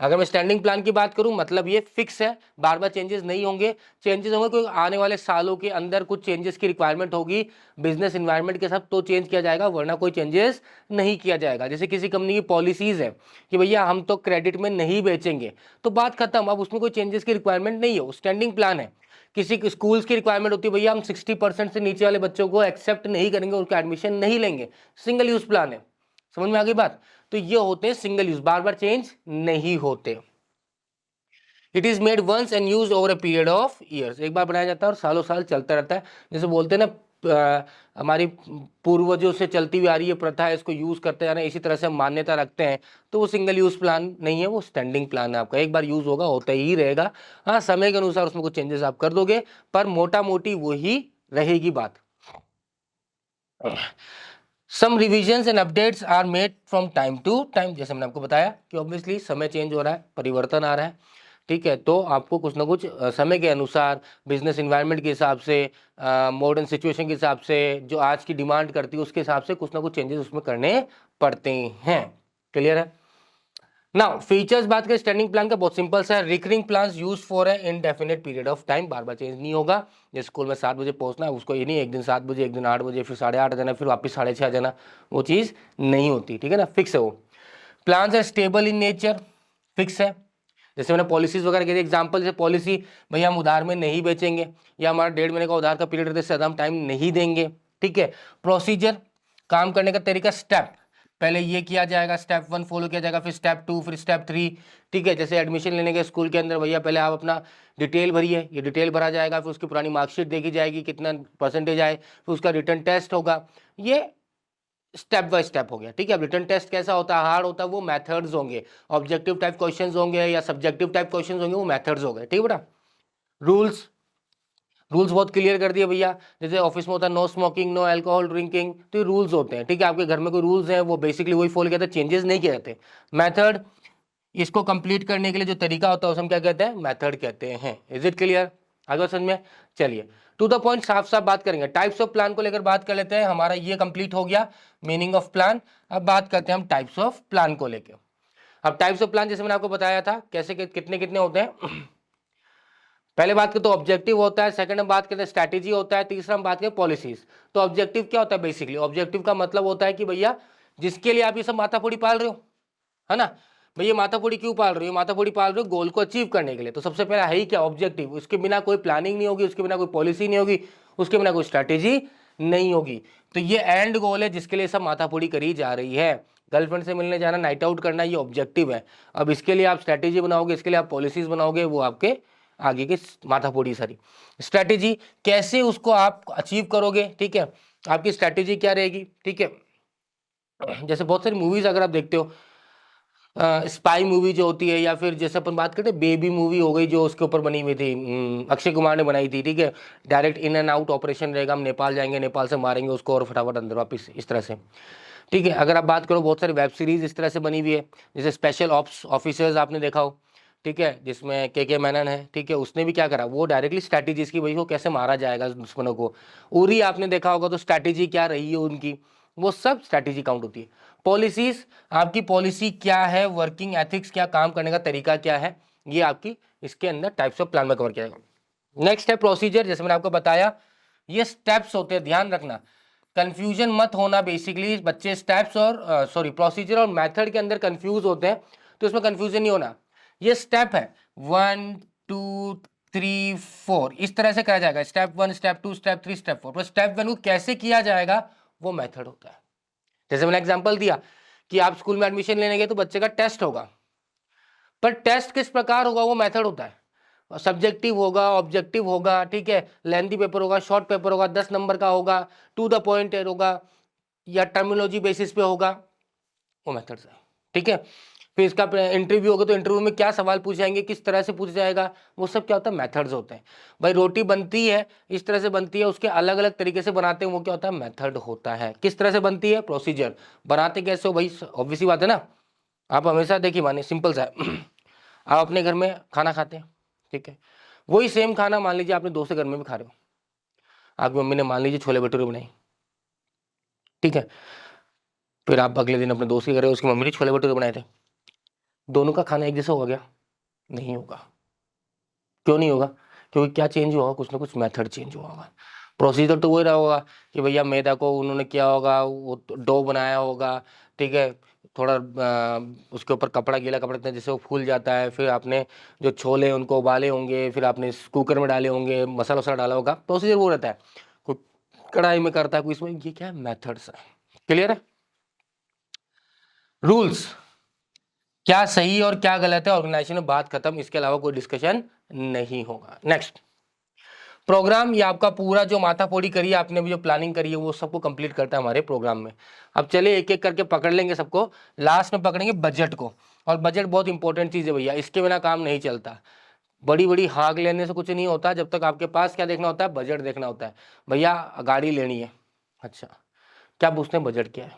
अगर मैं स्टैंडिंग प्लान की बात करूं, मतलब ये फिक्स है, बार बार चेंजेस नहीं होंगे। चेंजेस होंगे कोई आने वाले सालों के अंदर कुछ चेंजेस की रिक्वायरमेंट होगी बिजनेस इन्वायरमेंट के साथ, तो चेंज किया जाएगा, वरना कोई चेंजेस नहीं किया जाएगा। जैसे किसी कंपनी की पॉलिसीज है कि भैया हम तो क्रेडिट में नहीं बेचेंगे, तो बात खत्म, अब उसमें कोई चेंजेस की रिक्वायरमेंट नहीं है, स्टैंडिंग प्लान है। किसी स्कूल्स की रिक्वायरमेंट होती है, भैया हम 60% से नीचे वाले बच्चों को एक्सेप्ट नहीं करेंगे, उनका एडमिशन नहीं लेंगे, सिंगल यूज प्लान है। समझ में आ गई बात। तो ये होते हैं सिंगल यूज, बार बार चेंज नहीं होते। It is made once and use over a period of years, एक बार बनाया जाता है और सालों साल चलता रहता है। जैसे बोलते हैं ना हमारी पूर्वजों से चलती हुई आ रही है प्रथा है, इसको यूज करते जाना, इसी तरह से हम मान्यता रखते हैं, तो वो सिंगल यूज प्लान नहीं है, वो स्टैंडिंग प्लान है आपका, एक बार यूज होगा, होता ही रहेगा। हाँ, समय के अनुसार उसमें कुछ चेंजेस आप कर दोगे, पर मोटा मोटी वही रहेगी बात। Some revisions and updates are made from time to time, जैसे मैंने आपको बताया कि ऑब्वियसली समय चेंज हो रहा है, परिवर्तन आ रहा है, ठीक है, तो आपको कुछ ना कुछ समय के अनुसार, बिजनेस इन्वायरमेंट के हिसाब से, मॉडर्न सिचुएशन के हिसाब से, जो आज की डिमांड करती है उसके हिसाब से कुछ ना कुछ चेंजेस उसमें करने पड़ते हैं। क्लियर है? नाउ फीचर्स बात करें स्टैंडिंग प्लान का, बहुत सिंपल सा है, recurring plan use for a indefinite period of time, बार बार चेंज नहीं होगा। जैसे स्कूल में 7 बजे पहुंचना है, उसको ये नहीं एक दिन 7 बजे, एक दिन 8 बजे, फिर 8:30 आ जाना, फिर वापस 6:30 आ जाना, वो चीज़ नहीं होती, ठीक है ना, फिक्स है वो। प्लान है स्टेबल इन नेचर, फिक्स है। जैसे मैंने पॉलिसीज वगैरह के एग्जांपल, जैसे पॉलिसी भैया हम उधार में नहीं बेचेंगे, या हमारा 1.5 महीने का उधार का पीरियड रहता है, इससे ज़्यादा हम टाइम नहीं देंगे, ठीक है। प्रोसीजर, काम करने का तरीका, स्टेप, पहले ये किया जाएगा, स्टेप 1 फॉलो किया जाएगा, फिर स्टेप 2, फिर स्टेप 3, ठीक है। जैसे एडमिशन लेने के स्कूल के अंदर, भैया पहले आप अपना डिटेल भरिए, ये डिटेल भरा जाएगा, फिर उसकी पुरानी मार्कशीट देखी जाएगी, कितना परसेंटेज आए, फिर उसका रिटर्न टेस्ट होगा, ये स्टेप बाय स्टेप हो गया, ठीक है। अब रिटर्न टेस्ट कैसा होता है, हार्ड होता है, वो मेथड्स होंगे, ऑब्जेक्टिव टाइप क्वेश्चंस होंगे या सब्जेक्टिव टाइप क्वेश्चंस होंगे, वो मेथड्स हो गए, ठीक है बेटा। रूल्स, रूल्स बहुत क्लियर कर दिए भैया, जैसे ऑफिस में होता है no smoking, no alcohol drinking, तो ये रूल्स होते हैं, ठीक है। आपके घर में कोई रूल्स हैं, वो बेसिकली वही फॉलो किया जाता है, चेंजेस नहीं किए जाते। मेथड, इसको कंप्लीट करने के लिए जो तरीका होता है उसे हम क्या कहते हैं, मेथड कहते हैं। Is it clear? आगे समझ में? चलिए टू द पॉइंट, साफ साफ बात करेंगे। टाइप्स ऑफ प्लान को लेकर बात कर लेते हैं, हमारा ये कंप्लीट हो गया मीनिंग ऑफ प्लान। अब बात करते हैं हम टाइप्स ऑफ प्लान को लेकर। अब टाइप्स ऑफ प्लान जैसे मैंने आपको बताया था कैसे कितने कितने होते हैं। पहले बात करें तो ऑब्जेक्टिव होता है, सेकंड हम बात करते हैं स्ट्रैटेजी होता है, तीसरा हम बात करें पॉलिसीज। तो ऑब्जेक्टिव क्या होता है, बेसिकली ऑब्जेक्टिव का मतलब होता है कि भैया जिसके लिए आप ये सब माथापूरी पाल रहे हो, है ना, भैया माथापूरी क्यों पाल रहे हो, माथापूरी पाल रहे हो गोल को अचीव करने के लिए। तो सबसे पहला है ही क्या, ऑब्जेक्टिव, उसके बिना कोई प्लानिंग नहीं होगी, उसके बिना कोई पॉलिसी नहीं होगी, उसके बिना कोई स्ट्रैटेजी नहीं होगी। तो ये एंड गोल है जिसके लिए सब माथापूरी करी जा रही है। गर्लफ्रेंड से मिलने जाना, नाइट आउट करना, ये ऑब्जेक्टिव है। अब इसके लिए आप स्ट्रैटेजी बनाओगे, इसके लिए आप पॉलिसीज बनाओगे, वो आपके आगे की माथापूरी सारी। स्ट्रैटेजी, कैसे उसको आप अचीव करोगे, ठीक है, आपकी स्ट्रैटेजी क्या रहेगी, ठीक है। जैसे बहुत सारी मूवीज अगर आप देखते हो, स्पाई मूवी जो होती है, या फिर जैसे अपन बात करते हैं बेबी मूवी हो गई जो उसके ऊपर बनी हुई थी, अक्षय कुमार ने बनाई थी, ठीक है। Direct in and out operation रहेगा, हम नेपाल जाएंगे, नेपाल से मारेंगे उसको और फटाफट अंदर वापस, इस तरह से, ठीक है। अगर आप बात करो बहुत सारी वेब सीरीज इस तरह से बनी हुई है, जैसे स्पेशल ऑप्स ऑफिसर्स आपने देखा हो, ठीक है, जिसमें के मैनन है, ठीक है, उसने भी क्या करा, वो डायरेक्टली स्ट्रैटेजीज की, भाई को कैसे मारा जाएगा दुश्मनों को। उरी आपने देखा होगा, तो स्ट्रैटेजी क्या रही है उनकी, वो सब स्ट्रैटेजी काउंट होती है। पॉलिसीज, आपकी पॉलिसी क्या है, वर्किंग एथिक्स क्या, काम करने का तरीका क्या है, ये आपकी इसके अंदर टाइप्स ऑफ प्लान में कवर किया जाएगा। नेक्स्ट है प्रोसीजर, जैसे मैंने आपको बताया ये स्टेप्स होते हैं, ध्यान रखना, कंफ्यूजन मत होना। बेसिकली बच्चे स्टेप्स और सॉरी प्रोसीजर और मेथड के अंदर कंफ्यूज होते हैं, तो इसमें कंफ्यूजन नहीं होना। ये स्टेप है 1 2 3 4, इस तरह से करा जाएगा, स्टेप 1 स्टेप 2 स्टेप 3 स्टेप 4, पर स्टेप 1 को कैसे किया जाएगा वो मेथड होता है। जैसे मैंने एग्जांपल दिया कि आप स्कूल में एडमिशन लेने गए तो बच्चे का टेस्ट होगा, पर टेस्ट किस प्रकार होगा वो मेथड होता है। सब्जेक्टिव होगा, ऑब्जेक्टिव होगा, ठीक है, लेंथी पेपर होगा, शॉर्ट पेपर होगा, 10 नंबर का होगा, टू द पॉइंट होगा, या टर्मिनोलॉजी बेसिस पे होगा, वो मेथड्स है, ठीक है। फिर इसका इंटरव्यू होगा, तो इंटरव्यू में क्या सवाल पूछे जाएंगे, किस तरह से पूछा जाएगा, वो सब क्या होता है, मेथड्स होते हैं। भाई रोटी बनती है इस तरह से बनती है, उसके अलग अलग तरीके से बनाते हैं, वो क्या होता है, मेथड होता है। किस तरह से बनती है, प्रोसीजर। बनाते कैसे हो भाई, ऑब्वियसली बात है ना, आप हमेशा देखिए, मानिए सिंपल सा है आप अपने घर में खाना खाते हैं, ठीक है, वही सेम खाना मान लीजिए आपने दोस्त के घर में भी खा रहे हो, आपकी मम्मी ने मान लीजिए छोले भटूरे बनाई, ठीक है, फिर आप अगले दिन अपने दोस्त के घर, उसकी मम्मी ने छोले भटूरे बनाए थे, दोनों का खाना एक जैसा हो गया, नहीं होगा। क्यों नहीं होगा? क्योंकि क्या चेंज हुआ होगा, कुछ ना कुछ मेथड चेंज हुआ होगा। प्रोसीजर तो वही रहा होगा कि भैया मैदा को उन्होंने किया होगा, वो डो बनाया होगा, ठीक है, थोड़ा उसके ऊपर कपड़ा, गीला कपड़ा देते हैं जिससे वो फूल जाता है, फिर आपने जो छोले उनको उबाले होंगे, फिर आपने कुकर में डाले होंगे, मसाला वसाला डाला होगा, प्रोसीजर वो रहता है। कोई कढ़ाई में करता है, कोई इसमें, ये क्या है, मेथड्स है। क्लियर है? रूल्स, क्या सही और क्या गलत है ऑर्गेनाइजेशन में, बात खत्म, इसके अलावा कोई डिस्कशन नहीं होगा। नेक्स्ट, प्रोग्राम, ये आपका पूरा जो माथापोड़ी करी है आपने भी, जो प्लानिंग करी है, वो सबको कंप्लीट करता है हमारे प्रोग्राम में। अब चलिए एक एक करके पकड़ लेंगे सबको, लास्ट में पकड़ेंगे बजट को। और बजट बहुत इंपॉर्टेंट चीज़ है भैया, इसके बिना काम नहीं चलता। बड़ी बड़ी हाँक लेने से कुछ नहीं होता, जब तक आपके पास क्या देखना होता है, बजट देखना होता है। भैया गाड़ी लेनी है, अच्छा क्या पूछते हैं, बजट क्या है।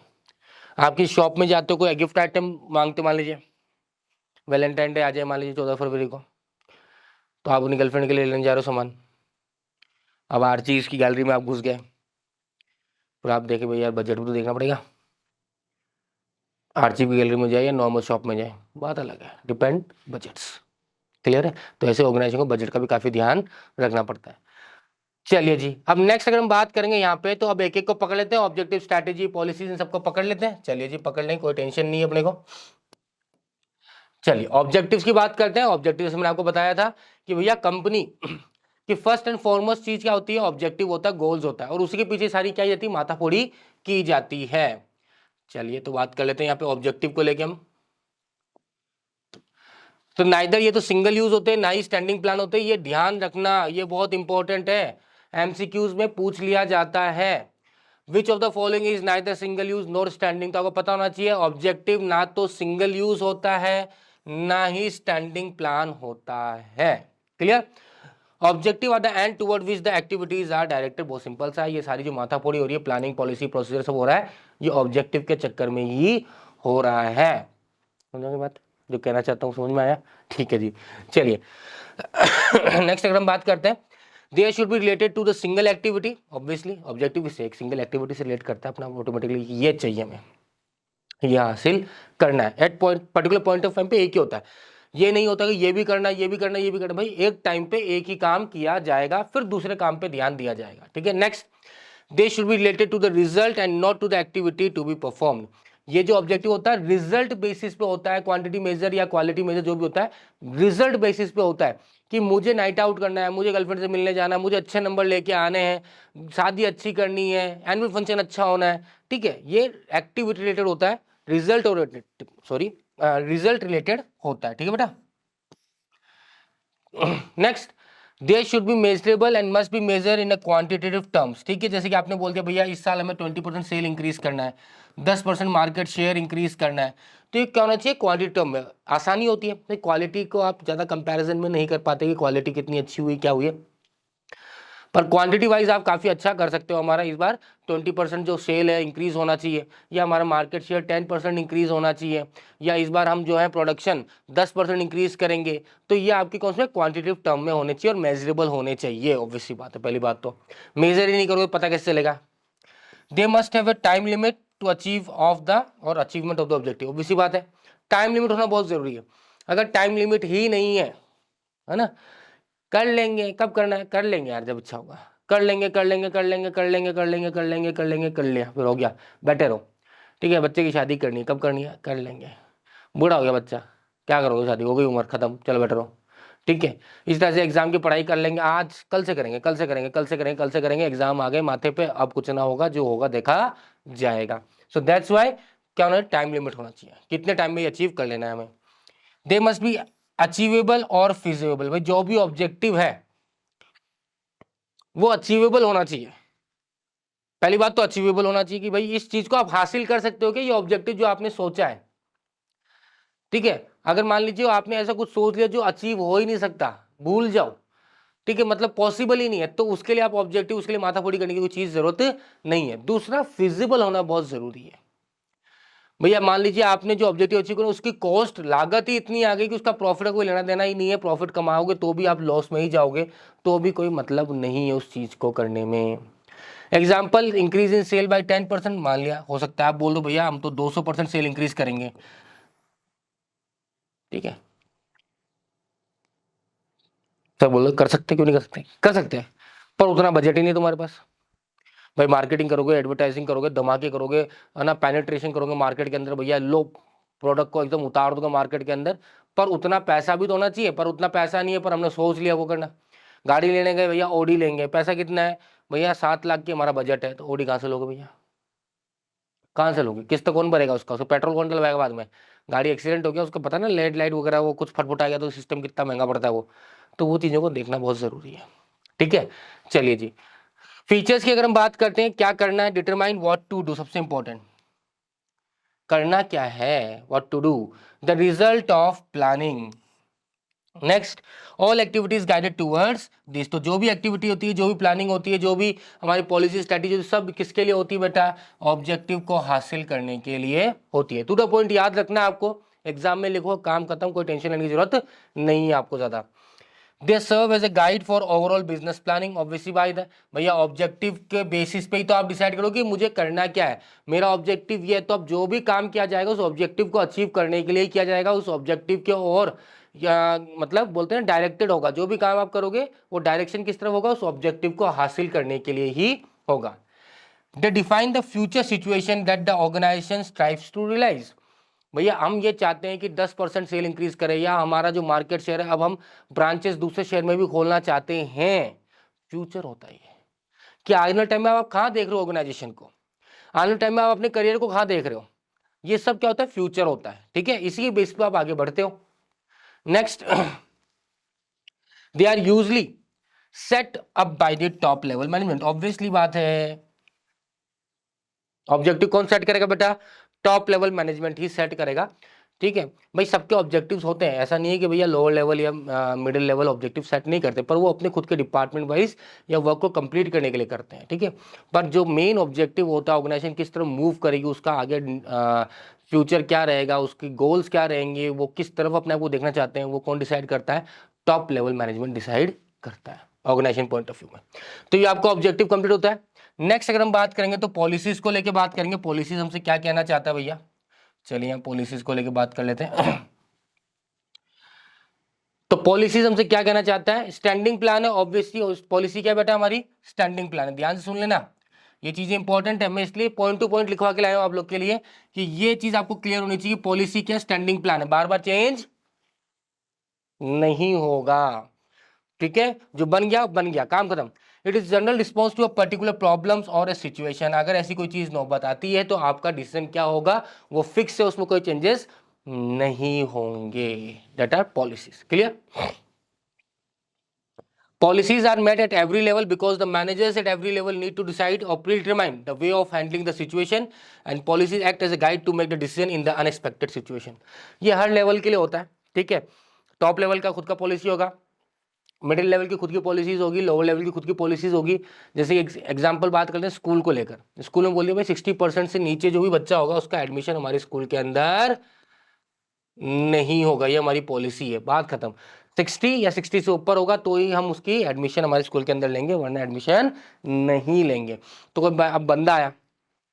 आपकी शॉप में जाते हो, कोई गिफ्ट आइटम मांगते, मान लीजिए वैलेंटाइन डे आ जाए, मान लीजिए 14 फरवरी को, तो आप अपनी गर्लफ्रेंड के लिए लेने जा रहे हो सामान। अब हर चीज़ की गैलरी में आप घुस गए, फिर आप देखे भैया यार बजट भी तो देखना पड़ेगा, हर चीज़ की गैलरी में जाए या नॉर्मल शॉप में जाए, बात अलग है, डिपेंड बजट्स। क्लियर है। तो ऐसे ऑर्गेनाइजेशन को बजट का भी काफ़ी ध्यान रखना पड़ता है। चलिए जी, अब नेक्स्ट अगर हम बात करेंगे यहाँ पे, तो अब एक एक को पकड़ लेते हैं, ऑब्जेक्टिव, स्ट्रैटेजी, पॉलिसीज, इन सबको पकड़ लेते हैं। चलिए जी, पकड़ लें, कोई टेंशन नहीं है अपने को। चलिए ऑब्जेक्टिव्स की बात करते हैं। ऑब्जेक्टिव्स मैंने आपको बताया था कि भैया कंपनी कि फर्स्ट एंड फॉरमोस्ट चीज क्या होती है, ऑब्जेक्टिव होता है, गोल्स होता है, और उसी के पीछे सारी क्या जाती है, माथाफोड़ी की जाती है। चलिए तो बात कर लेते हैं यहाँ पे ऑब्जेक्टिव को लेके हम। तो नाइदर ये तो सिंगल यूज होते हैं, ना ही स्टैंडिंग प्लान होते हैं, ये ध्यान रखना, ये बहुत इंपॉर्टेंट है, एमसीक्यूज में पूछ लिया जाता है। Which of the following is neither single use nor standing, तो आपको पता होना चाहिए ऑब्जेक्टिव ना तो सिंगल यूज होता है, ना ही स्टैंडिंग प्लान होता है। Clear. Objective are the end toward which the activities are directed. बहुत सिंपल सा है, ये सारी जो माथाफोड़ी हो रही है, प्लानिंग, पॉलिसी, प्रोसीजर सब हो रहा है, ये ऑब्जेक्टिव के चक्कर में ही हो रहा है। समझोगे बात, जो कहना चाहता हूँ, समझ में आया। ठीक है जी, चलिए नेक्स्ट अगर हम बात करते हैं, there should be related to the single activity. Obviously objective से एक सिंगल एक्टिविटी से रिलेट करता है अपना, ऑटोमेटिकली ये चाहिए हमें, ये हासिल करना है at point particular point of time पे, एक ही होता है। ये नहीं होता कि ये भी करना, ये भी करना, ये भी करना, भाई एक टाइम पे एक ही काम किया जाएगा, फिर दूसरे काम पे ध्यान दिया जाएगा। ठीक है। Next, they should be related to the result and not to the activity to be performed. ये जो ऑब्जेक्टिव होता है रिजल्ट बेसिस पे होता है, क्वांटिटी मेजर या क्वालिटी मेजर जो भी होता है, रिजल्ट बेसिस पे होता है कि मुझे नाइट आउट करना है, मुझे गर्लफ्रेंड से मिलने जाना है, मुझे अच्छे नंबर लेके आने हैं, शादी अच्छी करनी है, एनुअल फंक्शन अच्छा होना है। ठीक है, ये एक्टिविटी रिलेटेड होता है, result oriented, sorry result related होता है। ठीक है बेटा। Next, they should be measurable and must be measure in a quantitative terms. ठीक है, जैसे कि आपने बोल दिया भैया इस साल हमें 20% सेल इंक्रीज करना है, 10% मार्केट शेयर इंक्रीज करना है, तो ये क्या होना चाहिए, क्वांटिटी टर्म में आसानी होती है, तो क्वालिटी को आप ज़्यादा कंपैरिजन में नहीं कर पाते कि क्वालिटी कितनी अच्छी हुई, क्या हुई है, पर क्वांटिटी वाइज आप काफ़ी अच्छा कर सकते हो। हमारा इस बार 20% जो सेल है इंक्रीज होना चाहिए, या हमारा मार्केट शेयर 10% इंक्रीज होना चाहिए, या इस बार हम जो है प्रोडक्शन 10% इंक्रीज करेंगे, तो ये आपकी कौन से क्वांटिटेटिव टर्म में होने चाहिए और मेजरेबल होने चाहिए। ऑब्वियसली बात है, पहली बात तो मेजर ही नहीं करोगे पता कैसे चलेगा। They must have a time limit to achieve of the और achievement of the objective. Obviously बात है, टाइम लिमिट होना बहुत जरूरी है। अगर टाइम लिमिट ही नहीं है ना, कर लेंगे, कब करना है, कर लेंगे यार जब अच्छा होगा, कर लेंगे कर लेंगे कर लेंगे कर लेंगे कर लेंगे कर लेंगे कर लेंगे कर लिया, फिर हो गया, बैठे रहो। ठीक है, बच्चे की शादी करनी है, कब करनी है, कर लेंगे, बूढ़ा हो गया बच्चा, क्या करोगे, शादी हो गई, उम्र खत्म, चलो बैठे रहो। ठीक है, इस तरह से एग्जाम की पढ़ाई कर लेंगे, आज कल से करेंगे, कल से करेंगे, कल से करेंगे, कल से करेंगे, एग्जाम आ गए माथे पे, अब कुछ ना होगा, जो होगा देखा जाएगा। सो दैट्स वाई क्या होना है, टाइम लिमिट होना चाहिए, कितने टाइम में अचीव कर लेना है हमें। दे मस्ट बी अचीवेबल और फिजिबल, भाई जो भी ऑब्जेक्टिव है वो अचीवेबल होना चाहिए। पहली बात तो अचीवेबल होना चाहिए कि भाई इस चीज को आप हासिल कर सकते हो कि ये ऑब्जेक्टिव जो आपने सोचा है। ठीक है, अगर मान लीजिए आपने ऐसा कुछ सोच लिया जो अचीव हो ही नहीं सकता, भूल जाओ, ठीक है, मतलब पॉसिबल ही नहीं है, तो उसके लिए आप ऑब्जेक्टिव, उसके लिए माथाफोड़ी करने की कोई चीज जरूरत नहीं है। दूसरा, फिजिबल होना बहुत जरूरी है। भैया मान लीजिए आपने जो ऑब्जेक्टिव अचीव करो उसकी कॉस्ट, लागत ही इतनी आ गई कि उसका प्रॉफिट का कोई लेना देना ही नहीं है, प्रॉफिट कमाओगे तो भी आप लॉस में ही जाओगे, तो भी कोई मतलब नहीं है उस चीज को करने में। Example, increase in sale by 10%, मान लिया, हो सकता है आप बोल दो भैया हम तो 200% सेल इंक्रीज करेंगे। ठीक है, सब बोलो कर सकते, क्यों नहीं कर सकते, कर सकते हैं, पर उतना बजट ही नहीं तुम्हारे पास। भाई मार्केटिंग करोगे, एडवर्टाइजिंग करोगे, धमाके करोगे, है ना, पेनिट्रेशन करोगे मार्केट के अंदर, भैया लो प्रोडक्ट को एकदम उतार दोगे मार्केट के अंदर, पर उतना पैसा भी तो होना चाहिए, पर उतना पैसा नहीं है, पर हमने सोच लिया वो करना। गाड़ी लेने गए भैया, ऑडी लेंगे, पैसा कितना है भैया, 7 लाख की हमारा बजट है, तो ऑडी कहाँ से लोगे भैया, कहाँ से लोगे, किस्त कौन भरेगा उसका, उसको पेट्रोल कौन डलवाएगा बाद में, गाड़ी एक्सीडेंट हो गया उसको पता ना, लेड लाइट वगैरह वो कुछ फटफट आ गया तो सिस्टम कितना महंगा पड़ता है वो, तो वो चीज़ों को देखना बहुत ज़रूरी है। ठीक है, चलिए जी, फीचर्स की अगर हम बात करते हैं, क्या करना है, डिटरमाइन व्हाट टू डू, सबसे इंपॉर्टेंट करना क्या है, what to do, the result of planning, next, all activities guided towards this, तो जो भी एक्टिविटी होती है, जो भी प्लानिंग होती है, जो भी हमारी पॉलिसी स्ट्रेटेजी, सब किसके लिए होती है बेटा? ऑब्जेक्टिव को हासिल करने के लिए होती है। टू द पॉइंट याद रखना है आपको, एग्जाम में लिखो, काम खत्म, कोई टेंशन लेने की जरूरत नहीं है आपको ज्यादा। They serve as a guide for overall business planning, obviously बात है भैया, ऑब्जेक्टिव के बेसिस पे ही तो आप डिसाइड करो कि मुझे करना क्या है, मेरा ऑब्जेक्टिव ये है, तो अब जो भी काम किया जाएगा उस ऑब्जेक्टिव को अचीव करने के लिए किया जाएगा, उस ऑब्जेक्टिव के और या मतलब बोलते हैं डायरेक्टेड होगा, जो भी काम आप करोगे वो डायरेक्शन किस तरफ होगा? उस ऑब्जेक्टिव को हासिल करने के लिए ही होगा। They define the future situation that the organisation strives to realise, भैया हम ये चाहते हैं कि 10% सेल इंक्रीज करें, या हमारा जो मार्केट शेयर है अब हम ब्रांचेस दूसरे शहर में भी खोलना चाहते हैं। फ्यूचर होता है कि आने वाले टाइम में आप कहाँ देख रहे हो ऑर्गेनाइजेशन को, आने वाले टाइम में आप अपने करियर को कहाँ देख रहे हो, ये सब क्या होता है? फ्यूचर होता है। ठीक है, इसी के बेस पे आप आगे बढ़ते हो। Next, they are usually set up by the top level management, obviously बात है, ऑब्जेक्टिव कौन सेट करेगा बेटा? टॉप लेवल मैनेजमेंट ही सेट करेगा। ठीक है भाई, सबके ऑब्जेक्टिव्स होते हैं, ऐसा नहीं है कि भैया लोअर लेवल या मिडिल लेवल ऑब्जेक्टिव सेट नहीं करते, पर वो अपने खुद के डिपार्टमेंट वाइज या वर्क को कंप्लीट करने के लिए करते हैं। ठीक है, पर जो मेन ऑब्जेक्टिव होता है, ऑर्गेनाइजेशन किस तरह मूव करेगी, उसका आगे फ्यूचर क्या रहेगा, उसकी गोल्स क्या रहेंगे, वो किस तरफ अपने आप को देखना चाहते हैं, वो कौन डिसाइड करता है? टॉप लेवल मैनेजमेंट डिसाइड करता है ऑर्गेनाइजेशन पॉइंट ऑफ व्यू में। तो ये आपका ऑब्जेक्टिव कंप्लीट होता है। नेक्स्ट अगर हम बात करेंगे तो पॉलिसीज को लेके बात करेंगे, पॉलिसीज हमसे क्या कहना चाहता है भैया, चलिए हम पॉलिसीज को लेके बात कर लेते हैं। तो पॉलिसीज हमसे क्या कहना चाहता है? स्टैंडिंग प्लान है, ऑब्वियसली पॉलिसी क्या बेटा? हमारी स्टैंडिंग प्लान है। ध्यान से सुन लेना, ये चीजें इंपॉर्टेंट है, मैं इसलिए पॉइंट टू पॉइंट लिखवा के लाया हूं आप लोग के लिए कि ये चीज आपको क्लियर होनी चाहिए। पॉलिसी क्या? स्टैंडिंग प्लान है, बार बार चेंज नहीं होगा। ठीक है, जो बन गया बन गया, काम खत्म। It is general response to a particular problems और ए सिचुएशन, अगर ऐसी कोई चीज नौबत आती है तो आपका डिसीजन क्या होगा? वो फिक्स है, उसमें कोई चेंजेस नहीं होंगे। That are policies. Clear? Policies are met at every level because the managers at every level need to decide or predetermine the way of handling the situation, and policies act as a guide to make the decision in the unexpected situation. ये हर level के लिए होता है। ठीक है, top level का खुद का पॉलिसी होगा, मिडिल लेवल की खुद की पॉलिसीज होगी, लोअर लेवल की खुद की पॉलिसीज होगी। जैसे एग्जांपल बात करते हैं स्कूल को लेकर, स्कूल में बोलिए भाई 60% से नीचे जो भी बच्चा होगा उसका एडमिशन हमारे स्कूल के अंदर नहीं होगा, ये हमारी पॉलिसी है, बात खत्म। 60 या 60 से ऊपर होगा तो ही हम उसकी एडमिशन हमारे स्कूल के अंदर लेंगे, वरना एडमिशन नहीं लेंगे। तो कोई अब बंदा आया,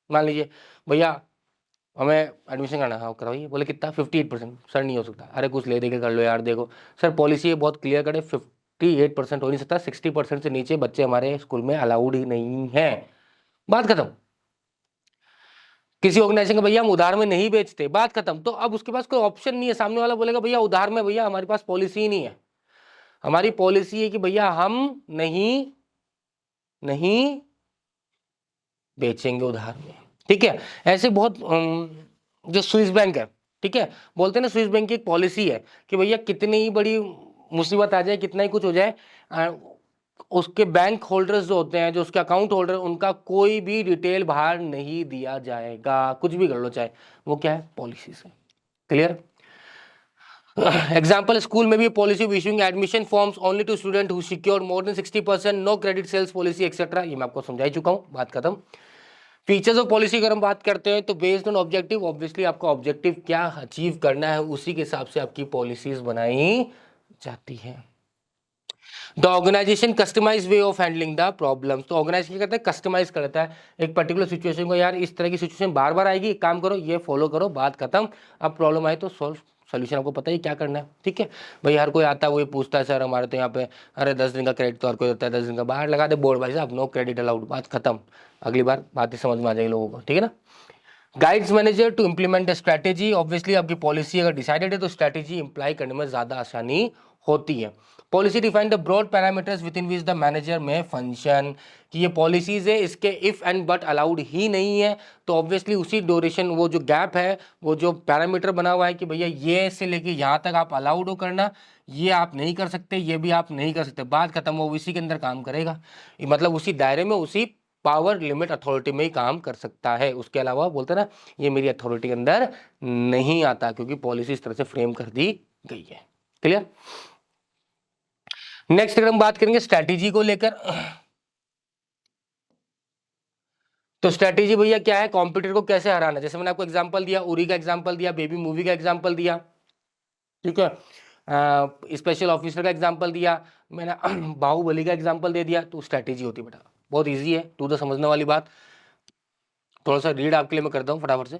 मान लीजिए भैया हमें एडमिशन करना है, हाँ कराइए, बोले कितना? 58%। सर नहीं हो सकता। अरे कुछ ले दे के कर लो यार, देखो सर पॉलिसी ये बहुत क्लियर करे, 58% हो नहीं सकता, 60% से नीचे बच्चे हमारे स्कूल में अलाउड ही नहीं है, बात खत्म। किसी ऑर्गेनाइजेशन का भैया हम उधार में नहीं बेचते, बात खत्म। तो अब उसके पास कोई ऑप्शन नहीं है, सामने वाला बोलेगा भैया उधार में, भैया हमारे पास पॉलिसी ही नहीं है। हमारी पॉलिसी है कि भैया हम नहीं नहीं बेचेंगे उधार में। ठीक है, ऐसे बहुत जो स्विस बैंक है, ठीक है, बोलते हैं ना स्विस बैंक की एक पॉलिसी है कि भैया कितनी ही बड़ी मुसीबत आ जाए, कितना ही कुछ हो जाए, उसके बैंक होल्डर्स जो होते हैं, जो उसके अकाउंट होल्डर, उनका कोई भी डिटेल बाहर नहीं दिया जाएगा, कुछ भी कर लो चाहे, वो क्या है? पॉलिसी से। क्लियर? एग्जाम्पल, स्कूल में भी policy issuing admission forms only to student who secured more than 60%, no credit sales policy etcetera, ये मैं आपको समझा ही चुका हूं, बात खत्म। फीचर्स ऑफ पॉलिसी अगर हम बात करते हैं तो बेस्ड ऑन ऑब्जेक्टिव, ऑब्वियसली आपका ऑब्जेक्टिव क्या अचीव करना है उसी के हिसाब से आपकी पॉलिसीज बनाई जाती है। The organisation customise way of handling the problems, तो ऑर्गेनाइजेशन क्या करता है? कस्टमाइज करता है एक पर्टिकुलर सिचुएशन को, यार इस तरह की सिचुएशन बार बार आएगी, काम करो, ये फॉलो करो, बात खत्म। अब प्रॉब्लम आए तो सॉल्व, सोल्यूशन आपको पता ही क्या करना है। ठीक है भाई, हर कोई आता है वो ये पूछता है, सर हमारे तो यहाँ पे अरे 10 दिन का क्रेडिट, तो हर कोई होता है 10 दिन का, बाहर लगा दे बोर्ड भाई साहब, नो क्रेडिट अलाउड, बात खत्म। अगली बार बात ही समझ में आ जाएगी लोगों को। ठीक है ना? Guides manager to implement the strategy, obviously आपकी पॉलिसी अगर डिसाइडेड है तो स्ट्रैटेजी इंप्लाई करने में ज्यादा आसानी होती है। Policy define the broad parameters within which the द मैनेजर में फंक्शन, कि ये पॉलिसीज है, इसके इफ एंड बट अलाउड ही नहीं है, तो ऑब्वियसली उसी ड्यूरेशन, वो जो गैप है, वो जो पैरामीटर बना हुआ है कि भैया ये से लेके यहाँ तक आप अलाउड हो करना, ये आप नहीं कर सकते, ये भी आप नहीं कर सकते, बात खत्म। वो इसी के अंदर काम करेगा, मतलब उसी दायरे में, उसी पावर लिमिट अथॉरिटी में ही काम कर सकता है, उसके अलावा बोलते ना ये मेरी अथॉरिटी के अंदर नहीं आता, क्योंकि पॉलिसी इस तरह से फ्रेम कर दी गई है। क्लियर? नेक्स्ट अगर हम बात करेंगे स्ट्रैटेजी को लेकर, तो स्ट्रैटेजी भैया क्या है, कॉम्पिटिटर को कैसे हराना। जैसे मैंने आपको एग्जांपल दिया, उरी का एग्जांपल दिया, बेबी मूवी का एग्जांपल दिया, ठीक है, स्पेशल ऑफिसर का एग्जांपल दिया, मैंने बाहुबली का एग्जांपल दे दिया। तो स्ट्रैटेजी होती है बेटा, बहुत इजी है, टू द समझने वाली बात। थोड़ा सा रीड आपके लिए मैं करता हूँ फटाफट से।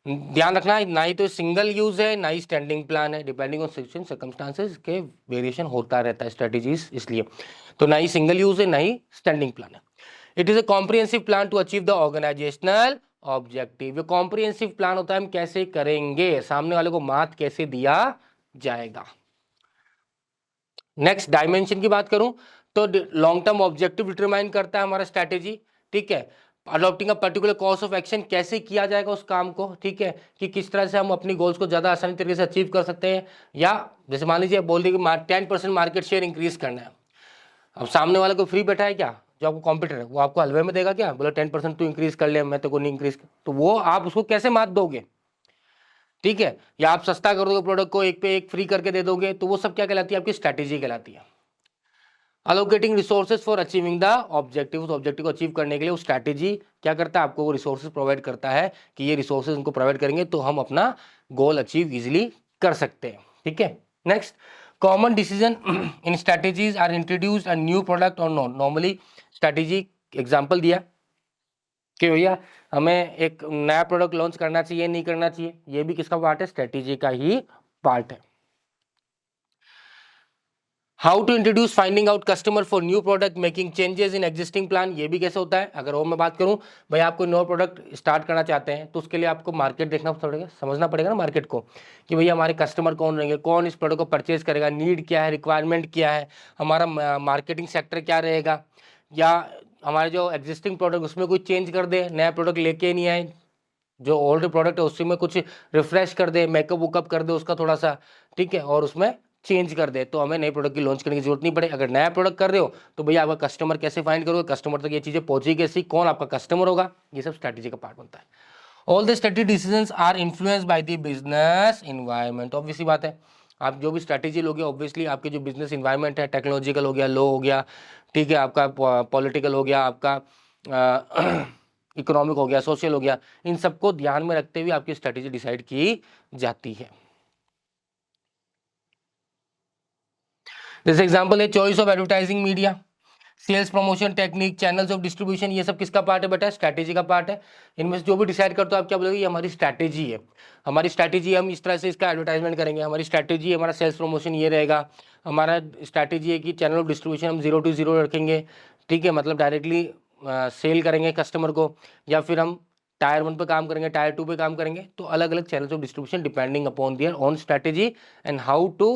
ध्यान रखना, ना ही तो सिंगल यूज है, ना ही स्टैंडिंग प्लान है, डिपेंडिंग ऑन सिचुएशन सर्कमस्टांसेस के वेरिएशन होता रहता है स्ट्रेटेजीज, इसलिए तो ना ही सिंगल यूज है, ना ही स्टैंडिंग प्लान है। It is a comprehensive plan to achieve the organisational objective. ये कॉम्प्रिहेंसिव प्लान होता है, हम कैसे करेंगे, सामने वाले को मात कैसे दिया जाएगा। नेक्स्ट डायमेंशन की बात करूं तो लॉन्ग टर्म ऑब्जेक्टिव डिटरमाइन करता है हमारा स्ट्रैटेजी, ठीक है। Adopting a particular course of action, कैसे किया जाएगा उस काम को, ठीक है, कि किस तरह से हम अपनी गोल्स को ज्यादा आसानी तरीके से अचीव कर सकते हैं। या जैसे मान लीजिए बोल रही कि 10% मार्केट शेयर इंक्रीज करना है, अब सामने वाले को फ्री बैठा है क्या, जो आपको कॉम्पिटिटर है वो आपको हलवे में देगा क्या, बोला 10% तू इंक्रीज कर ले, मैं तो को नहीं इंक्रीज, तो वो आप उसको कैसे मात दोगे, ठीक है। या आप सस्ता कर दोगे प्रोडक्ट को, एक पे एक फ्री करके दे दोगे, तो वो सब क्या कहलाती है, आपकी स्ट्रैटेजी कहलाती है। Allocating resources for achieving the objective, उस ऑब्जेक्टिव को अचीव करने के लिए वो स्ट्रैटेजी क्या करता है, आपको वो रिसोर्सेज प्रोवाइड करता है कि ये रिसोर्सेज उनको प्रोवाइड करेंगे तो हम अपना गोल अचीव इजिली कर सकते हैं, ठीक है। Next, common decision in strategies are introduced a new product और नॉन। नॉर्मली स्ट्रैटेजी एग्जांपल दिया कि भैया हमें एक नया प्रोडक्ट लॉन्च करना चाहिए, नहीं करना चाहिए, ये भी किसका पार्ट है, स्ट्रैटेजी का ही पार्ट है। How to introduce finding out customer for new product, making changes in existing plan, ये भी कैसे होता है। अगर और मैं बात करूं, भाई आपको न्यू प्रोडक्ट स्टार्ट करना चाहते हैं तो उसके लिए आपको मार्केट देखना पड़ेगा, समझना पड़ेगा ना मार्केट को, कि भैया हमारे कस्टमर कौन रहेंगे, कौन इस प्रोडक्ट को परचेज करेगा, नीड क्या है, रिक्वायरमेंट क्या है, हमारा मार्केटिंग सेक्टर क्या रहेगा, या हमारे जो एग्जिस्टिंग प्रोडक्ट उसमें कुछ चेंज कर दे, नया प्रोडक्ट लेके नहीं आए, जो ओल्ड प्रोडक्ट है उसी में कुछ रिफ्रेश कर दे, मेकअप वुकअप कर दे उसका थोड़ा सा, ठीक है, और उसमें चेंज कर दे, तो हमें नए प्रोडक्ट की लॉन्च करने की जरूरत नहीं पड़े। अगर नया प्रोडक्ट कर रहे हो तो भैया आपका कस्टमर कैसे फाइंड करोगे, कस्टमर तक ये चीजें पहुंची कैसी, कौन आपका कस्टमर होगा, ये सब स्ट्रैटेजी का पार्ट बनता है। All the strategy decisions are influenced by the business environment. Obvious सी बात है, आप जो भी स्ट्रैटेजी लोगे ऑब्वियसली आपके जो बिजनेस इन्वायरमेंट है, टेक्नोलॉजिकल हो गया, लो हो गया, ठीक है, आपका पॉलिटिकल हो गया, आपका इकोनॉमिक हो गया, सोशल हो गया, इन सबको ध्यान में रखते हुए आपकी स्ट्रैटेजी डिसाइड की जाती है। जैसे एग्जांपल है choice of advertising media, sales promotion technique, channels of distribution, ये सब किसका पार्ट है बेटा, स्ट्रैटेजी का पार्ट है। इनमें से जो भी डिसाइड करते हो आप क्या बोलोगे, ये हमारी स्ट्रैटेजी है, हमारी स्ट्रैटेजी, हम इस तरह से इसका एडवर्टाइजमेंट करेंगे, हमारी स्ट्रैटेजी, हमारा सेल्स प्रमोशन ये रहेगा, हमारा स्ट्रैटेजी है कि चैनल ऑफ डिस्ट्रीब्यूशन हम 0 to 0 रखेंगे, ठीक है, मतलब डायरेक्टली सेल करेंगे कस्टमर को, या फिर हम टायर 1 पे काम करेंगे, टायर 2 पे काम करेंगे, तो अलग अलग channels of distribution depending upon their on strategy and how to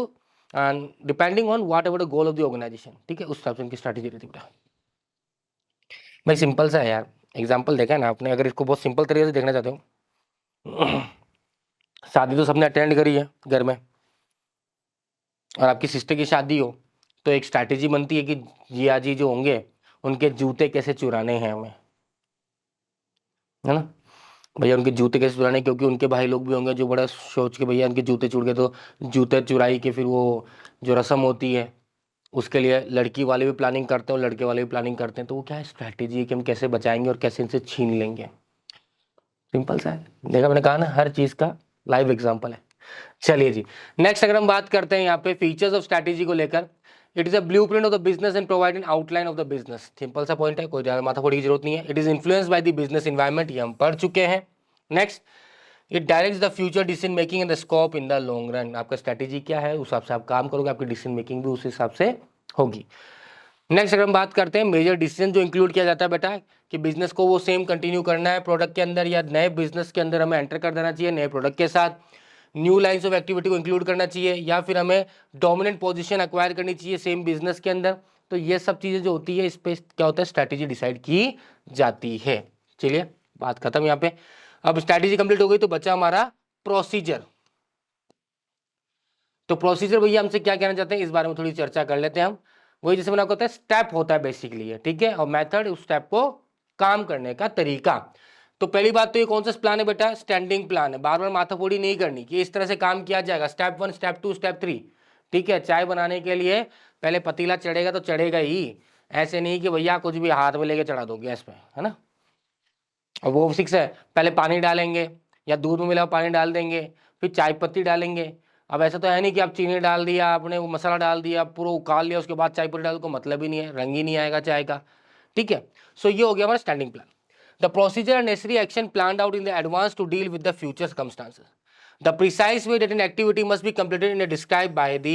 and depending on whatever the goal of the organisation, ठीक है, उस हिसाब से उनकी स्ट्रैटेजी रहती है बेटा। भाई सिंपल सा है यार, एग्जाम्पल देखा है ना आपने, अगर इसको बहुत सिंपल तरीके से देखना चाहते हो, शादी तो सबने अटेंड करी है घर में, और आपकी सिस्टर की शादी हो, तो एक स्ट्रैटेजी बनती है कि जिया जी जो होंगे उनके जूते कैसे चुराने हैं हमें, है ना, भैया उनके जूते कैसे चुराने, क्योंकि उनके भाई लोग भी होंगे जो बड़ा सोच के भैया उनके जूते चुर गए, तो जूते चुराई के फिर वो जो रस्म होती है उसके लिए लड़की वाले भी प्लानिंग करते हैं और लड़के वाले भी प्लानिंग करते हैं, तो वो क्या है, स्ट्रैटेजी है कि हम कैसे बचाएंगे और कैसे इनसे छीन लेंगे। सिंपल सा है, देखा मैंने कहा ना, हर चीज का लाइव एग्जांपल है। चलिए जी, नेक्स्ट अगर हम बात करते हैं यहाँ पे फीचर्स ऑफ स्ट्रैटेजी को लेकर, it is a blueprint of the business and provide an outline of the business. Simple सा पॉइंट है, कोई ज्यादा माथापड़ी की जरूरत नहीं है। It is influenced by the business environment, ये हम पढ़ चुके हैं। Next, it directs the future decision making and the scope in the long run. आपका स्ट्रैटेजी क्या है उस हिसाब से आप काम करोगे, आपकी डिसीजन मेकिंग भी उस हिसाब से होगी। नेक्स्ट अगर हम बात करते हैं मेजर डिसीजन जो इंक्लूड किया जाता है बेटा, कि बिजनेस को वो सेम कंटिन्यू करना है प्रोडक्ट के अंदर, या नए बिजनेस के अंदर हमें एंटर कर देना चाहिए नए प्रोडक्ट के साथ, न्यू लाइंस ऑफ एक्टिविटी को इंक्लूड करना चाहिए, या फिर हमें डोमिनेंट पोजीशन एक्वायर करनी चाहिए सेम बिजनेस के अंदर। तो ये सब चीजें जो होती है इस पे क्या होता है, स्ट्रैटेजी डिसाइड की जाती है। चलिए बात खत्म यहाँ पे। अब स्ट्रैटेजी कंप्लीट हो गई तो बचा हमारा प्रोसीजर। तो प्रोसीजर भैया हमसे क्या कहना चाहते हैं इस बारे में थोड़ी चर्चा कर लेते हैं हम। वही जैसे मैंने आपको बताया स्टेप होता है बेसिकली, ठीक है, और मेथड उस स्टेप को काम करने का तरीका। तो पहली बात तो ये कौन सा प्लान है बेटा, स्टैंडिंग प्लान है, बार बार माथाफोड़ी नहीं करनी कि इस तरह से काम किया जाएगा, स्टेप 1 स्टेप 2 स्टेप 3, ठीक है, चाय बनाने के लिए पहले पतीला चढ़ेगा तो चढ़ेगा ही, ऐसे नहीं कि भैया कुछ भी हाथ में लेके चढ़ा दो गैस पे, है ना। और वो फिक्स है, पहले पानी डालेंगे या दूध में मिला हुआ पानी डाल देंगे, फिर चाय पत्ती डालेंगे। अब ऐसा तो है नहीं कि आप चीनी डाल दिया, आपने वो मसाला डाल दिया, पूरा उकाल लिया, उसके बाद चाय पत्ती डाल, को मतलब ही नहीं है, रंग ही नहीं आएगा चाय का। ठीक है, सो ये हो गया हमारा standing plan. The procedure and necessary action planned out in the advance to deal with the future circumstances. The precise way that an activity must be completed in describe by the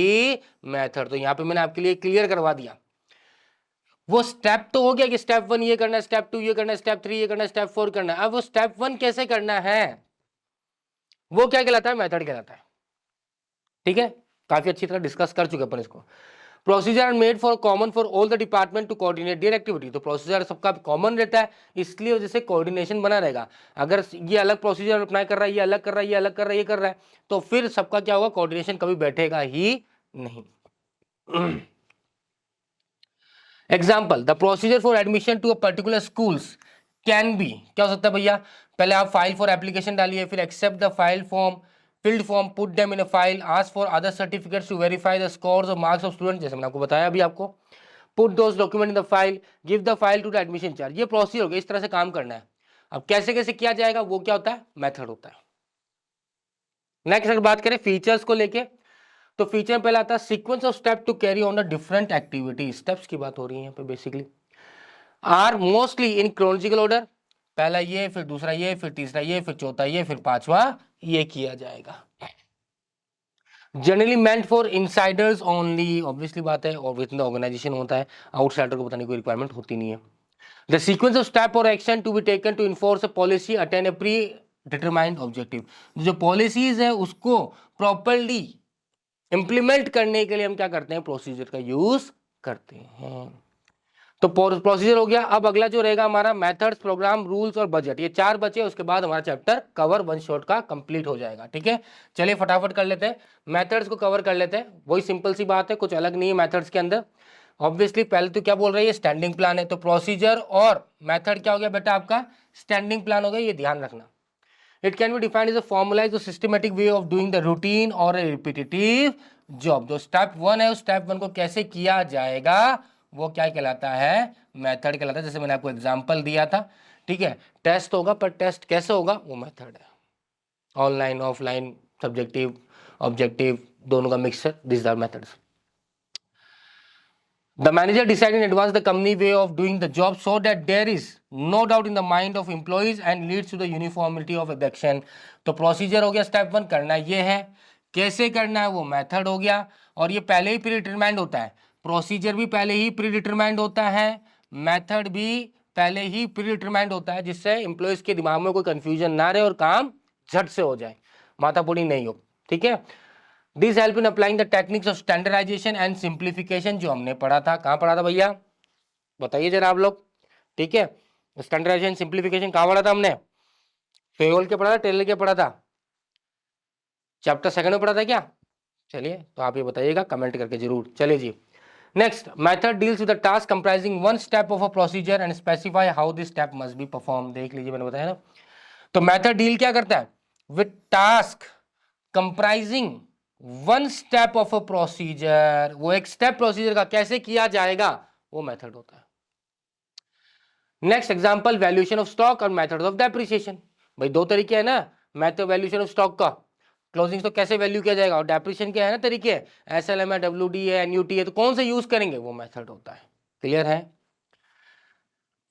method. तो यहाँ पे मैंने आपके लिए clear करवा दिया। वो step तो हो गया कि स्टेप 1 ये करना है, स्टेप 2 ये करना है, स्टेप 3 ये करना है, स्टेप 4 करना है। अब वो स्टेप 1 कैसे करना है, वो क्या कहलाता है, मेथड कहलाता है। ठीक है, काफी अच्छी तरह डिस्कस कर चुके अपन इसको। Procedure made for common for all the department to coordinate their activity. तो प्रोसीजर सबका कॉमन रहता है, इसलिए वजह से कोऑर्डिनेशन बना रहेगा। अगर ये अलग प्रोसीजर अप्लाई कर रहा है, ये अलग कर रहा है, ये अलग कर रहा है, ये कर रहा है, तो फिर सबका क्या होगा, कोऑर्डिनेशन कभी बैठेगा ही नहीं। Example, the procedure for admission to a particular schools can be, क्या हो सकता है भैया, पहले आप फाइल फॉर एप्लीकेशन डालिए, फिर accept the file form, filled form, put them in a file, ask for other certificates to verify the scores और मार्क्स ऑफ स्टूडेंट, जैसे मैंने आपको बताया अभी आपको, put those document in the file, give the file to the admission charge. ये procedure हो गया, इस तरह से काम करना है। अब कैसे कैसे किया जाएगा, वो क्या होता है, मेथड होता है। नेक्स्ट अगर बात करें फीचर्स को लेके, तो फीचर पहला आता है sequence of step to carry on the different activity. Steps की बात हो रही है यहाँ पे basically, are mostly in chronological order. पहला ये, फिर दूसरा ये, फिर तीसरा ये, फिर चौथा ये, फिर पांचवा ये किया जाएगा। Generally meant for Insiders only, obviously बात है, और विद इन द ऑर्गेनाइजेशन होता है, आउटसाइडर को बताने की कोई रिक्वायरमेंट होती नहीं है। द सीक्वेंस ऑफ स्टेप और action to be taken to enforce a policy attain a predetermined objective. जो पॉलिसीज है उसको प्रॉपरली इंप्लीमेंट करने के लिए हम क्या करते हैं, प्रोसीजर का यूज करते हैं। तो प्रोसीजर हो गया। अब अगला जो रहेगा हमारा मेथड्स, प्रोग्राम, रूल्स और बजट, ये 4 बचे, उसके बाद हमारा चैप्टर कवर वन शॉट का कंप्लीट हो जाएगा। ठीक है, चलिए फटाफट कर लेते हैं, मेथड्स को कवर कर लेते हैं। वही सिंपल सी बात है, कुछ अलग नहीं है मेथड्स के अंदर। ऑब्वियसली पहले तो क्या बोल रही है, स्टैंडिंग प्लान है, तो प्रोसीजर और मेथड क्या हो गया बेटा, आपका स्टैंडिंग प्लान हो गया, ये ध्यान रखना। It can be defined as a formulized systematic way of doing the routine और रिपीटेटिव जॉब। जो स्टेप 1 है, उस स्टेप 1 को कैसे किया जाएगा, वो क्या कहलाता है, मेथड कहलाता है। जैसे मैंने आपको एग्जांपल दिया था। ठीक है, टेस्ट होगा, पर टेस्ट कैसे होगा, वो मेथड है। ऑनलाइन, ऑफलाइन, सब्जेक्टिव, ऑब्जेक्टिव, दोनों का mixture, this are methods. The manager decide in advance the company way of doing the job so that there is no doubt in the mind of employees and leads to the uniformity of action. तो procedure हो गया, step 1 करना ये है, कैसे करना है वो मेथड हो गया, और ये पहले ही प्री डिटरमाइंड होता है। प्रोसीजर भी पहले ही प्री डिटरमाइंड होता है, मेथड भी पहले ही प्री डिटरमाइंड होता है, जिससे एम्प्लॉयज के दिमाग में कोई कंफ्यूजन ना रहे और काम झट से हो जाए, माथापोड़ी नहीं हो। ठीक है, this help in applying the techniques of standardisation and simplification, जो हमने पढ़ा था। कहाँ पढ़ा था भैया, बताइए जरा आप लोग। ठीक है, स्टैंडर्डाइजेशन सिंप्लीफिकेशन कहाँ पढ़ा था हमने, फेयोल के पढ़ा था, टेलर के पढ़ा था, चैप्टर 2 में पढ़ा था क्या? चलिए, तो आप ये बताइएगा कमेंट करके जरूर। चलिए जी, next, method deals with the task comprising one step of a procedure and specify how this step must be perform. देख लीजिए, मैंने बताया ना। तो मेथड डील क्या करता है, with task comprising one step of a procedure, वो एक स्टेप प्रोसीजर का कैसे किया जाएगा, वो मेथड होता है। Next example, valuation of stock और मेथड्स ऑफ डेप्रिसिएशन। भाई दो तरीके है ना, मेथड वैल्यूएशन ऑफ स्टॉक का, क्लोजिंग तो कैसे वैल्यू किया जाएगा, और डेप्रिसिएशन क्या है ना तरीके, एसएलएम है, डब्ल्यूडी है, एनयूटी है, तो कौन से यूज करेंगे, वो मेथड होता है। क्लियर है।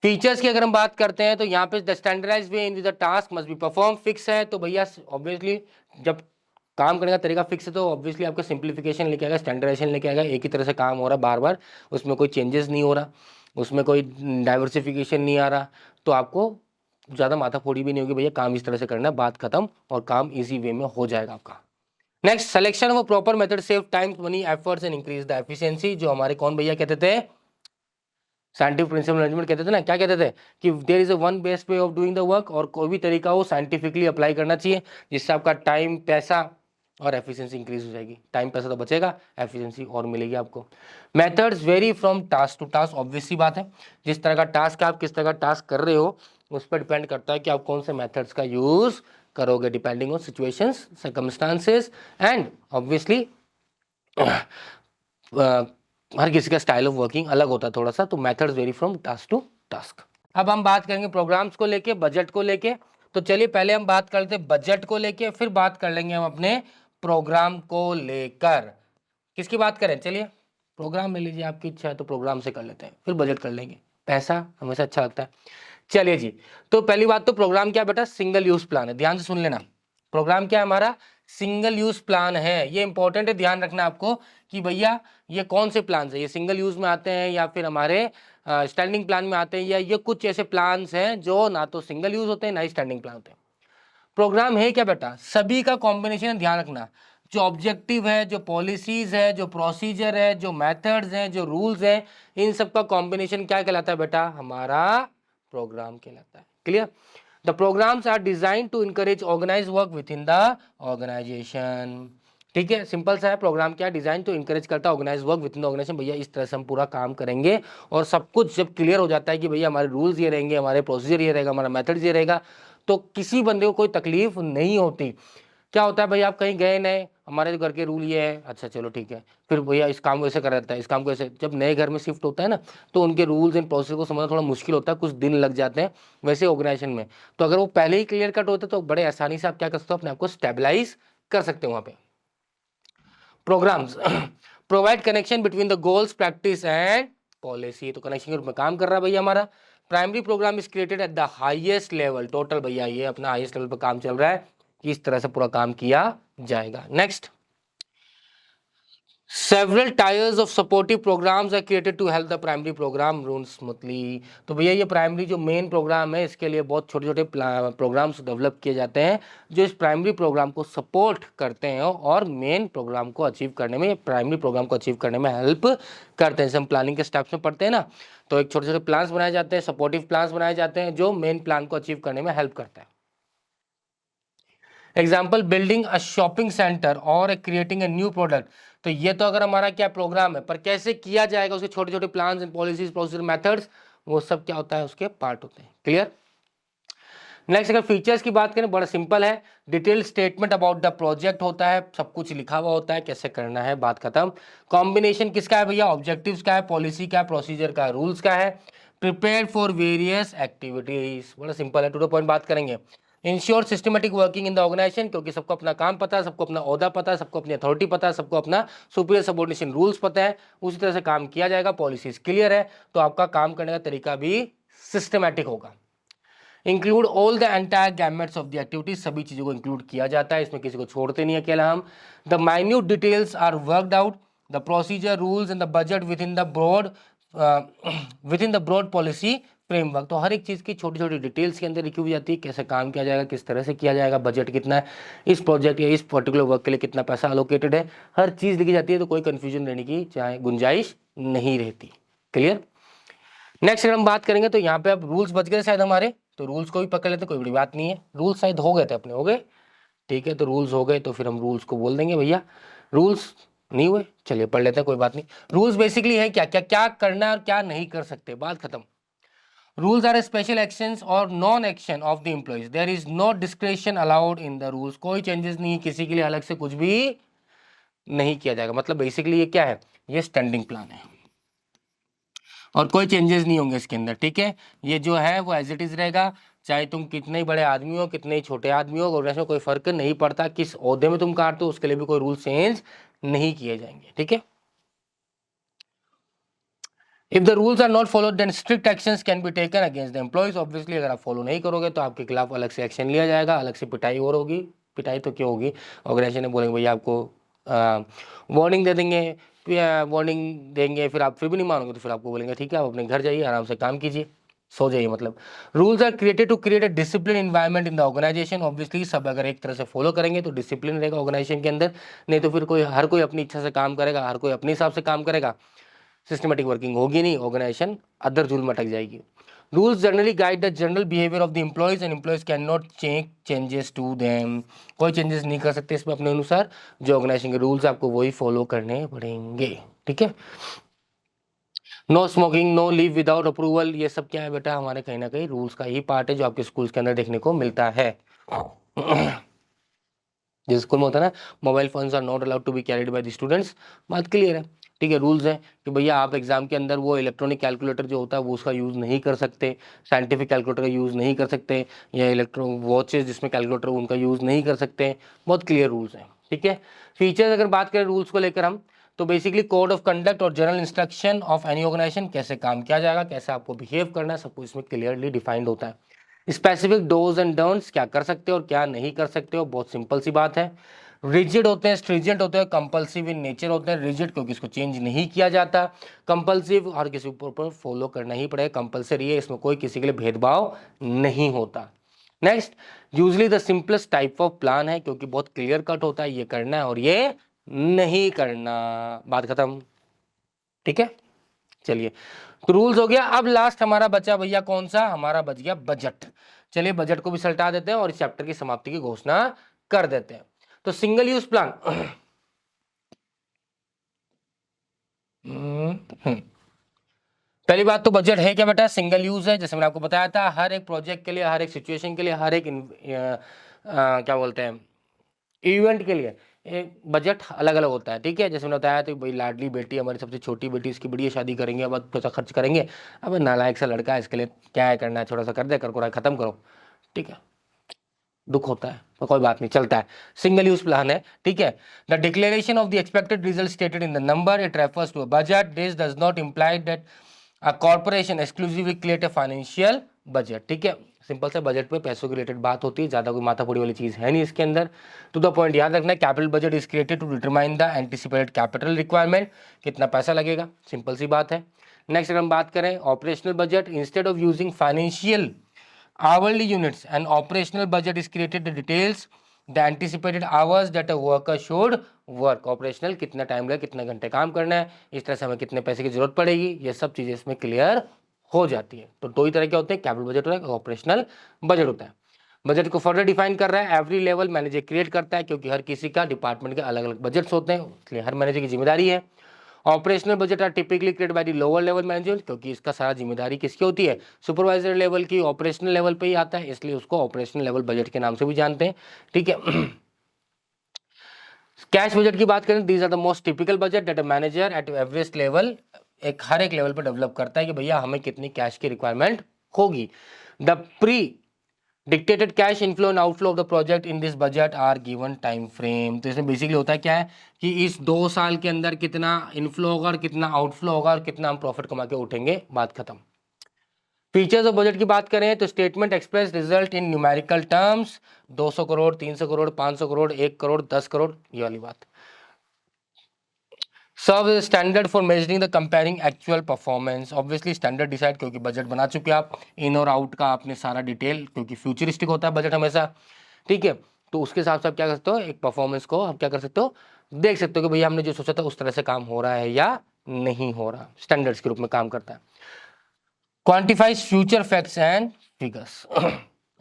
फीचर्स की अगर हम बात करते हैं, तो यहाँ पे the standardised way in the task must be perform fix है, तो भैया ऑब्वियसली जब काम करने का तरीका फिक्स है, तो ऑब्वियसली आपका सिंप्लीफिकेशन लेके आएगा, स्टैंडर्डाइजेशन लेके आएगा, एक ही तरह से काम हो रहा है बार बार, उसमें कोई चेंजेस नहीं हो रहा, उसमें कोई डाइवर्सिफिकेशन नहीं आ रहा, तो आपको ज़्यादा माथाफोड़ी भी नहीं होगी, भैया काम इस तरह से करना है, बात खत्म, और काम इजी वे में हो जाएगा आपका। Next, selection of proper method save time, money, efforts and increase the efficiency, जो हमारे कौन भैया कहते थे, साइंटिफिक प्रिंसिपल मैनेजमेंट कहते थे ना, क्या कहते थे कि there is a one best way of doing the work, और कोई भी तरीका हो साइंटिफिकली अप्लाई करना चाहिए, जिससे आपका टाइम, पैसा और एफिशिएंसी इंक्रीज हो जाएगी। टाइम पैसा तो बचेगा, एफिशिएंसी और मिलेगी आपको। Methods vary from task to task, obvious सी बात है, जिस तरह का टास्क आप किस तरह का टास्क कर रहे हो, उस पर डिपेंड करता है कि आप कौन से मेथड्स का यूज करोगे, depending on situations, circumstances and obviously हर किसी का स्टाइल ऑफ वर्किंग अलग होता है थोड़ा सा, तो methods vary from task to task. अब हम बात करेंगे प्रोग्राम्स को लेके, बजट को लेके। तो चलिए पहले हम बात करते हैं बजट को लेके, फिर बात कर लेंगे हम अपने प्रोग्राम को लेकर। किसकी बात करें? चलिए प्रोग्राम ले लीजिए, आपकी इच्छा है तो प्रोग्राम से कर लेते हैं, फिर बजट कर लेंगे, पैसा हमेशा अच्छा लगता है। चलिए जी, तो पहली बात तो प्रोग्राम क्या बेटा? सिंगल यूज प्लान है। ध्यान से सुन लेना, प्रोग्राम क्या है हमारा? सिंगल यूज प्लान है। ये इंपॉर्टेंट है, ध्यान रखना आपको कि भैया ये कौन से प्लान है, ये सिंगल यूज में आते हैं या फिर हमारे स्टैंडिंग प्लान में आते हैं, या ये कुछ ऐसे प्लान्स हैं जो ना तो सिंगल यूज होते हैं ना ही स्टैंडिंग प्लान होते हैं। प्रोग्राम है क्या बेटा? सभी का कॉम्बिनेशन है। ध्यान रखना, जो ऑब्जेक्टिव है, जो पॉलिसीज है, जो प्रोसीजर है, जो मेथड्स हैं, जो रूल्स हैं, इन सब का कॉम्बिनेशन क्या कहलाता है बेटा? हमारा प्रोग्राम कहलाता है। Clear? The programmes are design to encourage organise work within the organisation. ठीक है, सिंपल सा है। प्रोग्राम क्या डिजाइन टू इनकरेज करता है organise work within the organisation. भैया इस तरह से हम पूरा काम करेंगे, और सब कुछ जब क्लियर हो जाता है कि भैया हमारे रूल्स ये रहेंगे, हमारे प्रोसीजर ये रहेगा, हमारा मेथड ये रहेगा, तो किसी बंदे को कोई तकलीफ नहीं होती। क्या होता है भाई, आप कहीं गए नए, हमारे घर के रूल ये है, अच्छा चलो ठीक है, फिर भैया इस काम को ऐसे करा जाता है, इस काम को ऐसे। जब नए घर में शिफ्ट होता है ना, तो उनके रूल्स एंड प्रोसेस को समझना थोड़ा मुश्किल होता है, कुछ दिन लग जाते हैं वैसे ऑर्गेनाइजेशन में। तो अगर वो पहले ही क्लियर कट होते तो बड़े आसानी से आप क्या कर सकते हो, अपने आप को स्टेबलाइज कर सकते हो वहां पे। Programmes provide connection between the goals, practice and policy. तो कनेक्शन के रूप में काम कर रहा है भैया हमारा। Primary programme is created at the highest level. Total भैया ये अपना हाईएस्ट लेवल पर काम चल रहा है कि इस तरह से पूरा काम किया जाएगा। Next, several tiers of supportive programs are created to help the primary program run smoothly। तो भैया ये प्राइमरी जो मेन प्रोग्राम है, इसके लिए बहुत छोटे छोटे प्रोग्राम्स डेवलप किए जाते हैं जो इस प्राइमरी प्रोग्राम को सपोर्ट करते हैं और मेन प्रोग्राम को अचीव करने में, प्राइमरी प्रोग्राम को अचीव करने में हेल्प करते हैं। जैसे हम प्लानिंग के स्टेप्स में पढ़ते हैं ना, तो एक छोटे छोटे प्लान्स बनाए जाते हैं, सपोर्टिव प्लान्स बनाए जाते हैं जो मेन प्लान को अचीव करने में हेल्प करता है। एग्जाम्पल, बिल्डिंग अ शॉपिंग सेंटर और क्रिएटिंग ए न्यू प्रोडक्ट। तो ये तो अगर हमारा क्या प्रोग्राम है, पर कैसे किया जाएगा, उसके छोटे छोटे plans and policies, procedure, methods, वो सब क्या होता है, उसके पार्ट होते हैं। क्लियर? नेक्स्ट, अगर फीचर्स की बात करें, बड़ा सिंपल है। Detail statement about the project होता है, सब कुछ लिखा हुआ होता है, कैसे करना है, बात खत्म। कॉम्बिनेशन किसका है भैया? ऑब्जेक्टिव्स का है, पॉलिसी का है, प्रोसीजर का है, रूल्स का है। प्रिपेयर फॉर वेरियस एक्टिविटीज, बड़ा सिंपल है, टू द पॉइंट बात करेंगे। Ensure systematic working in the organisation, क्योंकि सबको अपना काम पता है, सबको अपना ओहदा पता है, सबको अपनी अथॉरिटी पता है, सबको अपना सुपीरियर सबऑर्डिनेशन रूल्स पता है, उसी तरह से काम किया जाएगा। पॉलिसीज क्लियर है, तो आपका काम करने का तरीका भी सिस्टमैटिक होगा। Include all the entire gametes of the activities, सभी चीजों को इंक्लूड किया जाता है, इसमें किसी को छोड़ते नहीं अकेला हम। The minute details are worked out, the procedure, rules and the budget within the broad policy framework. तो हर एक चीज की छोटी छोटी डिटेल्स के अंदर लिखी हुई जाती है, कैसे काम किया जाएगा, किस तरह से किया जाएगा, बजट कितना है, इस प्रोजेक्ट या इस पर्टिकुलर वर्क के लिए कितना पैसा अलोकेटेड है, हर चीज लिखी जाती है, तो कोई कंफ्यूजन रहने की चाहे गुंजाइश नहीं रहती। क्लियर? नेक्स्ट अगर हम बात करेंगे तो यहाँ पे अब रूल्स बच गए शायद हमारे, तो रूल्स को भी पकड़ लेते, कोई बड़ी बात नहीं है। रूल्स शायद हो गए थे अपने, हो गए, ठीक है। तो रूल्स हो गए तो फिर हम रूल्स को बोल देंगे भैया। रूल्स नहीं हुए, चलिए पढ़ लेते हैं, कोई बात नहीं। रूल्स बेसिकली है क्या क्या क्या करना है और क्या नहीं कर सकते, बात खत्म। रूल्स आर स्पेशल एक्शंस और non action of the employees, there is no description allowed in the rules. कोई चेंजेस नहीं, किसी के लिए अलग से कुछ भी नहीं किया जाएगा। मतलब बेसिकली ये क्या है, ये स्टैंडिंग प्लान है और कोई चेंजेस नहीं होंगे इसके अंदर, ठीक है। ये जो है वो एज इट इज रहेगा, चाहे तुम कितने ही बड़े आदमी हो, कितने ही छोटे आदमी हो, और में कोई फर्क नहीं पड़ता, किस ओहदे में तुम काटते हो, उसके लिए भी कोई रूल चेंज नहीं किए जाएंगे, ठीक है। If the rules are not followed then strict actions can be taken against the employees. Obviously अगर आप फॉलो नहीं करोगे तो आपके खिलाफ अलग से एक्शन लिया जाएगा, अलग से पिटाई और होगी। पिटाई तो क्यों होगी, ऑर्गेनाइजेशन ने बोलेंगे भैया आपको वार्निंग दे देंगे, वार्निंग देंगे, फिर आप फिर भी नहीं मानोगे तो फिर आपको बोलेंगे ठीक है आप अपने घर जाइए, आराम से काम कीजिए, सो जाइए। मतलब rules are created to create a discipline environment in the organisation. Obviously सब अगर एक तरह से फॉलो करेंगे तो डिसिप्लिन रहेगा ऑर्गेनाइजेशन के अंदर, नहीं तो फिर हर कोई अपनी इच्छा से काम करेगा, हर कोई अपने हिसाब से काम करेगा, सिस्टमेटिक वर्किंग होगी नहीं, ऑर्गेनाइजेशन अदर झूल में अटक जाएगी। Rules generally guide the general behaviour of the employees and employees can not changes to them. कोई चेंजेस नहीं कर सकते इसमें अपने अनुसार, जो ऑर्गेनाइजेशन के रूल्स आपको वही फॉलो करने पड़ेंगे, ठीक है। No smoking, no leave without approval, ये सब क्या है बेटा, हमारे कहीं ना कहीं रूल्स का ही पार्ट है जो आपके स्कूल्स के अंदर देखने को मिलता है। जिस स्कूल में होता है ना, mobile phones are not allowed to be carried by the students, बात क्लियर है। ठीक है, रूल्स है कि भैया आप एग्जाम के अंदर वो इलेक्ट्रॉनिक कैलकुलेटर जो होता है वो उसका यूज़ नहीं कर सकते, साइंटिफिक कैलकुलेटर का यूज़ नहीं कर सकते, या इलेक्ट्रॉनिक वॉचेस जिसमें कैलकुलेटर उनका यूज़ नहीं कर सकते। बहुत क्लियर रूल्स हैं। ठीक है, फीचर्स अगर बात करें रूल्स को लेकर हम, तो बेसिकली कोड ऑफ कंडक्ट और general instruction of any organisation, कैसे काम किया जाएगा, कैसे आपको बिहेव करना है, सब कुछ इसमें क्लियरली डिफाइंड होता है। स्पेसिफिक डोज एंड डोंट्स, क्या कर सकते हो और क्या नहीं कर सकते हो, बहुत सिंपल सी बात है। रिजिड होते हैं, स्ट्रिजेंट होते हैं, कंपल्सिव इन नेचर होते हैं। रिजिड क्योंकि इसको चेंज नहीं किया जाता, कंपल्सिव हर किसी के ऊपर फॉलो करना ही पड़ेगा, कंपल्सरी है, इसमें कोई किसी के लिए भेदभाव नहीं होता। Next, usually the simplest type of plan है, क्योंकि बहुत क्लियर कट होता है, ये करना है और ये नहीं करना, बात खत्म। ठीक है, चलिए, तो रूल्स हो गया। अब लास्ट हमारा बचा भैया कौन सा, हमारा बच गया बजट। चलिए बजट को भी सल्टा देते हैं और इस चैप्टर की समाप्ति की घोषणा कर देते हैं। तो सिंगल यूज प्लान, पहली बात तो बजट है क्या बेटा, सिंगल यूज है। जैसे मैंने आपको बताया था, हर एक प्रोजेक्ट के लिए, हर एक सिचुएशन के लिए, हर एक क्या बोलते हैं इवेंट के लिए एक बजट अलग अलग होता है। ठीक है, जैसे मैंने बताया तो भाई लाडली बेटी हमारी सबसे छोटी बेटी, इसकी बढ़िया शादी करेंगे, अब थोड़ा सा खर्च करेंगे, अब नालायक सा लड़का है, इसके लिए क्या है करना है, थोड़ा सा कर दे, कर खत्म करो। ठीक है, दुख होता है तो कोई बात नहीं, चलता है, सिंगल यूज प्लान है। ठीक है, the declaration of the expected result stated in the number, it refers to a budget, this does not imply that a corporation exclusively create a financial budget. ठीक है, सिंपल से budget में पैसों की related बात होती है, ज्यादा कोई माथापड़ी वाली चीज है नहीं इसके अंदर। टू द पॉइंट याद रखना है, capital budget is created to determine the anticipated capital requirement, कितना पैसा लगेगा, सिंपल सी बात है। नेक्स्ट अगर हम बात करें operational budget, instead of using financial hourly units, an operational budget is created that details the anticipated hours that a worker should work। Operational कितना टाइम लगे, कितने घंटे काम करना है, इस तरह से हमें कितने पैसे की जरूरत पड़ेगी, ये सब चीजें इसमें क्लियर हो जाती है। तो दो ही तरह के होते हैं, कैपिटल बजट होता है, ऑपरेशनल बजट होता है। बजट को फर्दर डिफाइन कर रहा है, एवरी लेवल मैनेजर क्रिएट करता है, क्योंकि हर किसी का डिपार्टमेंट के अलग अलग बजट्स होते हैं, इसलिए हर मैनेजर की जिम्मेदारी है। Operational budget are typically created by the lower level manager, क्योंकि इसका सारा जिम्मेदारी किसकी होती है, सुपरवाइजर लेवल की, ऑपरेशनल लेवल पे ही आता है, इसलिए उसको ऑपरेशनल लेवल बजट के नाम से भी जानते हैं। ठीक है, कैश बजट की बात करें, these are the most typical budget that a manager at एवरेस्ट लेवल, एक हर एक लेवल पर डेवलप करता है कि भैया हमें कितनी कैश की रिक्वायरमेंट होगी। The predicted cash inflow and outflow of the project in this budget are given time frame. तो इसमें बेसिकली होता है क्या है कि इस 2 साल के अंदर कितना इनफ्लो होगा और कितना आउटफ्लो होगा और कितना हम प्रॉफिट कमा के उठेंगे, बात खत्म। फीचर्स ऑफ बजट की बात करें तो statement express result in numerical terms, 200 crore, 300 crore, 500 crore, 1 crore, 10 crore, ये वाली बात। Serve as standard for measuring the comparing actual performance, obviously standard decide, क्योंकि बजट बना चुके आप, इन और आउट का आपने सारा डिटेल, क्योंकि फ्यूचरिस्टिक होता है बजट हमेशा। ठीक है, तो उसके हिसाब से आप क्या कर सकते हो, एक परफॉर्मेंस को आप क्या कर सकते हो, देख सकते हो कि भैया हमने जो सोचा था उस तरह से काम हो रहा है या नहीं हो रहा, स्टैंडर्ड्स के रूप में काम करता है। Quantifies future facts and figures,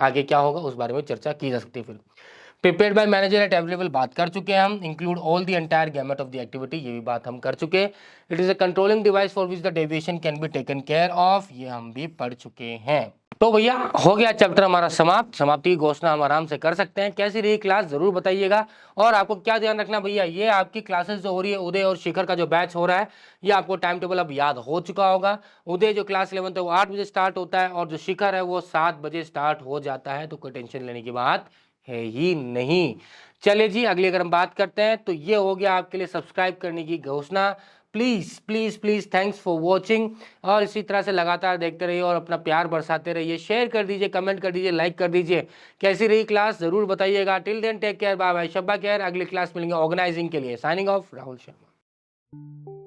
आगे क्या होगा उस बारे में चर्चा की जा सकती है। फिर prepared by manager eight available, बात कर चुके हैं हम। Include all the entire gamete of the activity, ये भी बात हम कर चुके हैं। It is a controlling device for which the deviation can be taken care of, ये हम भी पढ़ चुके हैं। तो भैया हो गया चैप्टर हमारा समाप्त, समाप्ति की घोषणा हम आराम से कर सकते हैं। कैसी रही क्लास जरूर बताइएगा, और आपको क्या ध्यान रखना भैया, ये आपकी क्लासेस जो हो रही है, उदय और शिखर का जो बैच हो रहा है, ये आपको टाइम टेबल अब याद हो चुका होगा। उदय जो क्लास 11 है वो 8 बजे स्टार्ट होता है, और जो शिखर है वो 7 बजे स्टार्ट हो जाता है, तो कोई टेंशन लेने की बात है ही नहीं। चलिए जी, अगली अगर हम बात करते हैं तो ये हो गया आपके लिए सब्सक्राइब करने की घोषणा। Please please please thanks for watching, और इसी तरह से लगातार देखते रहिए और अपना प्यार बरसाते रहिए, शेयर कर दीजिए, कमेंट कर दीजिए, लाइक कर दीजिए। कैसी रही क्लास जरूर बताइएगा। Till then take care, bye bye, शब्बा केयर। अगली क्लास मिलेंगे ऑर्गेनाइजिंग के लिए। Signing off, Rahul Sharma.